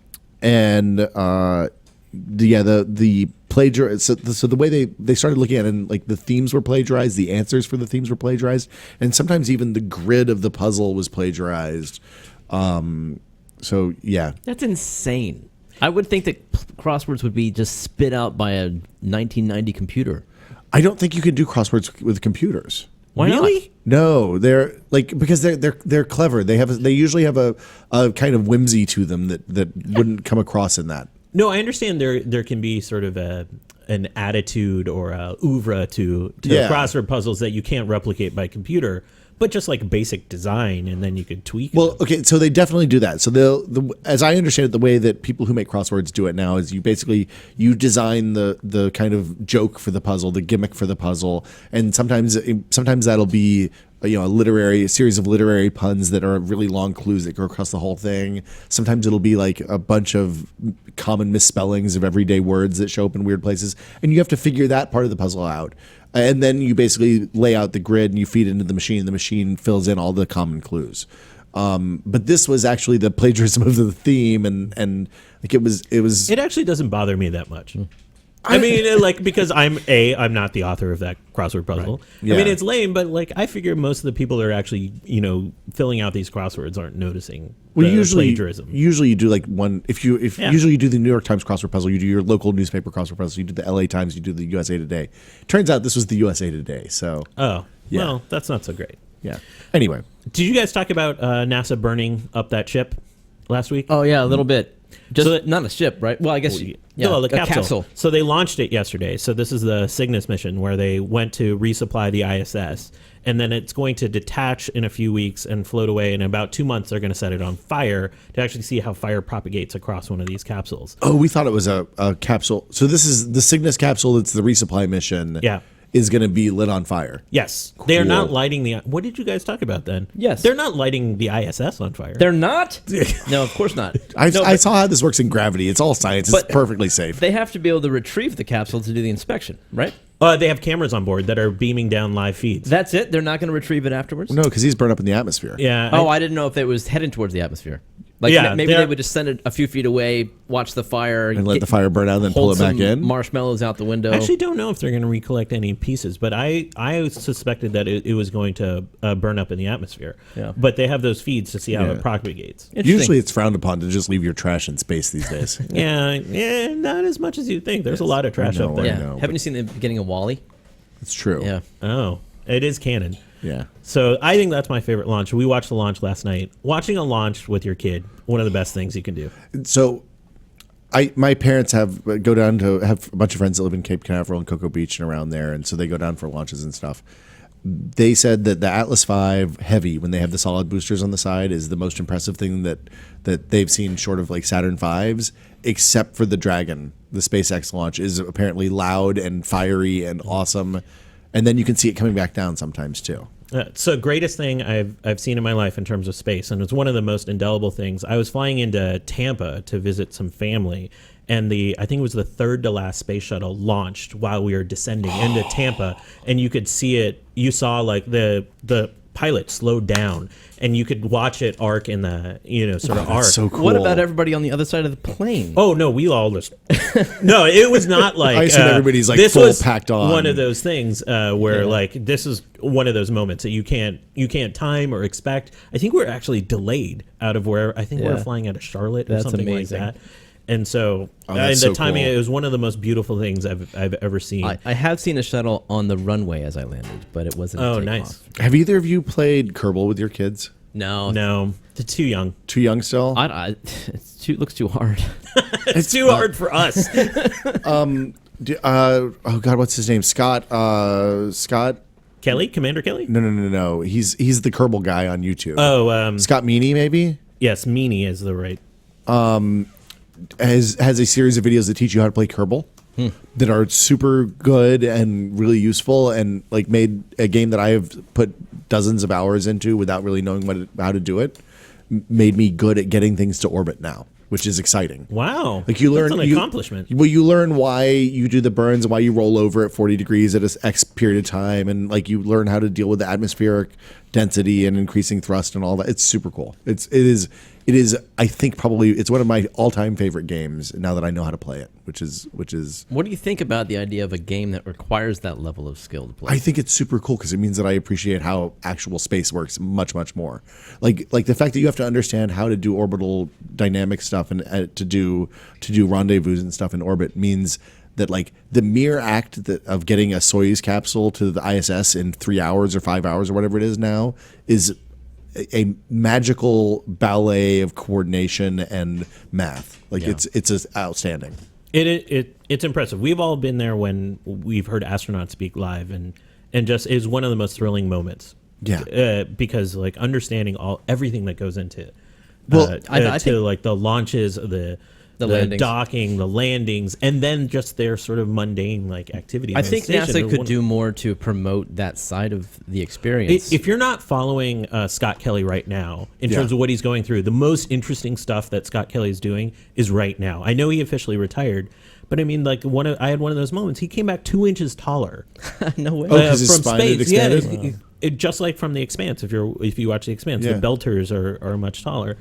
plagiar. So the way they started looking at it, and like the themes were plagiarized, the answers for the themes were plagiarized, and sometimes even the grid of the puzzle was plagiarized. So yeah, That's insane. I would think that crosswords would be just spit out by a 1990 computer. I don't think you can do crosswords with computers. Why Really? No, they're like, because they're clever. They usually have a kind of whimsy to them that wouldn't come across in that. No, I understand there can be sort of an attitude or a oeuvre to crossword puzzles that you can't replicate by computer, but just like basic design, and then you could tweak. Well, okay, so they definitely do that. So as I understand it, the way that people who make crosswords do it now is you design the kind of joke for the puzzle, the gimmick for the puzzle, and sometimes that'll be a series of literary puns that are really long clues that go across the whole thing. Sometimes it'll be like a bunch of common misspellings of everyday words that show up in weird places, and you have to figure that part of the puzzle out. And then you basically lay out the grid and you feed it into the machine. The machine fills in all the common clues. But this was actually the plagiarism of the theme, and like it was. It actually doesn't bother me that much. I mean, like, because I'm not the author of that crossword puzzle. Right. Yeah. I mean, it's lame, but like, I figure most of the people that are actually, filling out these crosswords aren't noticing plagiarism. Usually you do like one, usually you do the New York Times crossword puzzle, you do your local newspaper crossword puzzle, you do the LA Times, you do the USA Today. Turns out this was the USA Today, so. Oh, yeah. Well, that's not so great. Yeah. Anyway. Did you guys talk about NASA burning up that chip last week? Oh yeah, a little bit. Just not a ship, right? Well, I guess No, the a capsule. So they launched it yesterday. So this is the Cygnus mission where they went to resupply the ISS, and then it's going to detach in a few weeks and float away. And in about 2 months, they're going to set it on fire to actually see how fire propagates across one of these capsules. Oh, we thought it was a capsule. So this is the Cygnus capsule. It's the resupply mission. Yeah. Is going to be lit on fire. Yes. They are not Cool. lighting the... What did you guys talk about then? Yes. They're not lighting the ISS on fire. They're not? No, of course not. I saw how this works in gravity. It's all science. It's But- perfectly safe. They have to be able to retrieve the capsule to do the inspection, right? They have cameras on board that are beaming down live feeds. That's it? They're not going to retrieve it afterwards? No, because he's burned up in the atmosphere. Yeah. Oh, I didn't know if it was heading towards the atmosphere. Like Yeah, maybe they're- they would just send it a few feet away, watch the fire, And let the fire burn out and then pull hold it back some in. marshmallows out the window. I actually don't know if they're going to recollect any pieces, but I suspected that it was going to burn up in the atmosphere. Yeah. But they have those feeds to see how Yeah. it propagates. Interesting. Usually it's frowned upon to just leave your trash in space these days. Yeah, not as much as you think. There's a lot of trash I know, up there. yeah. know, Haven't but- you seen the beginning of Wall-E? It's true. Yeah. Oh, it is canon. Yeah. So I think that's my favorite launch. We watched the launch last night. Watching a launch with your kid, one of the best things you can do. So my parents go down to have a bunch of friends that live in Cape Canaveral and Cocoa Beach and around there, and so they go down for launches and stuff. They said that the Atlas V Heavy, when they have the solid boosters on the side, is the most impressive thing that they've seen short of like Saturn V's, except for the Dragon. The SpaceX launch is apparently loud and fiery and awesome, and then you can see it coming back down sometimes too. So greatest thing I've seen in my life in terms of space, and it's one of the most indelible things. I was flying into Tampa to visit some family, and I think it was the third to last space shuttle launched while we were descending into Tampa, and you could see it. You saw like the pilot slowed down, and you could watch it arc in the sort of arc. That's so cool. What about everybody on the other side of the plane? Oh no, we all just no. It was not like I assume everybody's, like, this full was packed on. One of those things where like this is one of those moments that you can't time or expect. I think we're actually delayed out of where I think we're Yeah. flying out of Charlotte or That's something amazing. like that. And so, that's the so timing, cool. it was one of the most beautiful things I've ever seen. I have seen a shuttle on the runway as I landed, but it wasn't. Oh, a nice. takeoff. Have either of you played Kerbal with your kids? No, No, they're too young. Too young still? looks too hard. It's too hard for us. Oh God, what's his name? Scott. Kelly, Commander Kelly. No. He's the Kerbal guy on YouTube. Oh, Scott Meany, maybe yes, Meanie is the right. has a series of videos that teach you how to play Kerbal that are super good and really useful, and like made a game that I have put dozens of hours into without really knowing how to do it. Made me good at getting things to orbit now, which is exciting. Wow, Like you learn that's an accomplishment. Well, you learn why you do the burns and why you roll over at 40 degrees at a X period of time, and like you learn how to deal with the atmospheric density and increasing thrust and all that. It's super cool. It is. I think probably it's one of my all-time favorite games now that I know how to play it. Which is. What do you think about the idea of a game that requires that level of skill to play? I think it's super cool because it means that I appreciate how actual space works much more. Like the fact that you have to understand how to do orbital dynamic stuff and to do rendezvous and stuff in orbit means that like the mere act of getting a Soyuz capsule to the ISS in 3 hours or 5 hours or whatever it is now is a magical ballet of coordination and math. Like Yeah. it's just outstanding. It's impressive. We've all been there when we've heard astronauts speak live, and just is one of the most thrilling moments. Yeah. Because like understanding everything that goes into it. Well, I to think- like the launches, the landings. docking, the landings, and then just their sort of mundane like activities. I on the think station. NASA They're could one- do more to promote that side of the experience. If you're not following Scott Kelly right now, in Yeah. terms of what he's going through, the most interesting stuff that Scott Kelly is doing is right now. I know he officially retired, but I mean, like I had one of those moments. He came back 2 inches taller no way. Oh, 'cause his spine had expanded? Yeah, just like from The Expanse. If you watch The Expanse, Yeah. the Belters are much taller.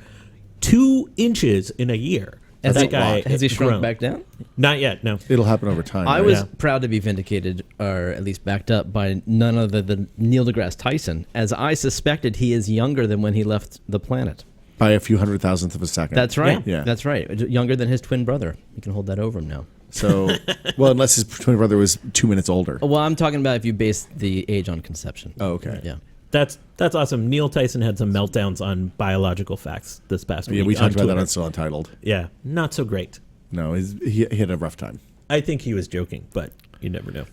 2 inches in a year. Has That he, guy has he shrunk grown. back down? Not yet. No. It'll happen over time. I right? was Yeah. proud to be vindicated, or at least backed up, by none other than Neil deGrasse Tyson, as I suspected he is younger than when he left the planet. by a few 100,000th of a second. That's right. Yeah. That's right. Younger than his twin brother. You can hold that over him now. So, well, unless his twin brother was 2 minutes older. Well, I'm talking about if you base the age on conception. Oh, okay. Yeah. That's awesome. Neil Tyson had some meltdowns on biological facts this past week. Yeah, we talked about that Twitter. on Still Untitled. Yeah, not so great. No, he had a rough time. I think he was joking, but you never know.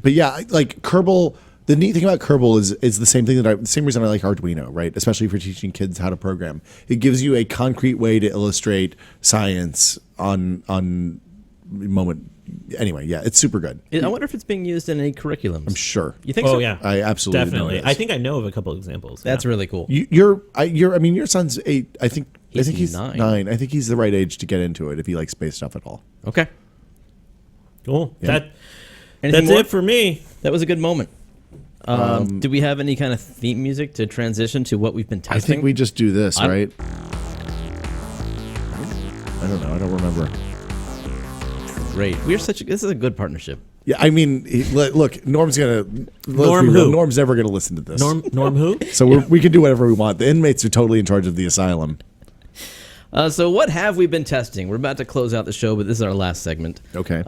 But yeah, like Kerbal. The neat thing about Kerbal is the same thing the same reason I like Arduino, right? Especially for teaching kids how to program. It gives you a concrete way to illustrate science on moment. Anyway, yeah, it's super good. I wonder if it's being used in any curriculums. I'm sure. You think Oh so? yeah, I absolutely definitely. know it is. I think I know of a couple examples. That's really cool. Your son's 8. I think he's 9. 9. I think he's the right age to get into it if he likes space stuff at all. Okay. cool. Yeah. Anything That's more? it for me. That was a good moment. Do we have any kind of theme music to transition to what we've been testing? I think we just do this, I'm- right? I don't know. I don't remember. Great. This is a good partnership. Yeah, I mean, look, Norm's gonna. Norm who? Norm's never gonna listen to this. Norm who? So we can do whatever we want. The inmates are totally in charge of the asylum. So what have we been testing? We're about to close out the show, but this is our last segment. Okay.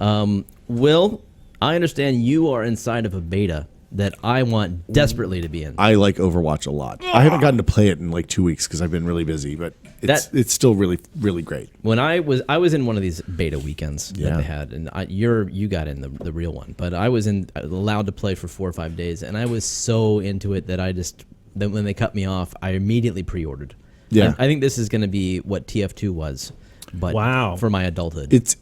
Will, I understand you are inside of a beta that I want desperately to be in. I like Overwatch a lot. I haven't gotten to play it in like 2 weeks because I've been really busy, but it's still really, really great. When I was in one of these beta weekends Yeah. that they had, and you got in the real one, but I was allowed to play for 4 or 5 days, and I was so into it that that when they cut me off, I immediately pre-ordered. Yeah. I think this is going to be what TF2 was, but Wow. for my adulthood. It's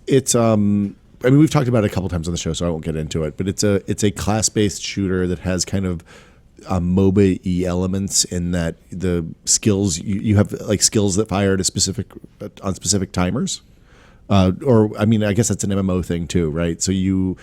I mean, we've talked about it a couple times on the show, so I won't get into it. But it's a class-based shooter that has kind of MOBA-y elements in that the skills you have like skills that fire at on specific timers, or I mean, I guess that's an MMO thing too, right? So you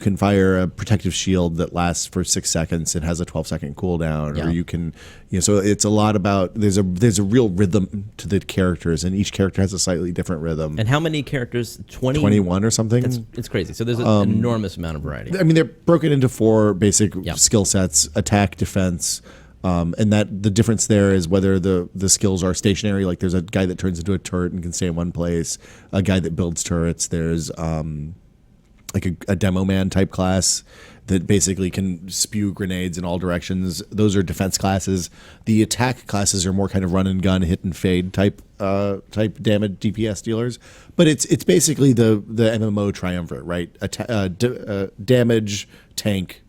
can fire a protective shield that lasts for 6 seconds and has a 12-second cooldown, Yeah. or you can, so it's a lot about there's a real rhythm to the characters, and each character has a slightly different rhythm. And how many characters? 20? 21 or something. It's crazy. So there's an enormous amount of variety. I mean, they're broken into 4 basic Yeah. skill sets: attack, defense, and that the difference there is whether the skills are stationary. Like there's a guy that turns into a turret and can stay in one place. A guy that builds turrets. There's like a demo man type class that basically can spew grenades in all directions. Those are defense classes. The attack classes are more kind of run and gun, hit and fade type damage DPS dealers. But it's basically the MMO triumvirate, right? Damage, tank,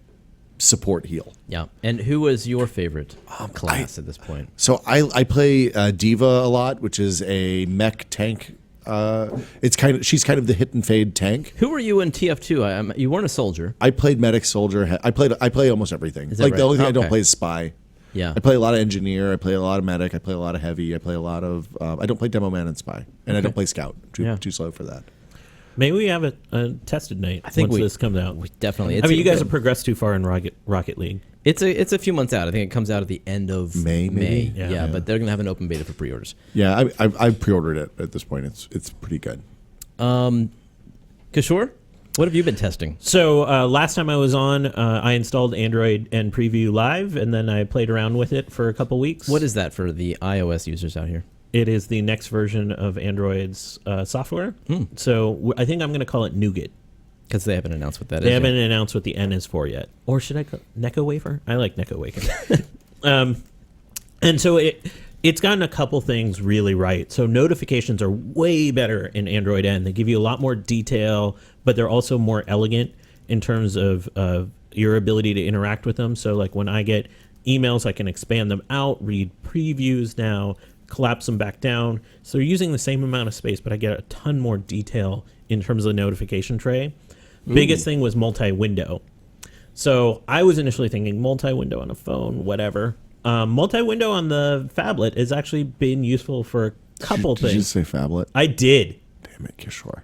support, heal. Yeah. And who was your favorite class at this point? So I play Diva a lot, which is a mech tank. She's kind of the hit and fade tank. Who were you in TF2? You weren't a soldier. I played medic, soldier. I play almost everything. Is that Like right? the only thing I don't Okay. play is spy. Yeah. I play a lot of engineer. I play a lot of medic. I play a lot of heavy. I play a lot of. I don't play demo man and spy, and I don't play scout. Too slow for that. Maybe we have a tested night I think once this comes out. Definitely. I mean, you guys have progressed too far in Rocket League. It's a few months out. I think it comes out at the end of May, maybe? Yeah, Yeah. but they're gonna have an open beta for pre-orders. Yeah, I've pre-ordered it at this point. It's pretty good. Kishore, what have you been testing? So last time I was on, I installed Android and Preview Live, and then I played around with it for a couple weeks. What is that for the iOS users out here? It is the next version of Android's software. So I think I'm going to call it Nougat. Because they haven't announced what that is. They yet. haven't announced what the N is for yet. Or should I call Neko Wafer? I like Neko Wafer. And so it's gotten a couple things really right. So notifications are way better in Android N. They give you a lot more detail, but they're also more elegant in terms of your ability to interact with them. So like when I get emails, I can expand them out, read previews now, collapse them back down. So you're using the same amount of space, but I get a ton more detail in terms of the notification tray. Biggest thing was multi-window. So I was initially thinking multi-window on a phone, whatever. Multi-window on the phablet has actually been useful for a couple Did you things. say phablet? I did. Damn it, Kishore.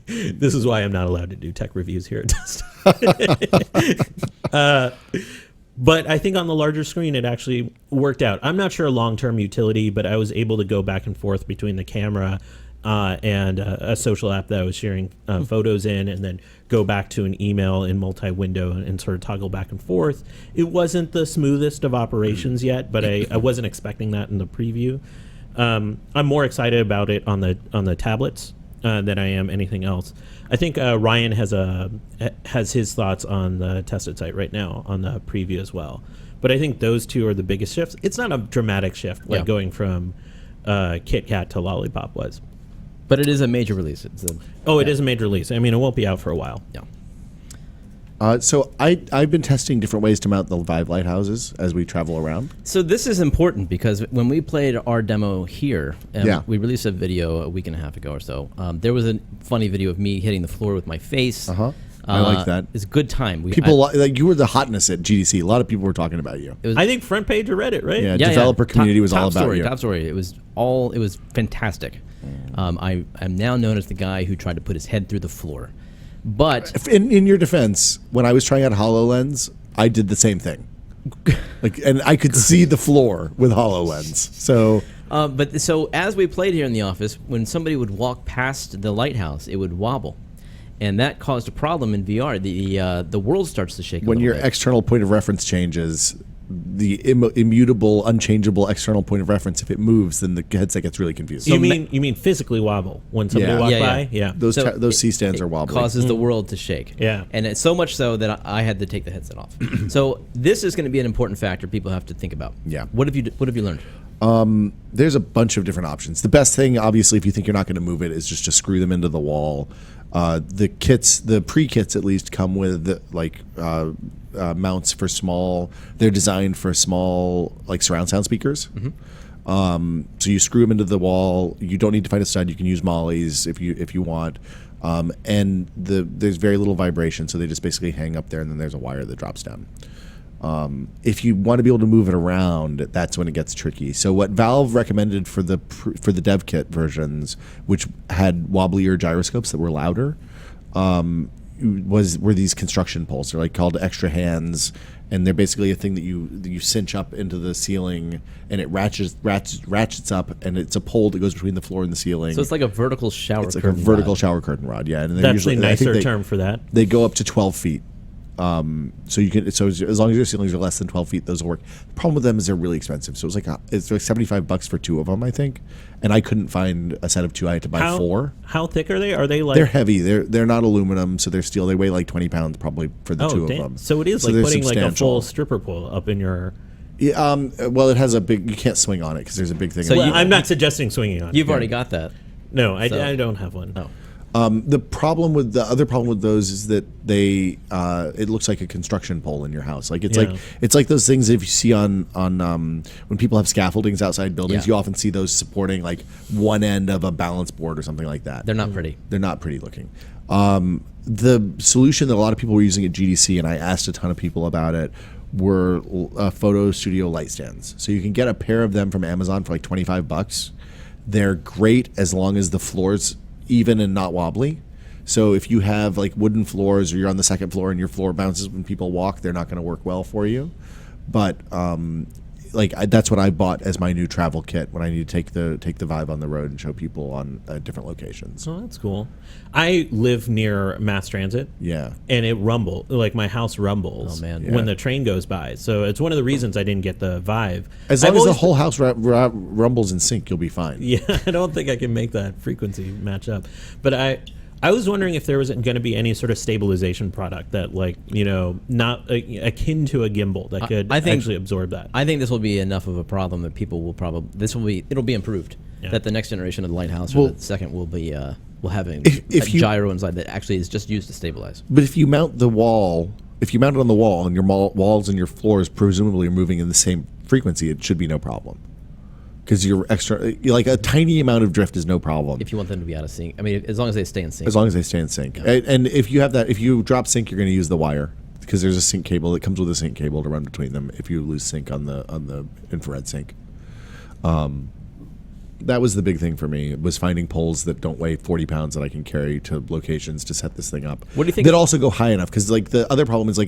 This is why I'm not allowed to do tech reviews here at Desktop. But I think on the larger screen, it actually worked out. I'm not sure long-term utility, but I was able to go back and forth between the camera and a social app that I was sharing photos in, and then go back to an email in multi-window and sort of toggle back and forth. It wasn't the smoothest of operations yet, but I wasn't expecting that in the preview. I'm more excited about it on the tablets. than I am anything else. I think Ryan has his thoughts on the tested site right now on the preview as well. But I think those two are the biggest shifts. It's not a dramatic shift like going from Kit Kat to Lollipop was. But it is a major release. It is a major release. I mean, it won't be out for a while. Yeah. So I've been testing different ways to mount the Vive lighthouses as we travel around. So this is important because when we played our demo here, we released a video a week and a half ago or so. There was a funny video of me hitting the floor with my face. I like that. It's a good time. Like you were the hotness at GDC. A lot of people were talking about you. I think front page of Reddit, right? Yeah, developer community was all about you. Top story. It was fantastic. I'm now known as the guy who tried to put his head through the floor. But in your defense, when I was trying out HoloLens, I did the same thing. And I could see the floor with HoloLens. So, so as we played here in the office, when somebody would walk past the lighthouse, it would wobble, and that caused a problem in VR. The world starts to shake. When your external point of reference changes, the immutable, unchangeable external point of reference, if it moves, then the headset gets really confused. You mean physically wobble when somebody walks by? Yeah. Those C-stands are wobbly. It causes the world to shake. Yeah. And it's so much so that I had to take the headset off. So this is going to be an important factor people have to think about. Yeah. What have you learned? There's a bunch of different options. The best thing, obviously, if you think you're not going to move it, is just to screw them into the wall. The pre-kits at least come with mounts for small. They're designed for small surround sound speakers. So you screw them into the wall. You don't need to find a stud. You can use mollies if you want. And there's very little vibration, so they just basically hang up there, and then there's a wire that drops down. If you want to be able to move it around, that's when it gets tricky. So what Valve recommended for the dev kit versions, which had wobblier gyroscopes that were louder, were these construction poles. They're called extra hands, and they're basically a thing that you cinch up into the ceiling, and it ratchets up, and it's a pole that goes between the floor and the ceiling. So it's like a vertical shower. It's like a vertical shower curtain rod. Yeah, and that's usually, a nicer term for that. They go up to 12 feet. So as long as your ceilings are less than 12 feet, those will work. The problem with them is they're really expensive. So it's like $75 for two of them, I think. And I couldn't find a set of two. I had to buy four. How thick are they? Are they They're heavy. They're not aluminum, so they're steel. They weigh like 20 pounds probably for the two of them. So it is putting a full stripper pole up in your. Yeah, well, it has a big. You can't swing on it because there's a big thing. So I'm not suggesting swinging on it. You've already got that. No, I don't have one. No. The other problem with those is that it looks like a construction pole in your house. It's like those things if you see on when people have scaffoldings outside buildings, you often see those supporting one end of a balance board or something like that. They're not pretty. They're not pretty looking. The solution that a lot of people were using at GDC, and I asked a ton of people about it, were photo studio light stands. So you can get a pair of them from Amazon for $25. They're great as long as the floor's even and not wobbly. So if you have wooden floors, or you're on the second floor and your floor bounces when people walk, they're not going to work well for you. But that's what I bought as my new travel kit when I need to take the Vive on the road and show people on different locations. Oh, that's cool. I live near mass transit. Yeah. And it rumbles, my house rumbles when the train goes by. So it's one of the reasons I didn't get the Vive. As long as the whole house rumbles in sync, you'll be fine. Yeah, I don't think I can make that frequency match up. But I was wondering if there was going to be any sort of stabilization product that, not akin to a gimbal that could actually absorb that. I think this will be enough of a problem that people will it'll be improved. Yeah. That the next generation of the Lighthouse or the second will be will have a gyro inside that actually is just used to stabilize. But if you mount it on the wall and your walls and your floors presumably are moving in the same frequency, it should be no problem. Because a tiny amount of drift is no problem. If you want them to be out of sync. I mean, as long as they stay in sync. As long as they stay in sync. Yeah. And if you drop sync, you're going to use the wire. Because there's a sync cable that comes with a sync cable to run between them if you lose sync on the infrared sync. That was the big thing for me, was finding poles that don't weigh 40 pounds that I can carry to locations to set this thing up. What do you think? That also go high enough. Because the other problem is I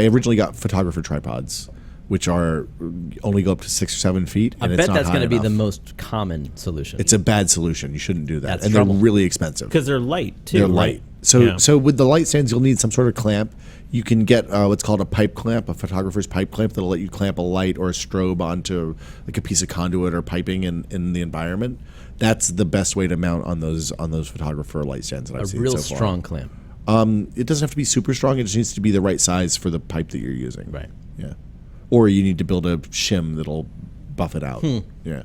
originally got photographer tripods, which only go up to 6 or 7 feet. And I bet that's going to be the most common solution. It's a bad solution. You shouldn't do that. That's trouble. They're really expensive. Because they're light, too. They're light. So with the light stands, you'll need some sort of clamp. You can get what's called a pipe clamp, a photographer's pipe clamp, that'll let you clamp a light or a strobe onto a piece of conduit or piping in the environment. That's the best way to mount on those photographer light stands that I've seen real so far. strong clamp. It doesn't have to be super strong. It just needs to be the right size for the pipe that you're using. Right. Yeah. Or you need to build a shim that'll buff it out. Yeah.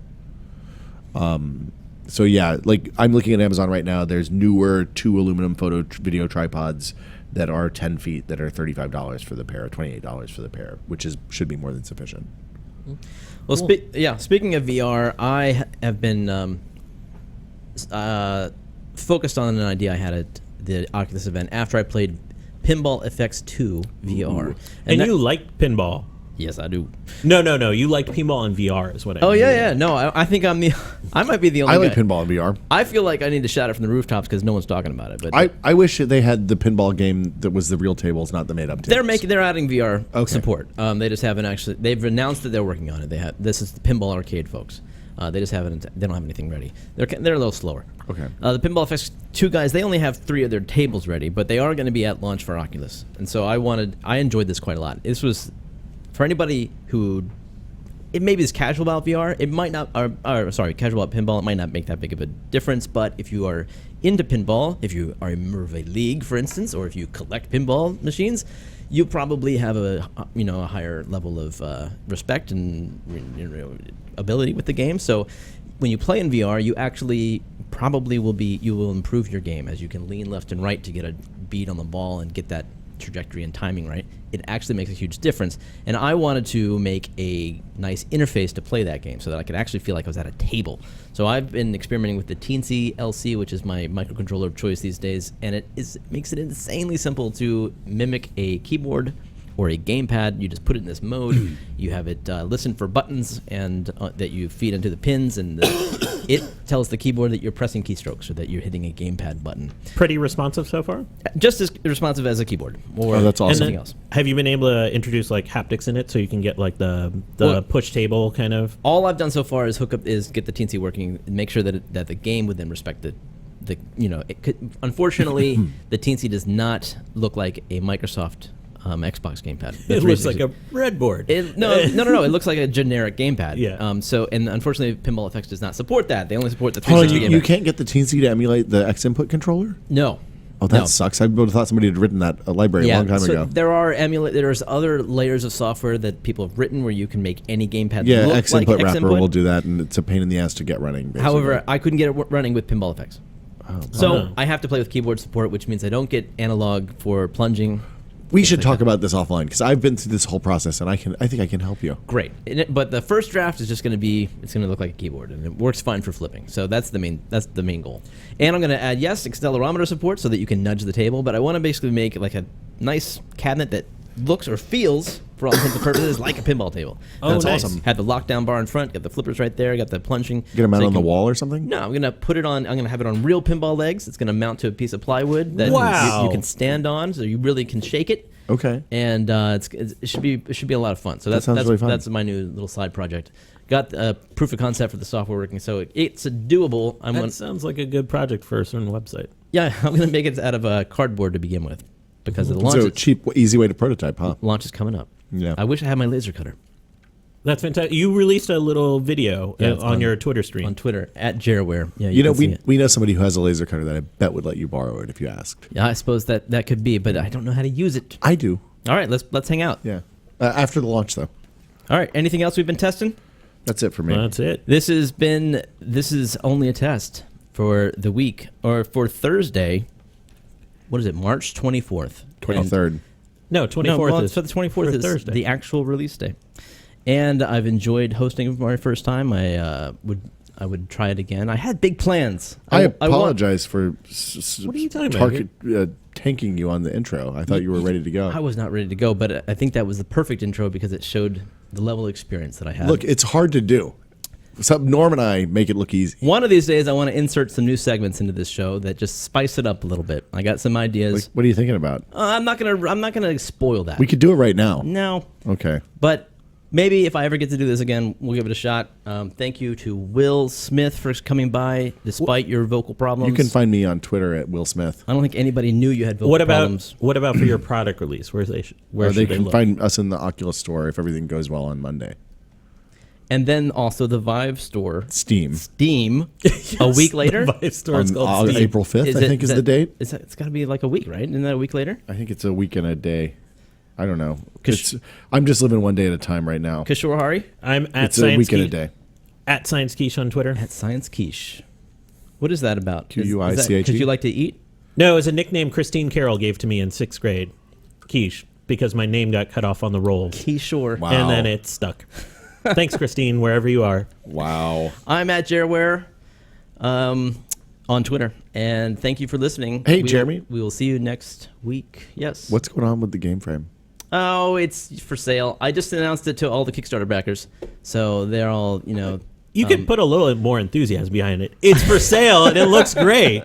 So yeah, like I'm looking at Amazon right now. There's newer 2 aluminum video tripods that are 10 feet that are $35 for the pair, $28 for the pair, which should be more than sufficient. Well, speaking of VR, I have been focused on an idea I had at the Oculus event after I played Pinball FX 2 VR. And you like pinball. Yes, I do. No. You like pinball in VR is what I mean. Oh, yeah. No, I think I might be the only I like guy. pinball in VR. I feel like I need to shout it from the rooftops because no one's talking about it. But I wish they had the pinball game that was the real tables, not the made up tables. they're adding VR Okay. support. They just haven't actually. They've announced that they're working on it. This is the Pinball Arcade folks. They just haven't. They don't have anything ready. They're a little slower. Okay. The Pinball FX 2 guys, they only have 3 of their tables ready, but they are going to be at launch for Oculus. And so I enjoyed this quite a lot. This was for anybody who it maybe is casual about VR. It might not. Casual about pinball. It might not make that big of a difference. But if you are into pinball, if you are a member of a league, for instance, or if you collect pinball machines, you probably have a higher level of respect and ability with the game. So when you play in VR, you actually probably will improve your game as you can lean left and right to get a beat on the ball and get that trajectory and timing right. It actually makes a huge difference. And I wanted to make a nice interface to play that game so that I could actually feel like I was at a table. So I've been experimenting with the Teensy LC, which is my microcontroller of choice these days, and it makes it insanely simple to mimic a keyboard or a gamepad. You just put it in this mode. You have it listen for buttons and that you feed into the pins, and it tells the keyboard that you're pressing keystrokes or that you're hitting a gamepad button. Pretty responsive so far? Just as responsive as a keyboard. Or that's awesome. something else. Have you been able to introduce like haptics in it so you can get like the push table kind of? All I've done so far is get the Teensy working and make sure that the game would then respect unfortunately, the Teensy does not look like a Microsoft Xbox gamepad. It looks like a breadboard. No. It looks like a generic gamepad. Yeah. And unfortunately, Pinball FX does not support that. They only support the Oh, 360 gamepad. you can't get the Teensy to emulate the X input controller? No. Oh, that sucks. I would have thought somebody had written that library a long time ago. There's other layers of software that people have written where you can make any gamepad Yeah, look X like input X wrapper input. will do that, and it's a pain in the ass to get running. Basically. However, I couldn't get it running with Pinball FX. So I have to play with keyboard support, which means I don't get analog for plunging. we should talk about this offline because I've been through this whole process, and I think I can help you. Great, but the first draft is just going to be look like a keyboard, and it works fine for flipping. So that's the main goal. And I'm going to add accelerometer support so that you can nudge the table. But I want to basically make like a nice cabinet that looks or feels, for all intents and purposes, like a pinball table. That's nice. awesome. Had the lockdown bar in front, got the flippers right there, got the plunging. Get them out on the wall or something? No, I'm gonna put it on. I'm gonna have it on real pinball legs. It's gonna mount to a piece of plywood that Wow. you can stand on, so you really can shake it. Okay. And it should be a lot of fun. So that's really fun. That's my new little side project. Got a proof of concept for the software working, so it's doable. That sounds like a good project for a certain website. Yeah, I'm gonna make it out of cardboard to begin with, because of the launch. So cheap, easy way to prototype, huh? Launch is coming up. Yeah. I wish I had my laser cutter That's fantastic. You released a little video it's on your Twitter stream. on Twitter at Jareware. Yeah, You know, can see it. we know somebody who has a laser cutter that I bet would let you borrow it if you asked. Yeah, I suppose that could be, but I don't know how to use it. I do. All right, let's hang out. Yeah. After the launch, though. All right, anything else we've been testing? That's it for me. That's it. This is only a test for the week, or for Thursday. What is it? March 24th. 23rd. No, 24th is so the 24th is Thursday. the actual release day. And I've enjoyed hosting for my first time. I would try it again. I had big plans. I apologize for What are you talking about? tanking you on the intro. I thought you were ready to go. I was not ready to go, but I think that was the perfect intro because it showed the level of experience that I had. Look, it's hard to do. So Norm and I make it look easy. One of these days, I want to insert some new segments into this show that just spice it up a little bit. I got some ideas. Like, what are you thinking about? I'm not gonna spoil that. We could do it right now. No, Okay. but maybe if I ever get to do this again, we'll give it a shot. Thank you to Will Smith for coming by, despite your vocal problems. You can find me on Twitter at Will Smith. I don't think anybody knew you had vocal What about problems. what about for your product release? Where They should they can look? find us in the Oculus store if everything goes well on Monday. And then also the Vive store, Steam. a week later. The Vive store is called Steam. April 5th, I think is the date. It's got to be like a week, right? Isn't that a week later? I think it's a week and a day. I don't know. I'm just living one day at a time right now. Kishore Hari? I'm at It's a Science week and a Quiche- day. At Science Quiche on Twitter. At Science Quiche. What is that about? Quiche? Because you like to eat? No, it was a nickname Christine Carroll gave to me in 6th grade. Quiche, because my name got cut off on the roll. Kishore. Wow. And then it stuck. Thanks, Christine, wherever you are. Wow. I'm at Jerware on Twitter. And thank you for listening. Hey, Jeremy. We will see you next week. Yes. What's going on with the game frame? Oh, it's for sale. I just announced it to all the Kickstarter backers. So they're all, You could put a little more enthusiasm behind it. It's for sale and it looks great.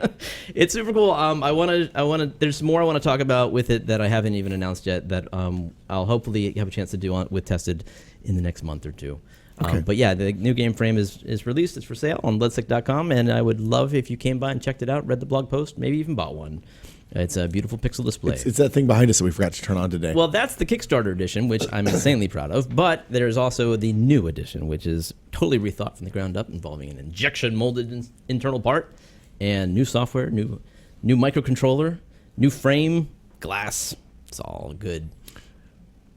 It's super cool. I want to. There's more I want to talk about with it that I haven't even announced yet. That I'll hopefully have a chance to do with Tested in the next month or two. Okay. But yeah, the new game frame is released. It's for sale on Bloodsick.com, and I would love if you came by and checked it out, read the blog post, maybe even bought one. It's a beautiful pixel display. It's that thing behind us that we forgot to turn on today. Well, that's the Kickstarter edition, which I'm insanely proud of. But there's also the new edition, which is totally rethought from the ground up, involving an injection molded internal part and new software, new microcontroller, new frame, glass. It's all good.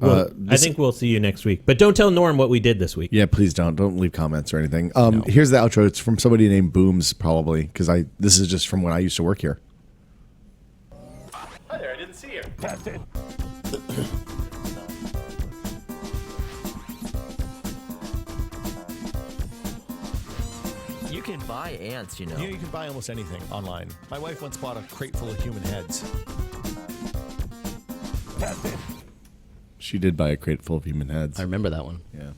Well, I think we'll see you next week. But don't tell Norm what we did this week. Yeah, please don't leave comments or anything. Here's the outro. It's from somebody named Booms, probably, because this is just from when I used to work here. Hi there, I didn't see you. You can buy ants, you know. You can buy almost anything online. My wife once bought a crate full of human heads. She did buy a crate full of human heads. I remember that one. Yeah.